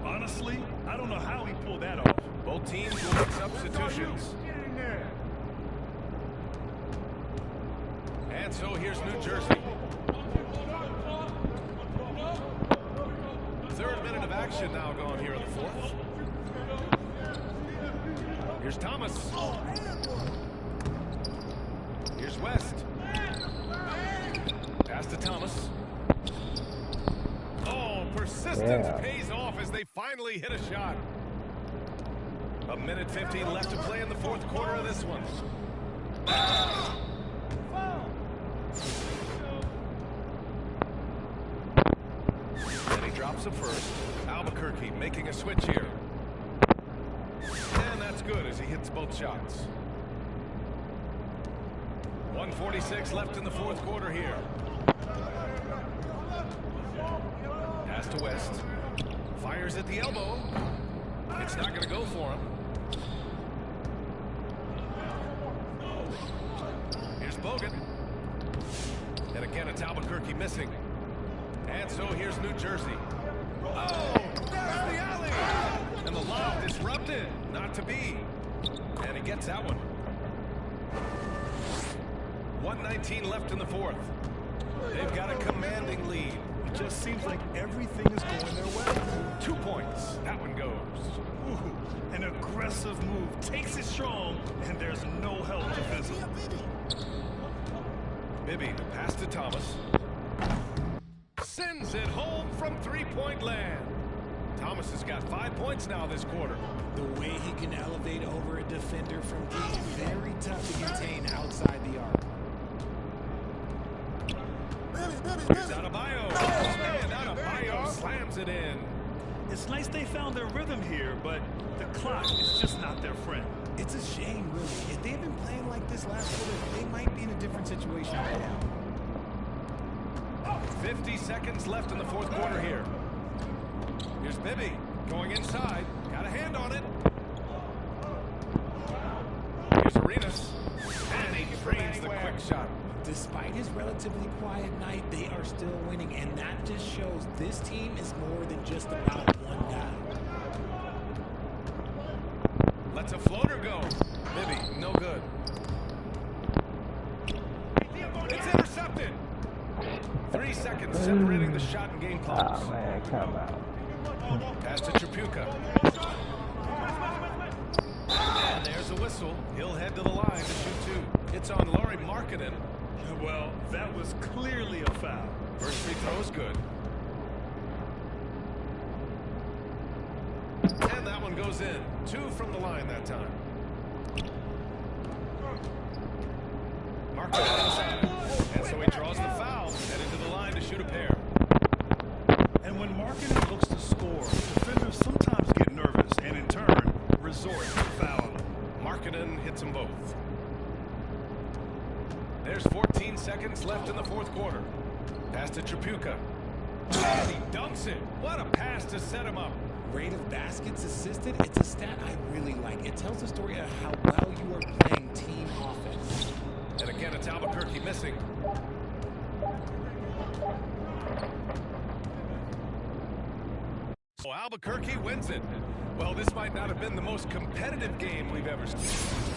Honestly, I don't know how he pulled that off. Both teams will make substitutions. And so here's New Jersey. Third minute of action now gone here in the fourth. Here's Thomas. Here's West. Pass to Thomas. Oh, persistence pays off as they finally hit a shot. A minute 15 left to play in the fourth quarter of this one. And he drops it first. Albuquerque making a switch here. And that's good as he hits both shots. 1:46 left in the fourth quarter here. Pass to West. Fires at the elbow. It's not going to go for him. Here's Bogut. And again, it's Albuquerque missing. And so here's New Jersey. Oh, there's the alley. And the lob disrupted. Not to be. And he gets that one. 1:19 left in the fourth. They've got a commanding lead. It just seems like everything is going their way. 2 points. That one goes. Ooh, an aggressive move. Takes it strong, and there's no help defensively. Bibby, the pass to Thomas. Sends it home from three-point land. Thomas has got 5 points now this quarter. The way he can elevate over a defender from deep, very tough to contain outside the arc. Here's Adebayo. And Adebayo slams it in. It's nice they found their rhythm here, but the clock is just not their friend. It's a shame, really. If they had been playing like this last quarter, they might be in a different situation right now. 50 seconds left in the fourth quarter here. Here's Bibby going inside. Got a hand on it. Here's Arenas. And he drains the quick shot. Despite his relatively quiet night, they are still winning, and that just shows this team is more than just about one guy. Lets a floater go. Bibby, no good. It's intercepted. 3 seconds separating the shot and game clocks. Oh, man, come out. Pass to Tripucka. And there's a whistle. He'll head to the line to shoot two. It's on Lauri Markkanen. Well, that was clearly a foul. First free throw is good. And that one goes in. 2 from the line that time. Markkanen inside. And so he draws the foul and into the line to shoot a pair. And when Markkanen looks to score, defenders sometimes get nervous and in turn resort to fouling. Markkanen hits them both. There's 14 seconds left in the fourth quarter. Pass to Tripucka. And he dunks it. What a pass to set him up. Rate of baskets assisted, it's a stat I really like. It tells the story of how well you are playing team offense. And again, it's Albuquerque missing. So Albuquerque wins it. Well, this might not have been the most competitive game we've ever seen.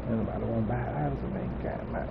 Nobody want to buy a house and they ain't got money.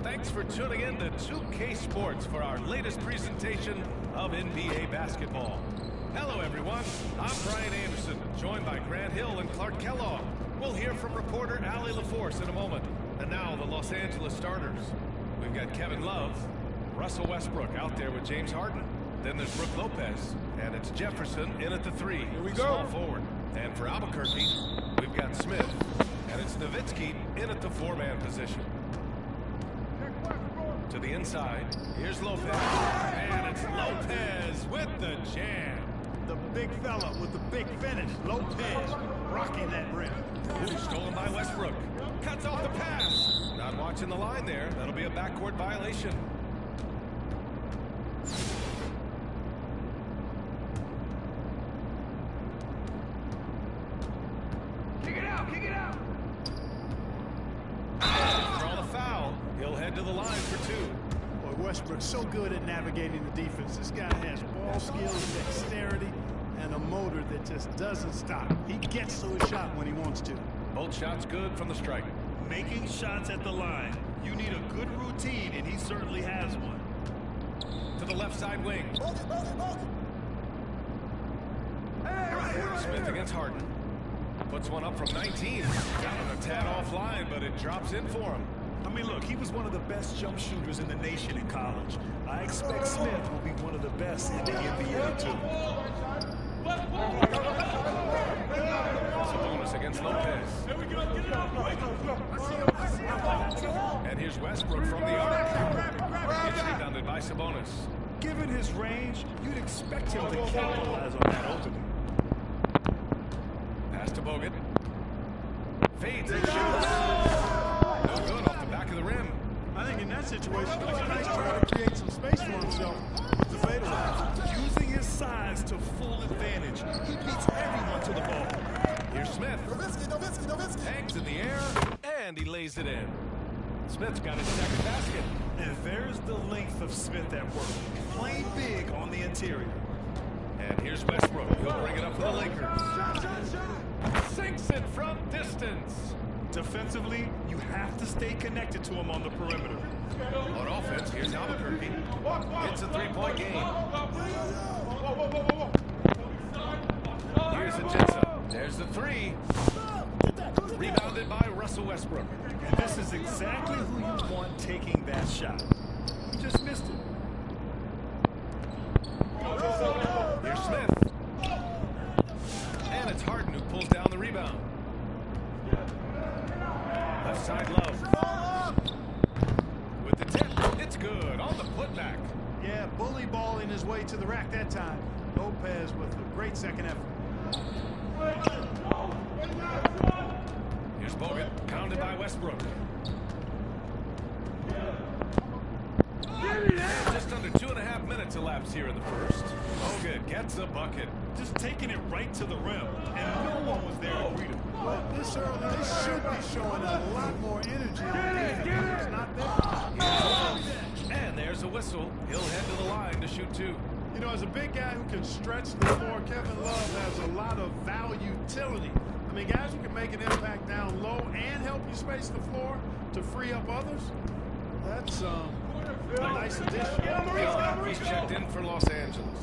Thanks for tuning in to 2K Sports for our latest presentation of NBA basketball. Hello, everyone. I'm Brian Anderson, joined by Grant Hill and Clark Kellogg. We'll hear from reporter Allie LaForce in a moment. And now the Los Angeles starters. We've got Kevin Love, Russell Westbrook out there with James Harden. Then there's Brook Lopez, and it's Jefferson in at the 3. Here we go. Small forward. And for Albuquerque, we've got Smith, and it's Nowitzki in at the 4-man position. To the inside, here's Lopez, and it's Lopez with the jam. The big fella with the big finish, Lopez, rocking that rim. Ooh, stolen by Westbrook. Cuts off the pass. Not watching the line there. That'll be a backcourt violation. Kick it out, kick it out. For all the foul, he'll head to the line for 2. Boy, Westbrook's so good at navigating the defense. This guy has ball skills, dexterity, and a motor that just doesn't stop. He gets to his shot when he wants to. Both shots good from the strike. Making shots at the line. You need a good routine, and he certainly has one. To the left side wing. Smith against Harden. Puts one up from 19. Down a tad offline, but it drops in for him. I mean, look, he was one of the best jump shooters in the nation in college. I expect Smith will be one of the best in the NBA, too. Sabonis against Lopez. And here's Westbrook from the arc. Gets rebounded by Sabonis. Given his range, you'd expect him to capitalize on that opening. Pass to Bogut. Fades and shoots. No good off the back of the rim. I think in that situation, it was nice trying to create some space for himself with the fadeaway. Using his size to full advantage, he beats everyone to the ball. Here's Smith. Hangs in the air, and he lays it in. Smith's got his second basket. And there's the length of Smith at work, playing big on the interior. And here's Westbrook. He'll bring it up for the Lakers. Sinks it from distance. Defensively, you have to stay connected to him on the perimeter. On offense, here's Albuquerque. It's a 3-point game. Here's Ajinça. There's the 3. Rebounded by Russell Westbrook. And this is exactly who you want taking that shot. He just missed it. Here's Smith. And it's Harden who pulls down the rebound. Left side Love. With the tip, it's good on the putback. Yeah, bully balling his way to the rack that time. Lopez with a great second effort. Here's Bogut, pounded by Westbrook. Just under 2.5 minutes elapsed here in the first. Bogut gets a bucket. Just taking it right to the rim, and no one was there to greet him. Well, this early, they should be showing a lot more energy on defense. It's not there. And there's a whistle. He'll head to the line to shoot 2. You know, as a big guy who can stretch the floor, Kevin Love has a lot of value-utility. I mean, guys who can make an impact down low and help you space the floor to free up others, that's a nice addition. He's checked in for Los Angeles.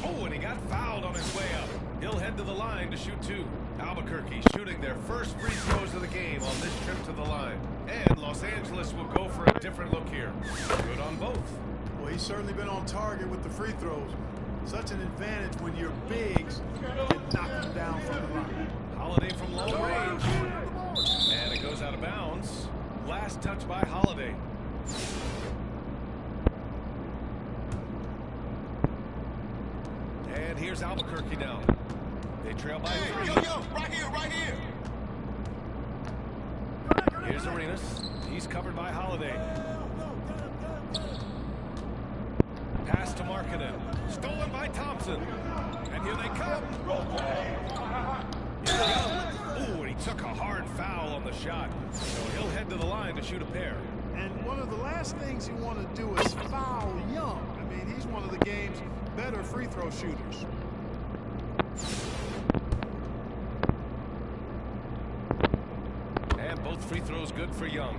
Oh, and he got fouled on his way up. He'll head to the line to shoot 2. Albuquerque shooting their first free throws of the game on this trip to the line. And Los Angeles will go for a different look here. Good on both. Well, he's certainly been on target with the free throws. Such an advantage when your bigs can knock them down from the line. Holiday from long range. And it goes out of bounds. Last touch by Holiday. And here's Albuquerque now. They trail by 3. Yo, right here, right here. Here's Arenas. He's covered by Holiday. Pass to Markkanen. Stolen by Thompson. And here they come. Here they go. Ooh, and he took a hard foul on the shot. So he'll head to the line to shoot a pair. And one of the last things you want to do is foul Young. I mean, he's one of the game's better free throw shooters. And both free throws good for Young.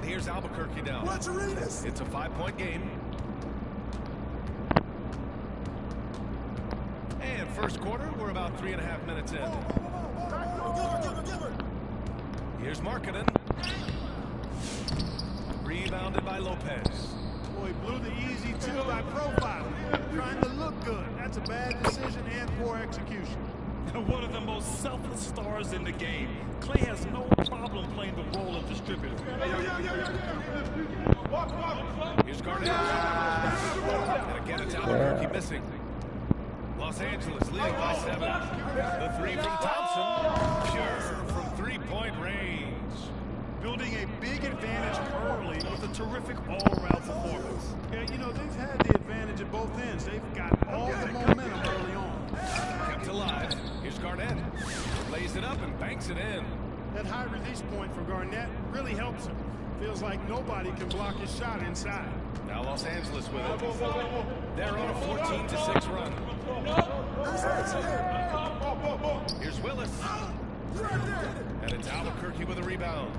And here's Albuquerque now. It's a 5-point game. And first quarter, we're about 3.5 minutes in. Here's Markkanen. Rebounded by Lopez. Boy, he blew the easy two by profiling. Trying to look good. That's a bad decision and poor execution. One of the most selfless stars in the game. Clay has no problem playing the role of distributor. Here's Garnett. And again, it's Albuquerque missing. Los Angeles leading by 7. The three from Thompson. Pure from three-point range. Building a big advantage early with a terrific all-around performance. Yeah, you know, they've had the advantage at both ends. They've got all the momentum early on. Kept alive. Here's Garnett. Lays it up and banks it in. That high release point for Garnett really helps him. Feels like nobody can block his shot inside. Now Los Angeles with it. They're on a 14-6 run. Here's Willis. And it's Albuquerque with a rebound.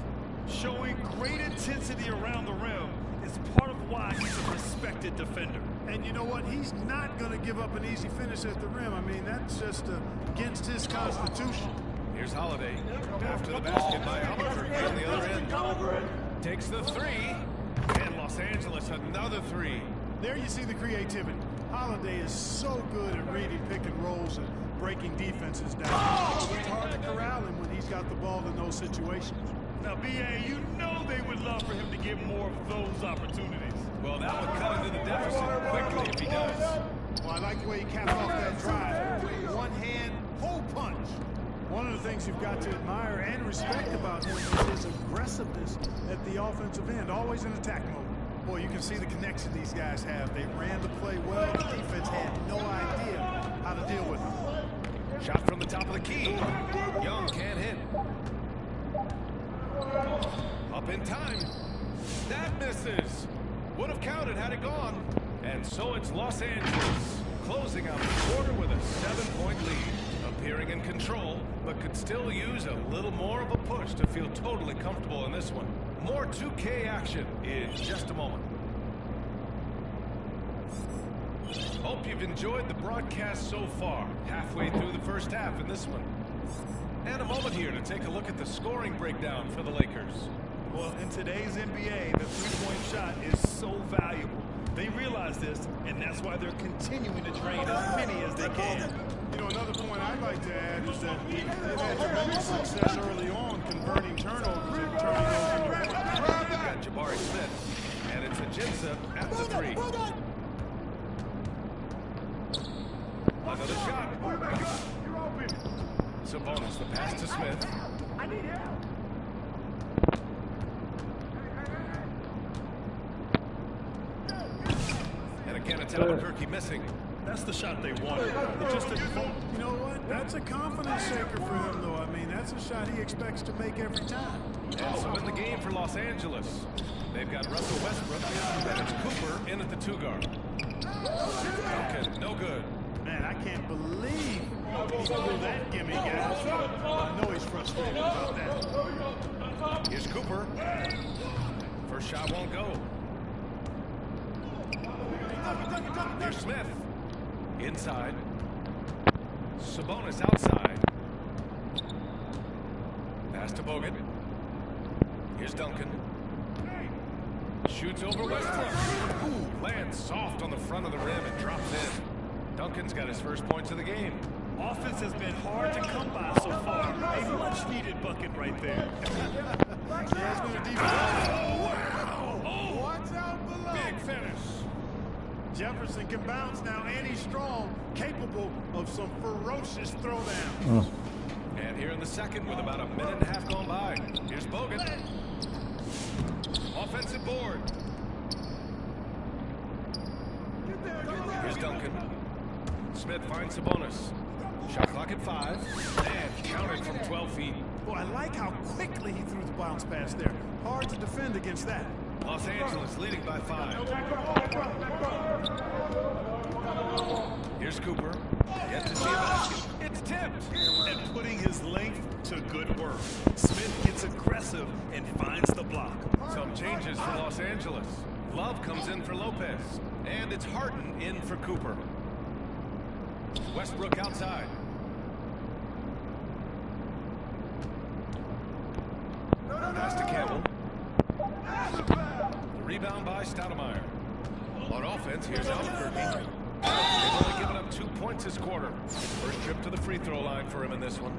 Showing great intensity around the rim is part of why he's a respected defender. And you know what? He's not going to give up an easy finish at the rim. I mean, that's just against his constitution. Here's Holiday. After the basket by Albuquerque on the other end. Takes the three. And Los Angeles another three. There you see the creativity. Holiday is so good at reading pick and rolls and breaking defenses down. It's hard to corral him when he's got the ball in those situations. Now, B.A., you know they would love for him to get more of those opportunities. Well, that would cut into the deficit quickly if he does. Well, I like the way he capped off that drive. One hand, hole punch. One of the things you've got to admire and respect about him is his aggressiveness at the offensive end, always in attack mode. Boy, you can see the connection these guys have. They ran the play well. The defense had no idea how to deal with it. Shot from the top of the key. Young can't hit. Up in time. That misses. Would have counted had it gone. And so it's Los Angeles closing out the quarter with a 7-point lead. Appearing in control, but could still use a little more of a push to feel totally comfortable in this one. More 2K action in just a moment. Hope you've enjoyed the broadcast so far. Halfway through the first half in this one. And a moment here to take a look at the scoring breakdown for the Lakers. Well, in today's NBA, the three-point shot is so valuable. They realize this, and that's why they're continuing to drain as many as they can. You know, another point I'd like to add is that they've had tremendous success early on converting turnovers and turning those into points. You've got Jabari Smith, and it's Ajinça at the three. Another shot. Sabonis, the pass to Smith. I need help. And again, it's Albuquerque missing. That's the shot they wanted. It just didn't fall. You know what? That's a confidence shaker for him, though. I mean, that's a shot he expects to make every time. And so in the game for Los Angeles, they've got Russell Westbrook, and it's Cooper in at the 2-guard. Duncan, no good. Man, I can't believe he threw that gimme, guys. I know he's frustrated about that. Here's Cooper. First shot won't go. Here's Smith. Inside. Sabonis outside. Pass to Bogut. Here's Duncan. Shoots over Westbrook. Ooh, lands soft on the front of the rim and drops in. Duncan's got his first points of the game. Offense has been hard to come by so far. A much-needed bucket right there. There's been a defense. Oh, wow. Oh, watch out below. Big finish. Jefferson can bounce now, and he's strong, capable of some ferocious throwdowns. And here in the second with about a minute and a half gone by. Here's Bogut. Offensive board. Here's Duncan. Smith finds Sabonis. Shot clock at 5. And counted from 12 feet. Boy, I like how quickly he threw the bounce pass there. Hard to defend against that. Los Angeles leading by 5. Here's Cooper. Yet to see a basket. It's tipped. And putting his length to good work. Smith gets aggressive and finds the block. Some change for Los Angeles. Love comes in for Lopez. And it's Harden in for Cooper. Westbrook outside. Pass to Campbell. The rebound by Stoudemire. On offense, here's Albuquerque. They've only given up 2 points this quarter. First trip to the free throw line for him in this one.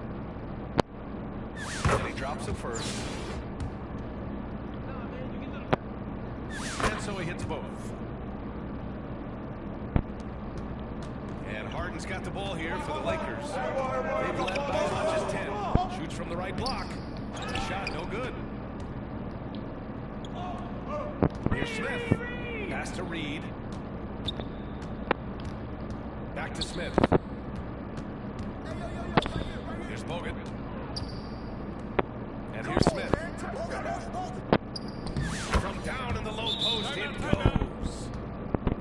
And he drops it first. And so he hits both. And Harden's got the ball here for the Lakers. They've led by as much as 10. Shoots from the right block. The shot no good. Here's Smith. Pass to Reed. Back to Smith. Here's Bogut. And here's Smith. From down in the low post, it goes.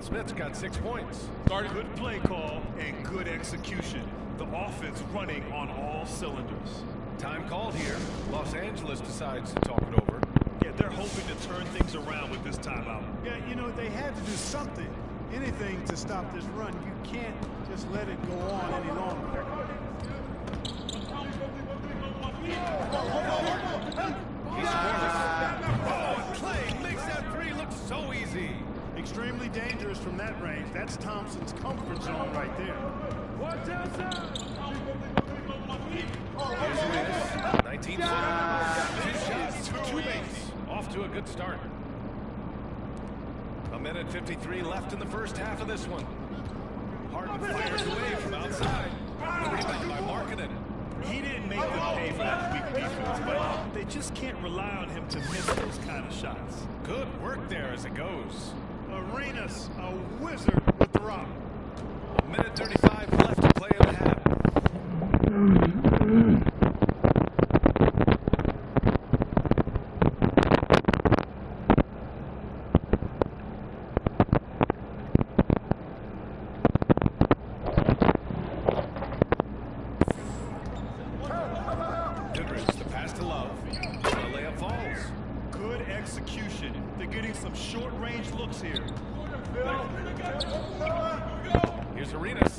Smith's got 6 points. Good play call and good execution. The offense running on all cylinders. Time called here. Los Angeles decides to talk it over. Yeah, they're hoping to turn things around with this timeout. Yeah, you know, they had to do something, anything to stop this run. You can't just let it go on any longer. He's scoreless. Oh, Clay makes that three look so easy. Extremely dangerous from that range. That's Thompson's comfort zone right there. Watch outside. Here's Arenas. 19 footer. 2 shots, 2 makes. Off to a good start. A minute 53 left in the first half of this one. Harden fires away from outside. Rebound by Markkanen. He didn't make them pay for that weak defense, but they just can't rely on him to miss those kind of shots. Good work there as it goes. Arenas, a wizard with the rock. A minute 35 left to play in the half. The pass to Love. The layup falls. Good execution. They're getting some short-range looks here. Here's Arenas.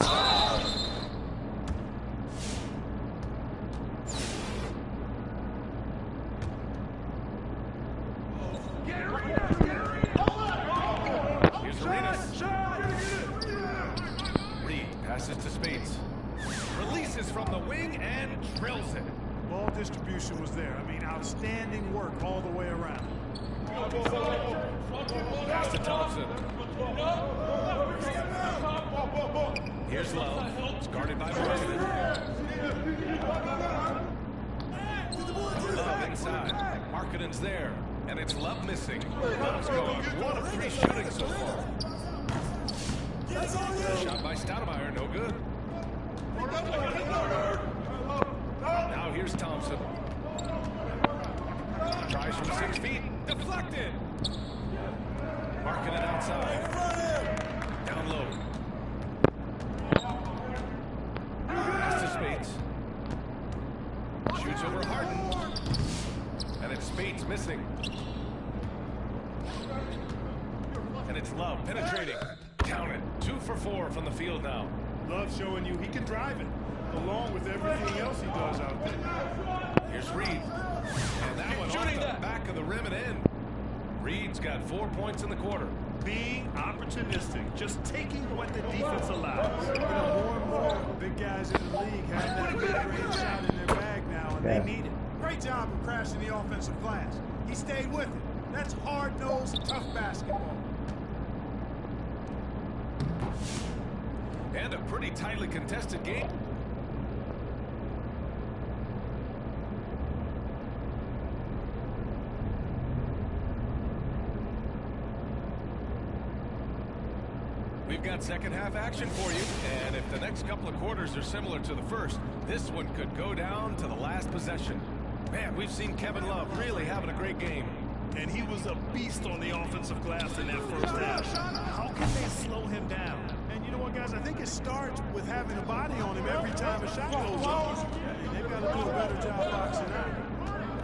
Here's Arenas. Reed passes to Spades. Releases from the wing and drills it. Ball distribution was there. I mean, outstanding work all the way around. Pass to Thompson. Here's Love. It's guarded by Markkanen. Love inside. Markkanen's there. And it's Love missing. Love's going 1 of 3 shooting so far. Shot by Stoudemire, no good. Now here's Thompson. Tries from 6 feet. Deflected. Markkanen outside. Down low. Pass to Spades. Shoots over Harden. And it's Spades missing. And it's Love penetrating. Count it. 2 for 4 from the field now. Love showing you he can drive it, along with everything else he does out there. Here's Reed. And that one off the back of the rim and in. Reed's got 4 points in the quarter. Being opportunistic, just taking what the defense allows. You know, more and more big guys in the league have that mid-range shot in their bag now, and they need it. Great job of crashing the offensive glass. He stayed with it. That's hard-nosed, tough basketball. And a pretty tightly contested game. We've got second half action for you, and if the next couple of quarters are similar to the first, this one could go down to the last possession. Man, we've seen Kevin Love really having a great game. And he was a beast on the offensive glass in that first half. How can they slow him down? And you know what, guys? I think it starts with having a body on him every time a shot goes up. They've got to do a better job boxing out.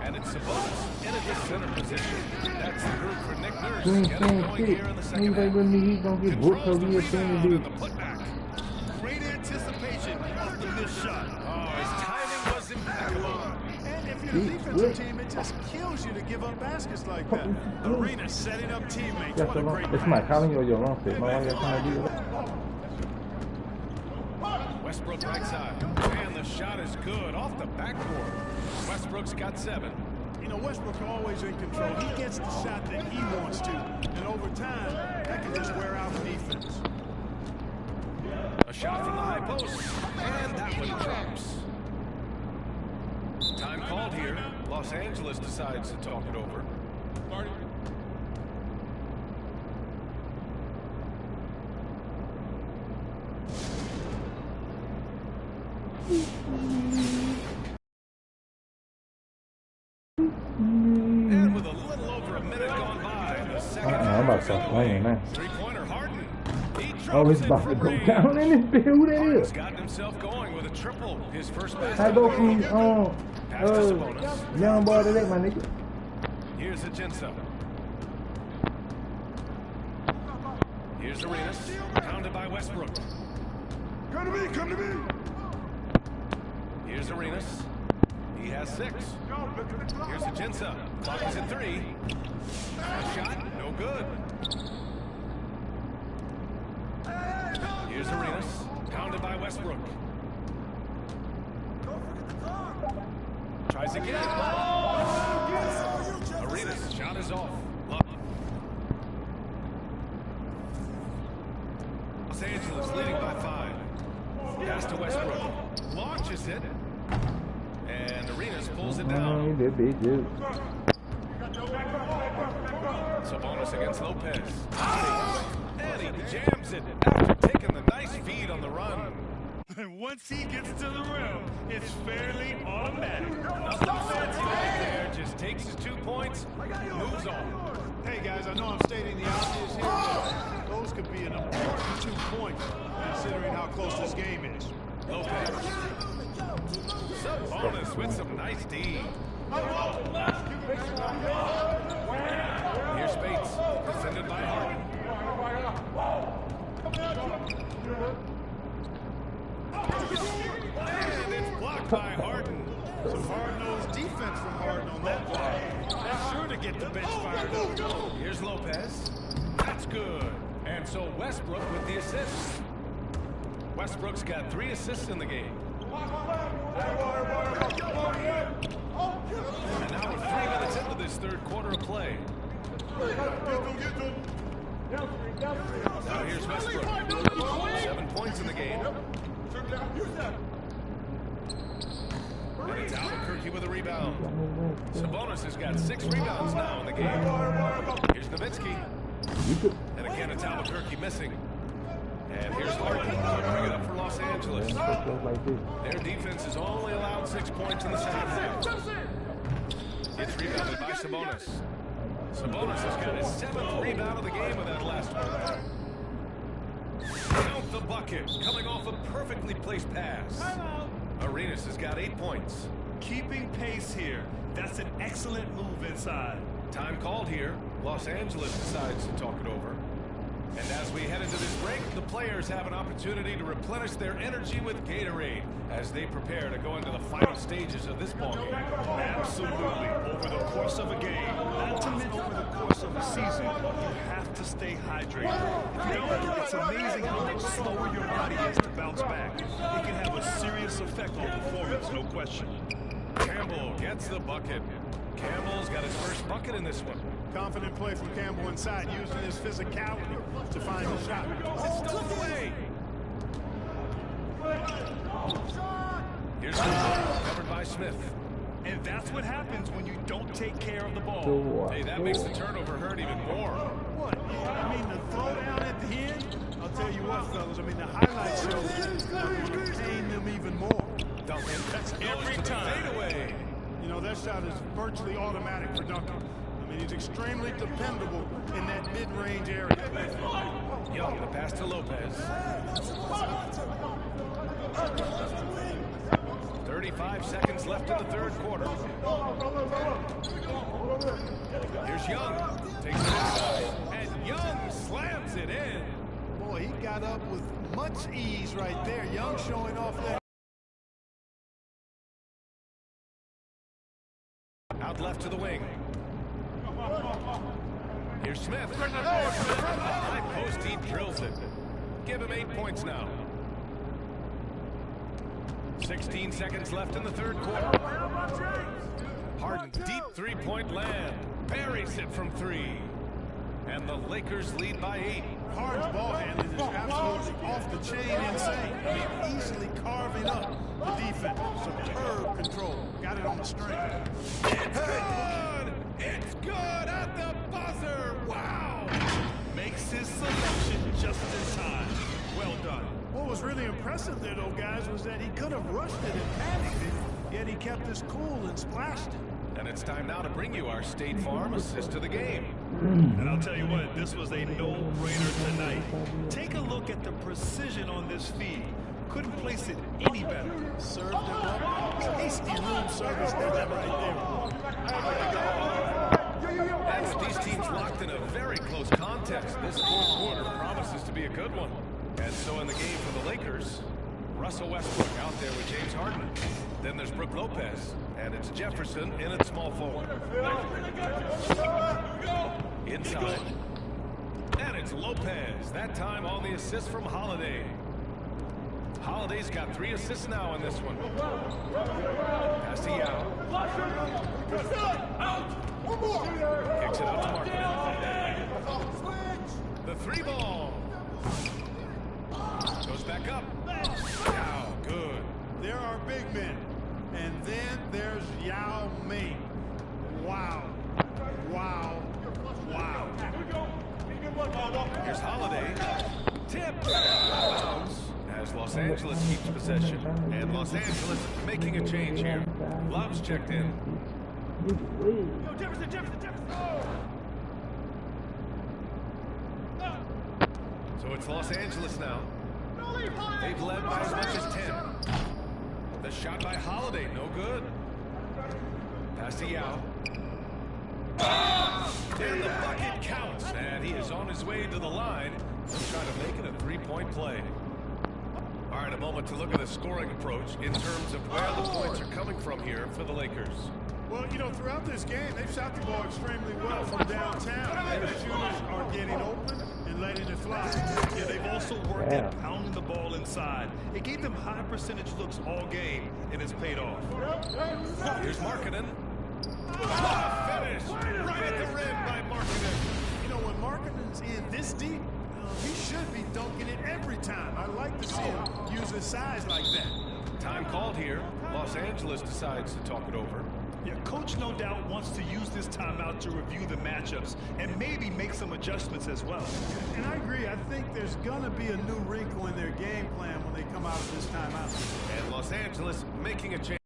And it's Sabonis in a center position. That's the group for Nick Warriors get it going here in the second half. Controls the rebound and the putback. Great anticipation off the missed shot. Oh, his timing was impeccable. And if you're a defensive team, it just kills you to give up baskets like that. Arena setting up teammates. What a great It's my calling or your wrong fit. My one trying to do that. Westbrook right side. And the shot is good off the backboard. Westbrook's got 7. You know, Westbrook always in control. He gets the shot that he wants to. And over time, that can just wear out the defense. A shot from the high post. And that one drops. Time called here. Los Angeles decides to talk it over. And with a little over a minute gone by, the second I'm about to start playing now. three-pointer Harden. Oh, it's about to go down in this bit. Who that Harden's is? gotten himself going with a triple. His first pass. I go from Pass to Sabonis. young boy to that, my nigga. Here's Ajinça. Here's Arenas. Pounded by Westbrook. Come to me, come to me. Here's Arenas. He has 6. Here's Ajinça. Clock is at 3. A shot, no good. Here's Arenas. Pounded by Westbrook. Tries again. Arenas, shot is off. Los Angeles leading by 5. Pass to Westbrook. Launches it. And Arenas pulls it down. That big dude. Sabonis against Lopez. And he jams it after taking the nice feed on the run. And once he gets to the rim, it's fairly automatic. Nothing fancy right there. Just takes his 2 points, moves on. Hey, guys, I know I'm stating the obvious here, but those could be an important 2 points, considering how close this game is. Lopez. Sabonis with some nice D. Here's Bates, defended by Harden. And it's blocked by Harden. Some hard-nosed defense from Harden on that block. That's sure to get the bench fired up. Here's Lopez. That's good. And so Westbrook with the assist. Westbrook's got 3 assists in the game. And now we're 3 minutes into this third quarter of play. Now here's Westbrook. 7 points in the game. And it's Albuquerque with a rebound. Sabonis has got 6 rebounds now in the game. Here's Nowitzki. And again, it's Albuquerque missing. And here's Harden to bring it up for Los Angeles. Their defense has only allowed 6 points in the second half. It's rebounded by Sabonis. Sabonis has got his 7th rebound of the game with that last one. Count the bucket, coming off a perfectly placed pass. Arenas has got 8 points. Keeping pace here. That's an excellent move inside. Time called here. Los Angeles decides to talk it over. And as we head into this break, the players have an opportunity to replenish their energy with Gatorade as they prepare to go into the final stages of this ballgame. Absolutely. Over the course of a game, not to mention over the course of a season, you have to stay hydrated. If you don't, it's amazing how much slower your body is to bounce back. It can have a serious effect on performance, no question. Campbell gets the bucket. Campbell's got his first bucket in this one. Confident play from Campbell inside, using his physicality to find the shot. It's stolen away. Here's covered by Smith. And that's what happens when you don't take care of the ball. Hey, that makes the turnover hurt even more. What? I mean, the throwdown at the end? I'll tell you what, fellas. I mean, the highlights show that would contain them even more. Duncan, that's every time. Fadeaway. You know, that shot is virtually automatic for Duncan. I mean, he's extremely dependable in that mid-range area. Young, the pass to Lopez. 35 seconds left in the third quarter. Here's Young. Takes it inside. Boy, he got up with much ease right there. Young showing off there. Out left to the wing. Here's Smith. High post, he drills it. Give him 8 points now. 16 seconds left in the third quarter. Harden, deep three-point land. Buries it from 3. And the Lakers lead by 8. Harden's ball handling is absolutely off the chain insane. I mean, easily carving up the defense. Superb control. Got it on the string. It's good! It's good at the buzzer! Wow! Makes his selection just in time. Well done. What was really impressive there, though, guys, was that he could have rushed it and panicked it, yet he kept his cool and splashed it. And it's time now to bring you our State Farm assist of the game. And I'll tell you what, this was a no-brainer tonight. Take a look at the precision on this feed. Couldn't place it any better. Served him up. Tasty room service there, right there. And with these teams locked in a very close contest, this fourth quarter promises to be a good one. And so in the game for the Lakers, Russell Westbrook out there with James Harden. Then there's Brook Lopez, and it's Jefferson in at small forward. Inside. And it's Lopez, that time on the assist from Holiday. Holiday's got 3 assists now in this one. Pass to Yao. Kicks it out to Martin. The 3 ball. Goes back up. Yao, good. There are big men. And then there's Yao Ming. Wow. Wow. Wow. Here's Holiday. Tip. Bounce as Los Angeles keeps possession. And Los Angeles making a change here. Gloves checked in. So it's Los Angeles now. They've led by as much as 10. The shot by Holiday, no good. Pass to Yao. And the bucket counts. And he is on his way to the line. He'll try to make it a 3-point play. All right, a moment to look at the scoring approach in terms of where the points are coming from here for the Lakers. Well, you know, throughout this game, they've shot the ball extremely well from downtown. And the shooters are getting open and letting it fly. Yeah, they've also worked at pounding the ball inside. It gave them high percentage looks all game, and it's paid off. Here's Markkanen. Finish right at the rim by Markkanen. You know, when Markkanen's in this deep, he should be dunking it every time. I like to see him use his size like that. Time called here. Los Angeles decides to talk it over. Yeah, coach no doubt wants to use this timeout to review the matchups and maybe make some adjustments as well. And I agree. I think there's going to be a new wrinkle in their game plan when they come out of this timeout. And Los Angeles making a change.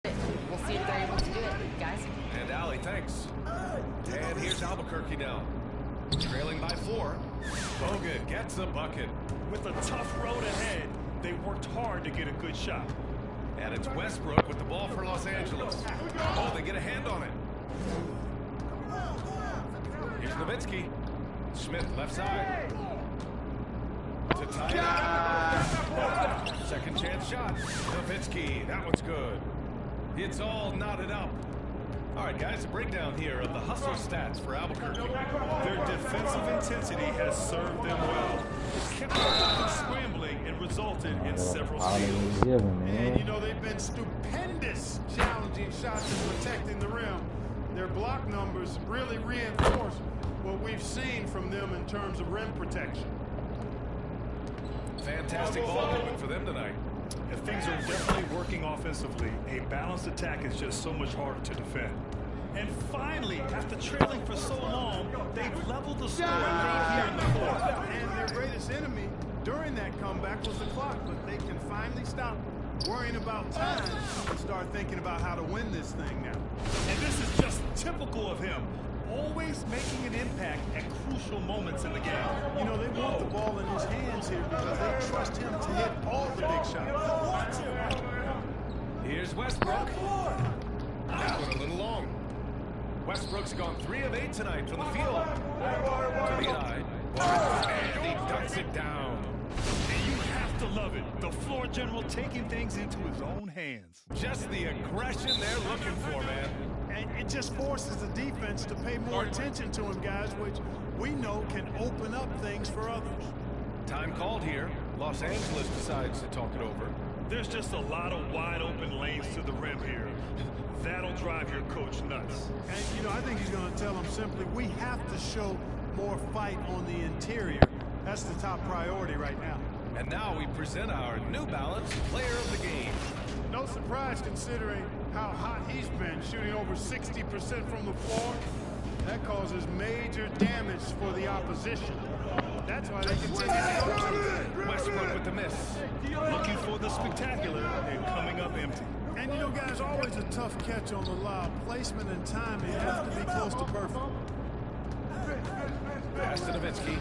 We'll see if they're able to do it, guys. And Allie, thanks. And here's Albuquerque now. Trailing by 4. Bogut gets a bucket. With a tough road ahead, they worked hard to get a good shot. And it's Westbrook with the ball for Los Angeles. Oh, they get a hand on it. Here's Nowitzki. Smith left side. To tie it. Second chance shot. Nowitzki, that one's good. It's all knotted up. All right, guys, a breakdown here of the hustle stats for Albuquerque. Their defensive intensity has served them well. It's kept them from scrambling and resulted in several steals. And, you know, they've been stupendous challenging shots and protecting the rim. Their block numbers really reinforce what we've seen from them in terms of rim protection. Fantastic ball movement for them tonight. If things are definitely working offensively, a balanced attack is just so much harder to defend. And finally, after trailing for so long, they've leveled the score right here in the fourth. And their greatest enemy during that comeback was the clock, but they can finally stop worrying about time and start thinking about how to win this thing now. And this is just typical of him. Always making an impact at crucial moments in the game. You know, they want the ball in his hands here because they trust him to hit all the big shots. Here's Westbrook. That one a little long. Westbrook's gone 3 of 8 tonight from the field. To the eye. And he dunks it down. And you have to love it. The floor general taking things into his own hands. Just the aggression they're looking for, man. And it just forces the defense to pay more attention to him, guys, which we know can open up things for others. Time called here. Los Angeles decides to talk it over. There's just a lot of wide open lanes to the rim here. That'll drive your coach nuts. And, you know, I think he's going to tell them simply, we have to show more fight on the interior. That's the top priority right now. And now we present our New Balance player of the game. No surprise considering how hot he's been, shooting over 60% from the floor. That causes major damage for the opposition. That's why they continue to Westbrook with the miss. Looking for the spectacular and coming up empty. And you know, guys, always a tough catch on the lob. Placement and timing have to be close to perfect. Pass to Nowitzki.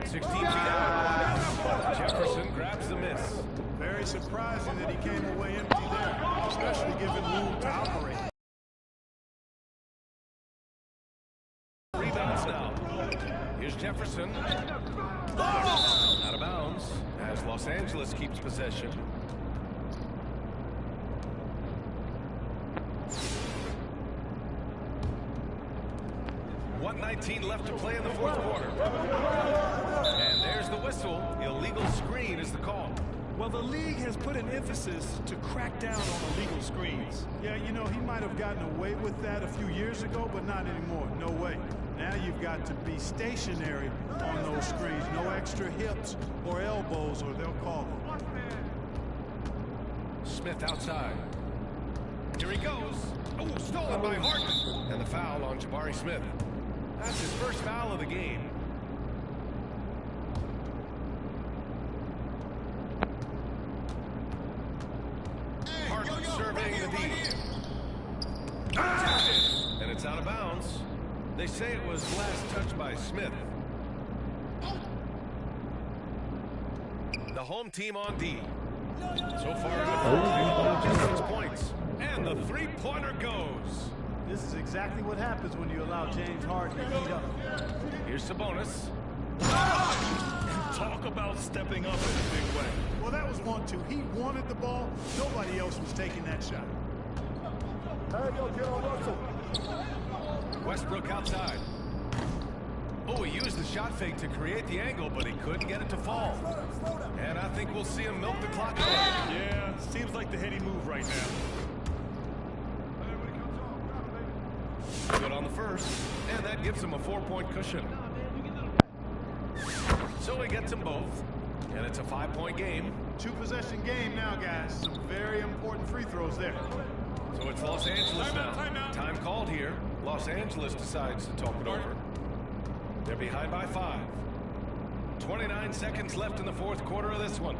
16 feet out. Jefferson grabs the miss. Very surprising that he came away empty there, especially given room to operate. Rebounds now. Here's Jefferson. Out of bounds as Los Angeles keeps possession. .19 left to play in the fourth quarter. And there's the whistle. Illegal screen is the call. Well, the league has put an emphasis to crack down on illegal screens. Yeah, you know, he might have gotten away with that a few years ago, but not anymore. No way. Now you've got to be stationary on those screens. No extra hips or elbows, or they'll call it. Smith outside. Here he goes. Oh, stolen by Harden. And the foul on Jabari Smith. That's his first foul of the game. Harden surveying the D. And it's out of bounds. They say it was last touched by Smith. The home team on D. So far, just 6 points. And the three-pointer goes. This is exactly what happens when you allow James Harden to heat up. Here's Sabonis. Talk about stepping up in a big way. Well, that was 1-2. He wanted the ball. Nobody else was taking that shot. Hey, yo, get on Russell. Westbrook outside. Oh, he used the shot fake to create the angle, but he couldn't get it to fall. And I think we'll see him milk the clock away. Yeah, seems like the heady move right now. Good on the first, and that gives him a 4-point cushion. So he gets them both, and it's a 5-point game. 2-possession game now, guys. Some very important free throws there. So it's Los Angeles now. Time called here. Los Angeles decides to talk it over. They're behind by 5. 29 seconds left in the fourth quarter of this one.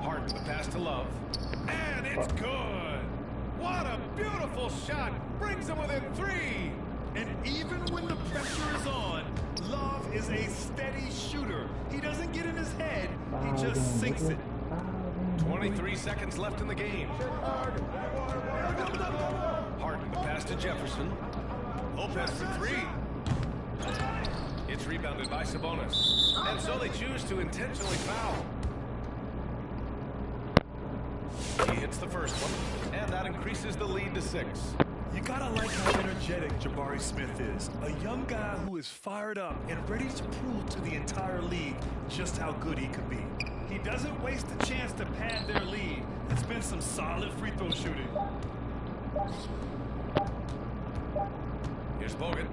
Harden, the pass to Love. And it's good. What a beautiful shot. Brings them within 3. And even when the pressure is on, Love is a steady shooter. He doesn't get in his head. He just sinks it. 23 seconds left in the game. Harden, the pass to Jefferson. Lopez for 3. It's rebounded by Sabonis. And so they choose to intentionally foul. He hits the first one, and that increases the lead to 6. You gotta like how energetic Jabari Smith is. A young guy who is fired up and ready to prove to the entire league just how good he could be. He doesn't waste a chance to pad their lead. It's been some solid free throw shooting. Here's Bogut.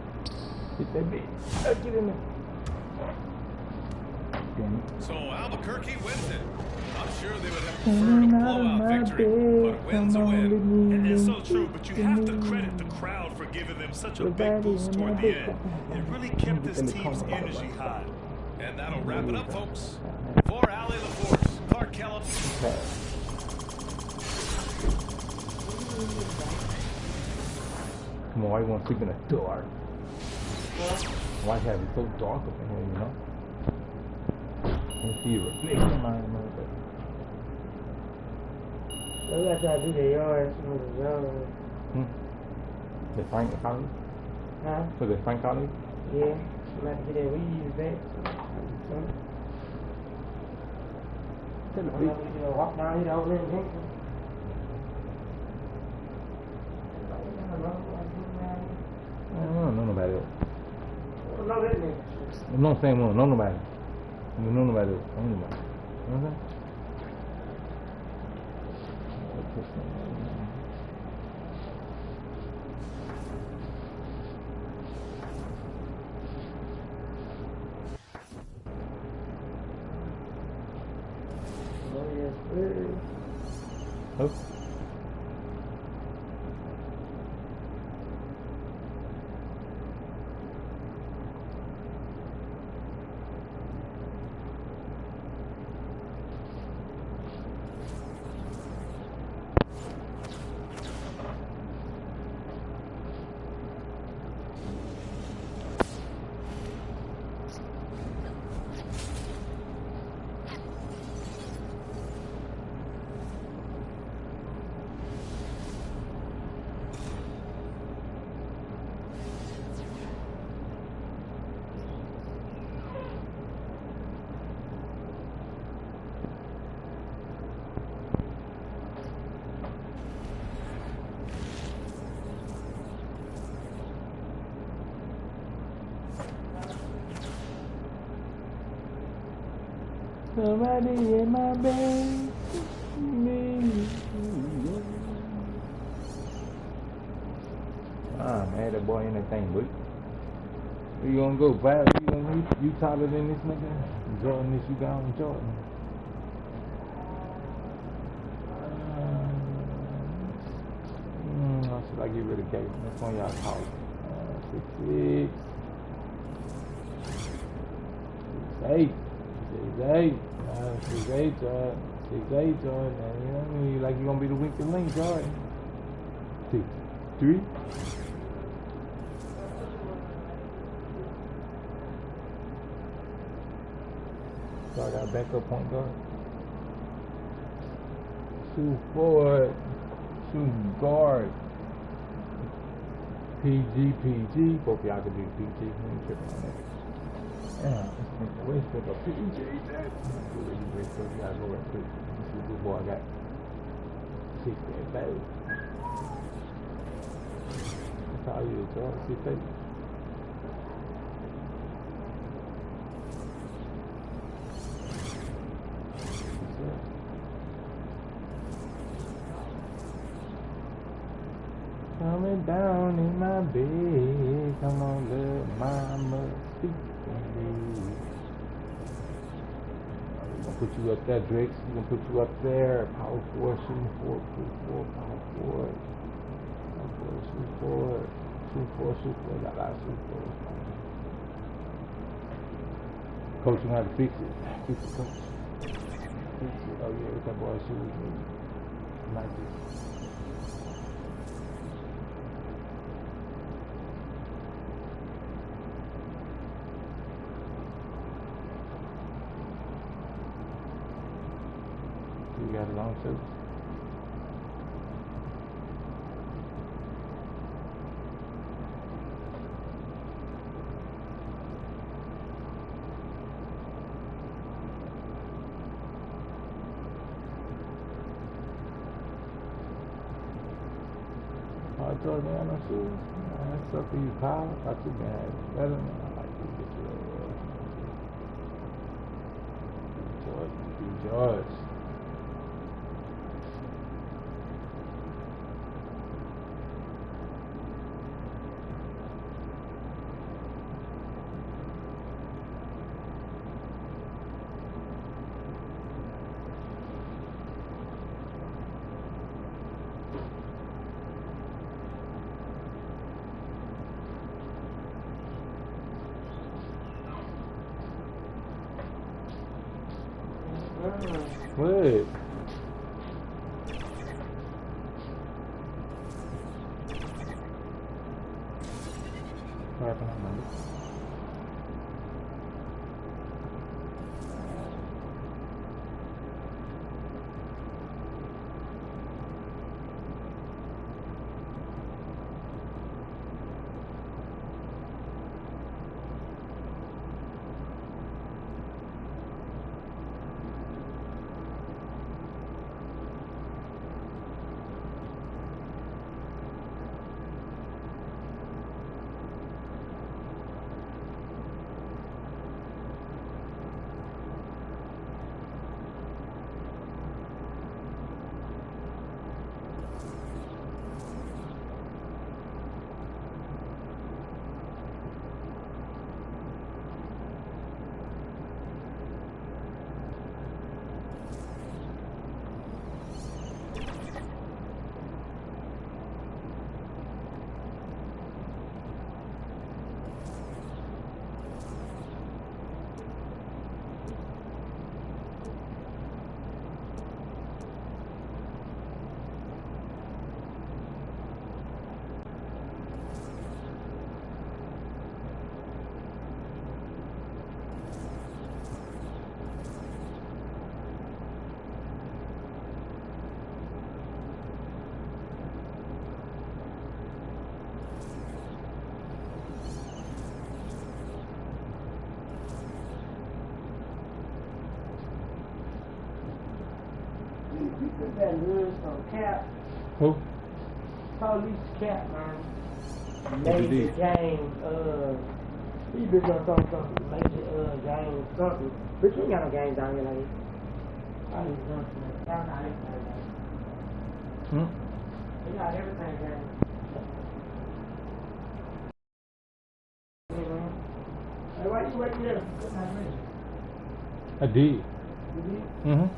So Albuquerque wins it. I'm sure they would have preferred a blowout victory, but a win's a win. And it's so true, but you have to credit the crowd for giving them such a big boost toward the end. It really kept this team's energy high. And that'll wrap it up, folks. For Allie LaForce, Clark Kellum. Come on, why you want to sleep in the dark? Why have it so dark up in here, you know? And see a reflection in my motherfucker. Well, that's how I do the yard. The Frank College? Huh? So the Frank College? Yeah. I'm about to get that weed back. I'm going to walk down here over there and drink. I don't know nobody else. I don't know that nigga. I'm not saying we don't know nobody. We don't know nobody else. Ain't nobody. You know what I'm saying? Oh. Somebody in my bed. Ah, man, that boy anything, but you gonna go back? You taller than this nigga? Jordan, this you got on Jordan. Should I get rid of Gabe? That's one y'all talk. 6'6". 6'8". 6'8". 6'8", Jordan. 6'8", Jordan. You know what I mean? Like you gonna be the weak link, Jordan. 6'3". So I got a backup point guard. Shoot forward. Shooting guard. PG. Both of y'all can be PG. You ain't tripping on that. Yeah, where's the PG? You gotta go right quick. This is the boy I got. 6'8". That's how you is, Jordan. 6'8". Coming down in my bed, come on, little mama, speak to me. We're gonna put you up there, Drake. We're gonna put you up there. Power forward, shooting forward, power forward. Shoot forward. Got a lot of shoot forward. Coach, you gonna have to fix it. Fix it, coach. Fix it. Oh yeah, with that boy shoes. Like this. You got it on too. I told me I no shoes. That's up to you, Kyle. I thought you been better than I like you. George. What? What happened? better lose some cap. Who? Police cap, man. What you Major did? game, he been doing something, major game, something. But you ain't got no game down here like this. I just doing some, y'all got everything down. You got everything down. Hey, why you wait there? I did. You did? Mm-hmm.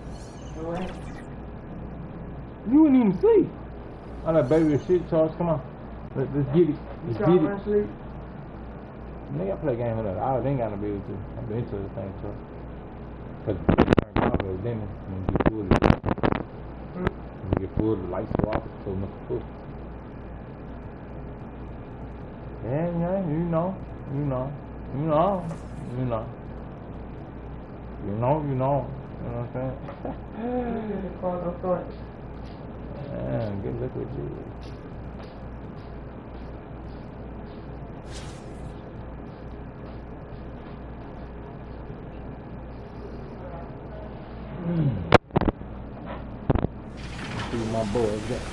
What happened? You wouldn't even sleep. All that baby shit, Charles. Come on. Let's get it. Let's get it. Sleep? Nigga, I play a game with that. I ain't got to be able to. I've been to the thing, Charles. Because you turn off every dinner when you get full. When you get full, the lights go off, so much full. Yeah, you know. You know what I'm saying? Yeah, good look with you. See my boys there.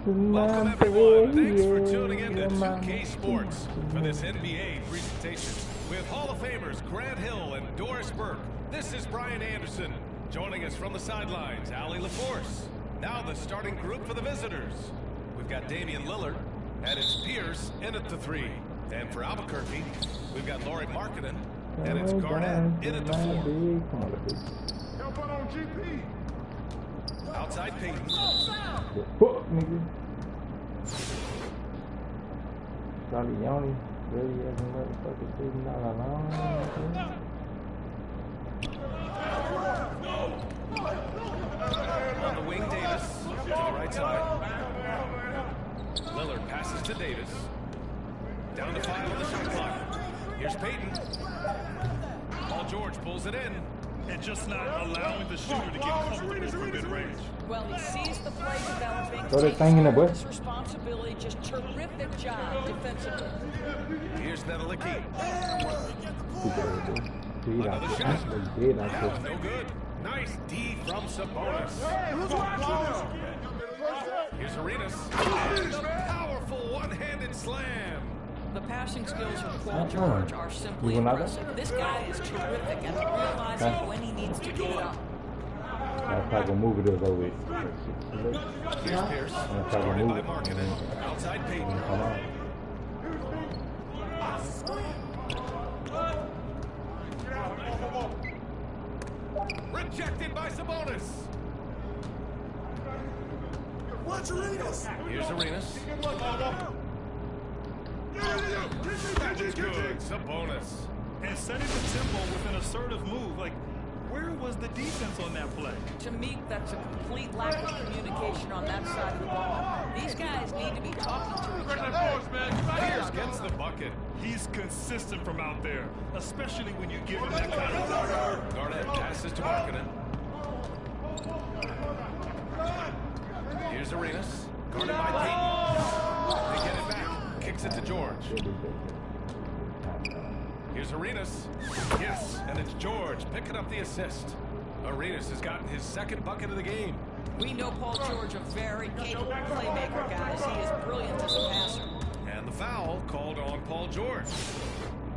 Welcome everyone. Thanks for tuning in to 2K Sports for this NBA presentation with Hall of Famers Grant Hill and Doris Burke. This is Brian Anderson. Joining us from the sidelines, Allie LaForce. Now the starting group for the visitors. We've got Damian Lillard, and it's Pierce in at the 3. And for Albuquerque, we've got Lauri Markkanen, and it's Garnett in at the 4. Help out on GP. Outside Peyton. Fuck, nigga. Johnny Yoni really hasn't motherfucking taken out a long time. On the wing, Davis to the right side. Lillard passes to Davis. Down to 5 on the shot clock. Here's Peyton. Paul George pulls it in. And just not allowing the shooter to get comfortable from mid-range. Well, he sees the play developing. Throw that thing in there, boy. His responsibility, just terrific job defensively. Here's Nedelicki. Another shot. No good. Nice D from Sabonis. Here's Arenas. And a powerful one-handed slam. The passing skills of Paul George are simply impressive. This guy is terrific at realizing when he needs to get it up. That's how the movie does over it. Here's Pierce. Guarded by Markkanen. Outside Peyton. Come on. Rejected by Sabonis. Here's Arenas. That was good. Sabonis. And setting the tempo with an assertive move. Like, where was the defense on that play? To me, that's a complete lack of communication on that side of the ball. These guys need to be talking to each other. Pierce gets the bucket. He's consistent from out there, especially when you give him that kind of ball. Garnett passes to Markkanen. Here's Arenas. Guarded by Peyton. They get it back. Kicks it to George. Here's Arenas. Yes, and it's George picking up the assist. Arenas has gotten his second bucket of the game. We know Paul George, a very capable playmaker, guys. He is brilliant as a passer. And the foul called on Paul George.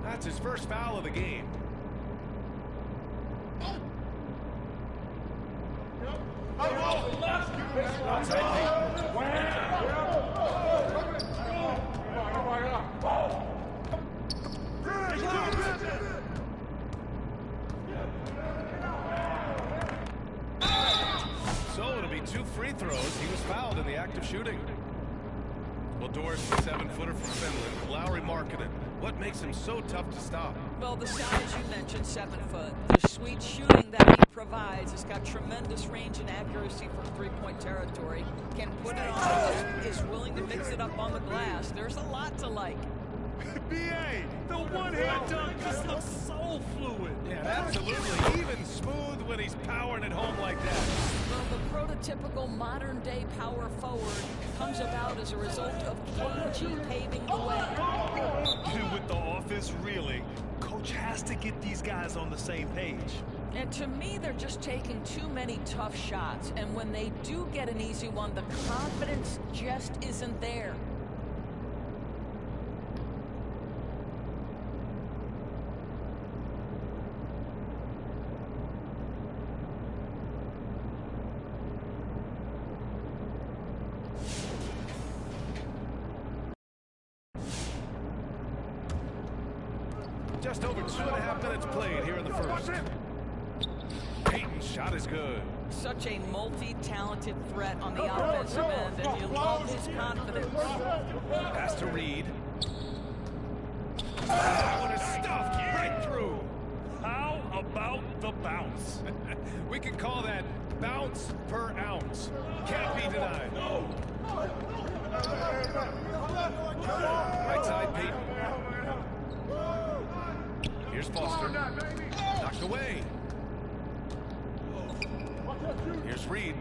That's his first foul of the game. Outside So it'll be 2 free throws. He was fouled in the act of shooting. We'll outdoors the 7-footer from Finland, Lowry Markkinen. What makes him so tough to stop? Well, the size you mentioned, 7 foot. The sweet shooting that he provides has got tremendous range and accuracy from three-point territory. Can put it on, is willing to mix it up on the glass. There's a lot to like. B.A., the one-hand dunk just looks so fluid. Yeah, absolutely. Even smooth when he's powering it home like that. Well, the prototypical modern-day power forward comes about as a result of KG paving the way. And with the offense reeling, Coach has to get these guys on the same page. And to me, they're just taking too many tough shots. And when they do get an easy one, the confidence just isn't there. Just over 2.5 minutes played here in the first. Payton's shot is good. Such a multi-talented threat on the offensive end, and you love his confidence. Pass to Reed. That one is stuffed right through. How about the bounce? We can call that bounce per ounce. Can't be denied. Right side, Payton. Here's Foster. Knocked away. Here's Reed.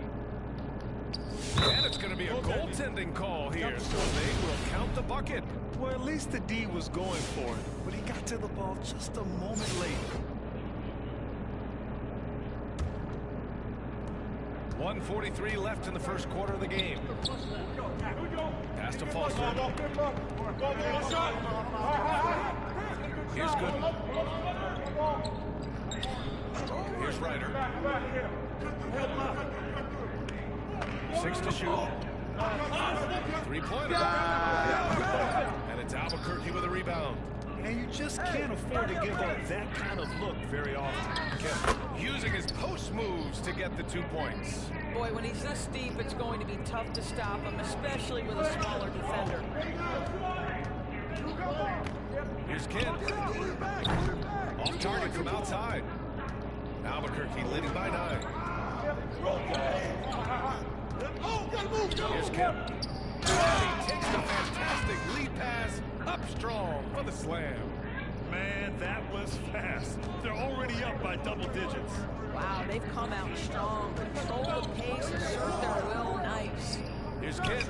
And it's going to be a goaltending call here, so they will count the bucket. Well, at least the D was going for it, but he got to the ball just a moment late. 1:43 left in the first quarter of the game. Pass to Foster. Here's Gooden. Here's Ryder. 6 to shoot. 3-pointer. And it's Albuquerque with a rebound. And you just can't afford to give up that kind of look very often. Kept using his post moves to get the 2 points. Boy, when he's this deep, it's going to be tough to stop him, especially with a smaller defender. Here's Kidd. Off target from outside. Albuquerque leading by 9. Here's Kidd. He takes the fantastic lead pass up strong for the slam. Man, that was fast. They're already up by double digits. Wow, they've come out strong. Control the pace, assert their will, nice. Here's Kidd.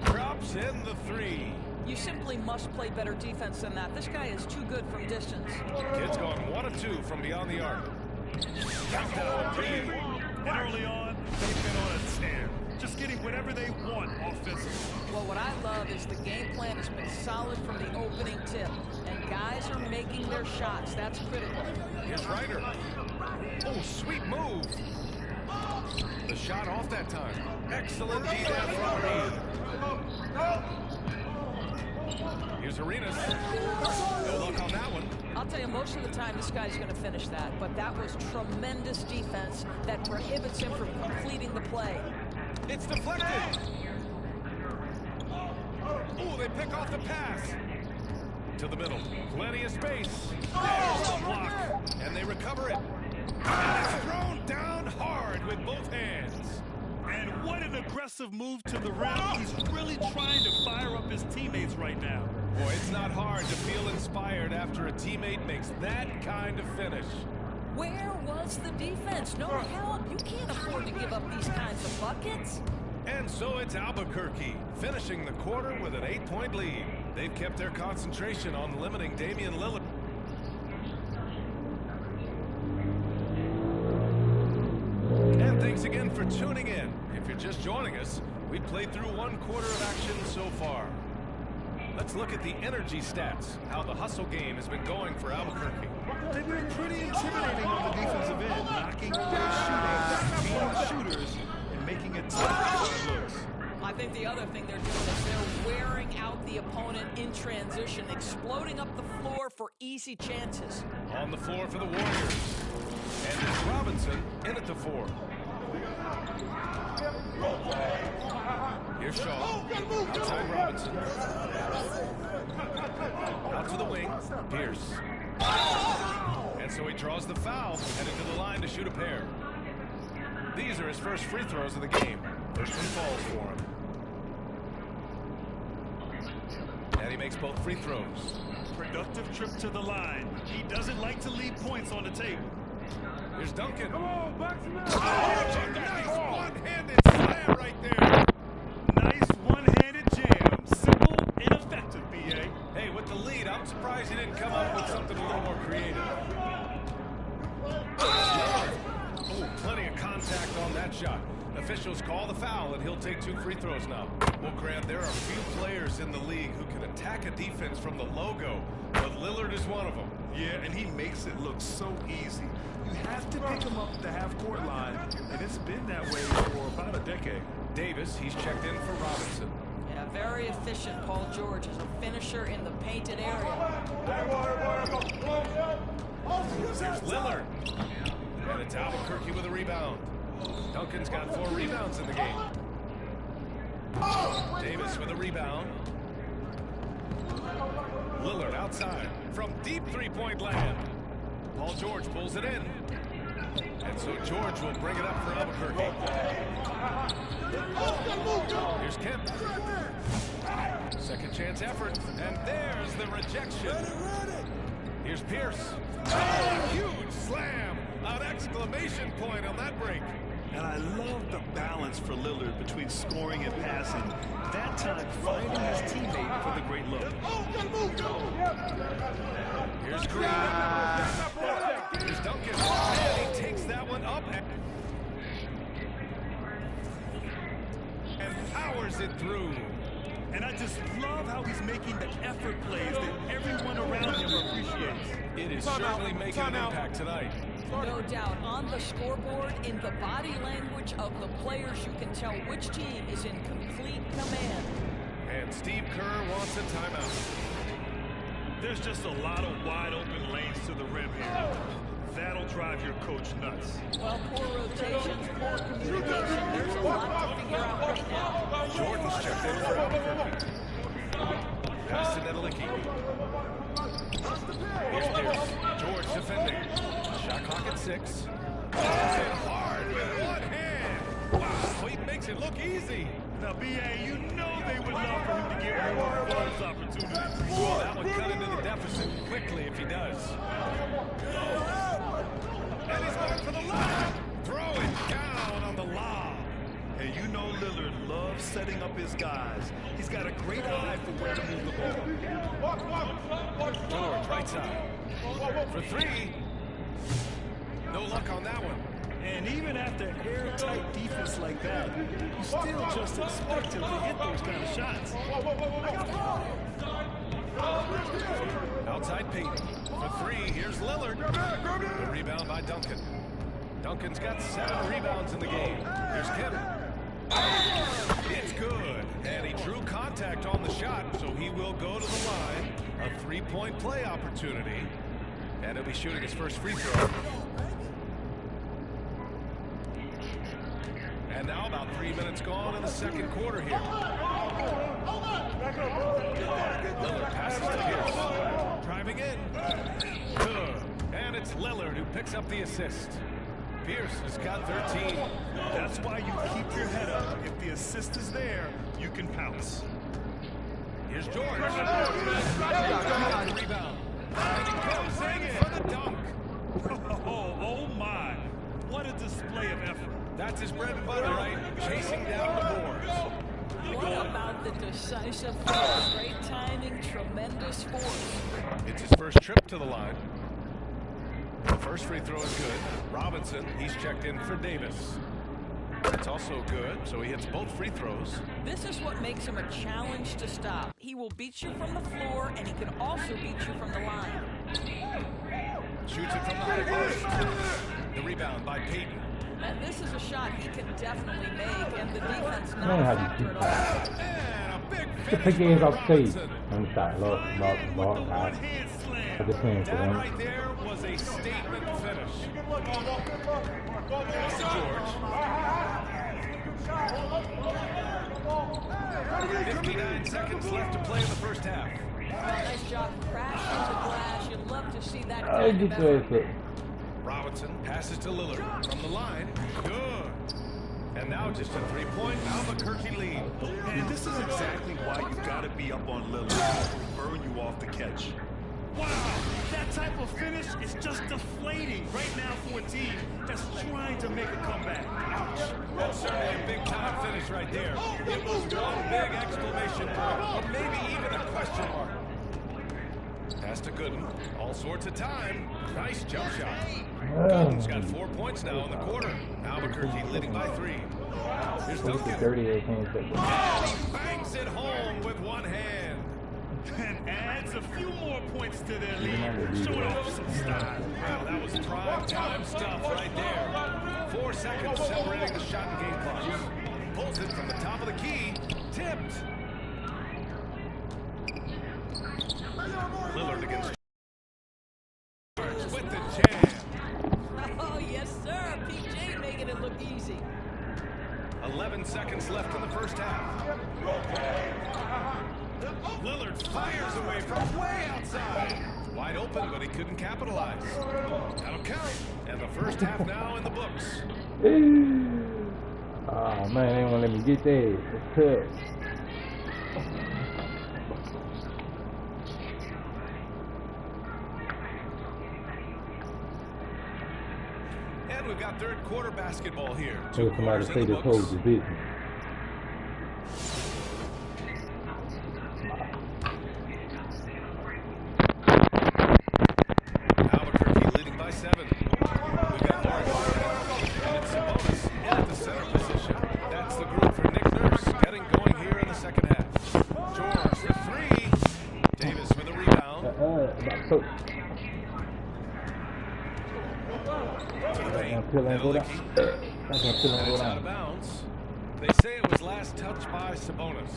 Drops in the 3. You simply must play better defense than that. This guy is too good from distance. Kidd's going 1 of 2 from beyond the arc. Countdown, Reed. And early on, they've been on a tear. Just getting whatever they want offensively. Well, what I love is the game plan has been solid from the opening tip. And guys are making their shots. That's critical. Here's Ryder. Oh, sweet move. The shot off that time. Excellent D there from Reed. Here's Arenas. No luck on that one. I'll tell you, most of the time this guy's going to finish that. But that was tremendous defense that prohibits him from completing the play. It's deflected. Oh, they pick off the pass. To the middle. Plenty of space. There's the block. And they recover it. And it's thrown down hard with both hands. And what an aggressive move to the rim. He's really trying to fire up his teammates right now. Boy, it's not hard to feel inspired after a teammate makes that kind of finish. Where was the defense? No help. You can't afford to give up these kinds of buckets. And so it's Albuquerque, finishing the quarter with an 8-point lead. They've kept their concentration on limiting Damian Lillard. And thanks again for tuning in. If you're just joining us, we've played through 1 quarter of action so far. Let's look at the energy stats, how the hustle game has been going for Albuquerque. They've been pretty intimidating on the defensive end, knocking away shooting, beating shooters, and making it tough looks. I think the other thing they're doing is they're wearing out the opponent in transition, exploding up the floor for easy chances. On the floor for the Warriors. And it's Robinson in at the 4. Here's Shaw. Outside Robinson. Robinson. Out to the wing, Pierce. And so he draws the foul, headed to the line to shoot a pair. These are his first free throws of the game. First one falls for him. And he makes both free throws. Productive trip to the line. He doesn't like to leave points on the table. Here's Duncan. Come on, box him out. Oh, nice one-handed slam right there. Nice one-handed jam. Simple and effective, B.A. Hey, with the lead, I'm surprised he didn't come up with something a little more creative. Oh, plenty of contact on that shot. Officials call the foul, and he'll take 2 free throws now. Well, Grant, there are few players in the league who can attack a defense from the logo, but Lillard is one of them. Yeah, and he makes it look so easy. You have to pick him up at the half-court line, and it's been that way for about a decade. Davis, he's checked in for Robinson. Yeah, very efficient. Paul George is a finisher in the painted area. There's Lillard. And it's Albuquerque with a rebound. Duncan's got 4 rebounds in the game. Davis with a rebound. Lillard outside from deep three-point land. Paul George pulls it in. And so George will bring it up for Albuquerque. Here's Kemp. Second chance effort. And there's the rejection. Here's Pierce. Oh, huge slam. An exclamation point on that break. And I love the balance for Lillard between scoring and passing. That time, finding his teammate for the great look. Here's Green. Here's Duncan. And he takes that one up and powers it through. And I just love how he's making the effort plays that everyone around him appreciates. It is certainly making an impact tonight. No doubt. On the scoreboard, in the body language of the players, you can tell which team is in complete command. And Steve Kerr wants a timeout. There's just a lot of wide open lanes to the rim here. That'll drive your coach nuts. Well, poor rotations, poor communication. There's a lot to figure out right now. Jordan's checked in for Albuquerque. Pass to Nedelicki. Here's Pierce. George defending. Shot clock at 6. And hard with one hand. Wow, he makes it look easy. Now, B.A., you know they would love for him to get more bonus opportunities. Well, that would cut into the deficit quickly if he does. And he's going for the lob. Throw it down on the lob. And you know Lillard loves setting up his guys. He's got a great eye for where to move the ball. George, right side. For 3. No luck on that one. And even after airtight defense like that, you still just expect him to hit those kind of shots. Outside Peyton. For 3, here's Lillard. The rebound by Duncan. Duncan's got 7 rebounds in the game. Here's Kevin. It's good. And he drew contact on the shot, so he will go to the line. A 3-point play opportunity. And he'll be shooting his first free throw. And now about 3 minutes gone in the second quarter here. Lillard passes to Pierce. Driving in. Good. And it's Lillard who picks up the assist. Pierce has got 13. That's why you keep your head up. If the assist is there, you can pounce. Here's George. Rebound. And he goes in for the dunk. Oh my. What a display of effort. That's his bread and butter, right? Chasing down the boards. What about the decisive force? Great timing, tremendous force. It's his first trip to the line. The first free throw is good. Robinson, he's checked in for Davis. That's also good, so he hits both free throws. This is what makes him a challenge to stop. He will beat you from the floor, and he can also beat you from the line. Shoots it from the high post. The rebound by Peyton. And this is a shot he can definitely make, and the defense I not don't know how to factor keep at all. And a big The finish pick is by off stage. Robinson. I'm sorry, Lord, I just playing for That them. right there was a statement finish. Pass to George. 59 seconds left to play in the first half. Well, nice job crashing the glass. You'd love to see that kind of effort. Robinson passes to Lillard from the line. Good. And now just a three-point Albuquerque lead. And this is exactly why you got to be up on Lillard. He'll burn you off the catch. Wow, that type of finish is just deflating right now for a team that's trying to make a comeback. Ouch. Well, certainly a big-time finish right there. It was one big exclamation point, or maybe even a question mark. Pass to Gooden. All sorts of time. Nice jump shot. Gooden's got 4 points now in the quarter. Albuquerque leading by 3. Here's Duncan. And he bangs it home with one hand. And adds a few more points to their lead. Showing off some style. Well, that was prime time stuff right there. 4 seconds separating the shot and game clock. Pulls it from the top of the key. Tipped. Lillard against with the jam. Oh, yes, sir. PJ making it look easy. 11 seconds left in the first half. Lillard fires away from way outside. Wide open, but he couldn't capitalize. That'll count. And the first half now in the books. Oh, man, they ain't gonna let me get there. It's tough. And we've got third quarter basketball here. Two quarters in the books. Told the business. Albuquerque leading by 7. We've got Oregon. And it's Sabonis at the center position. That's the group for Nick Nurse getting going here in the second half. George for 3. Davis with a rebound. It's out of bounds. They say it was last touched by Sabonis.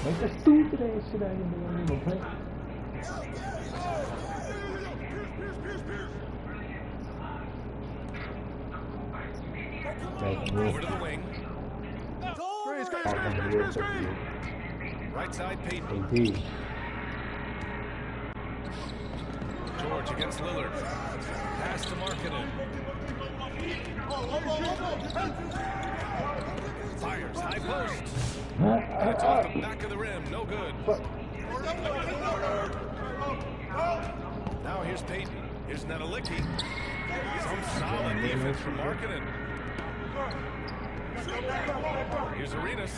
Make that stupid ass shit out of here. Over to the wing. Right side, Payton. George against Lillard. Pass to Markkanen. Fires, high post. And it's off the back of the rim, no good. Now here's Payton. Here's Nedelicki. Some solid defense from Markkanen. Here's Arenas.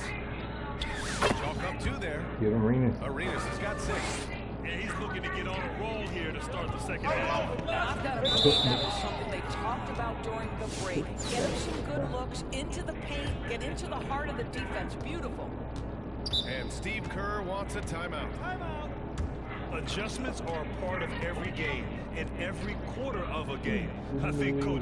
Chalk up 2 there. Give him Arenas. Arenas has got 6. And he's looking to get on a roll here to start the second half. I've got to believe that was something they talked about during the break. Get him some good looks into the paint, get into the heart of the defense. Beautiful. And Steve Kerr wants a timeout. Adjustments are a part of every game, in every quarter of a game. I think Coach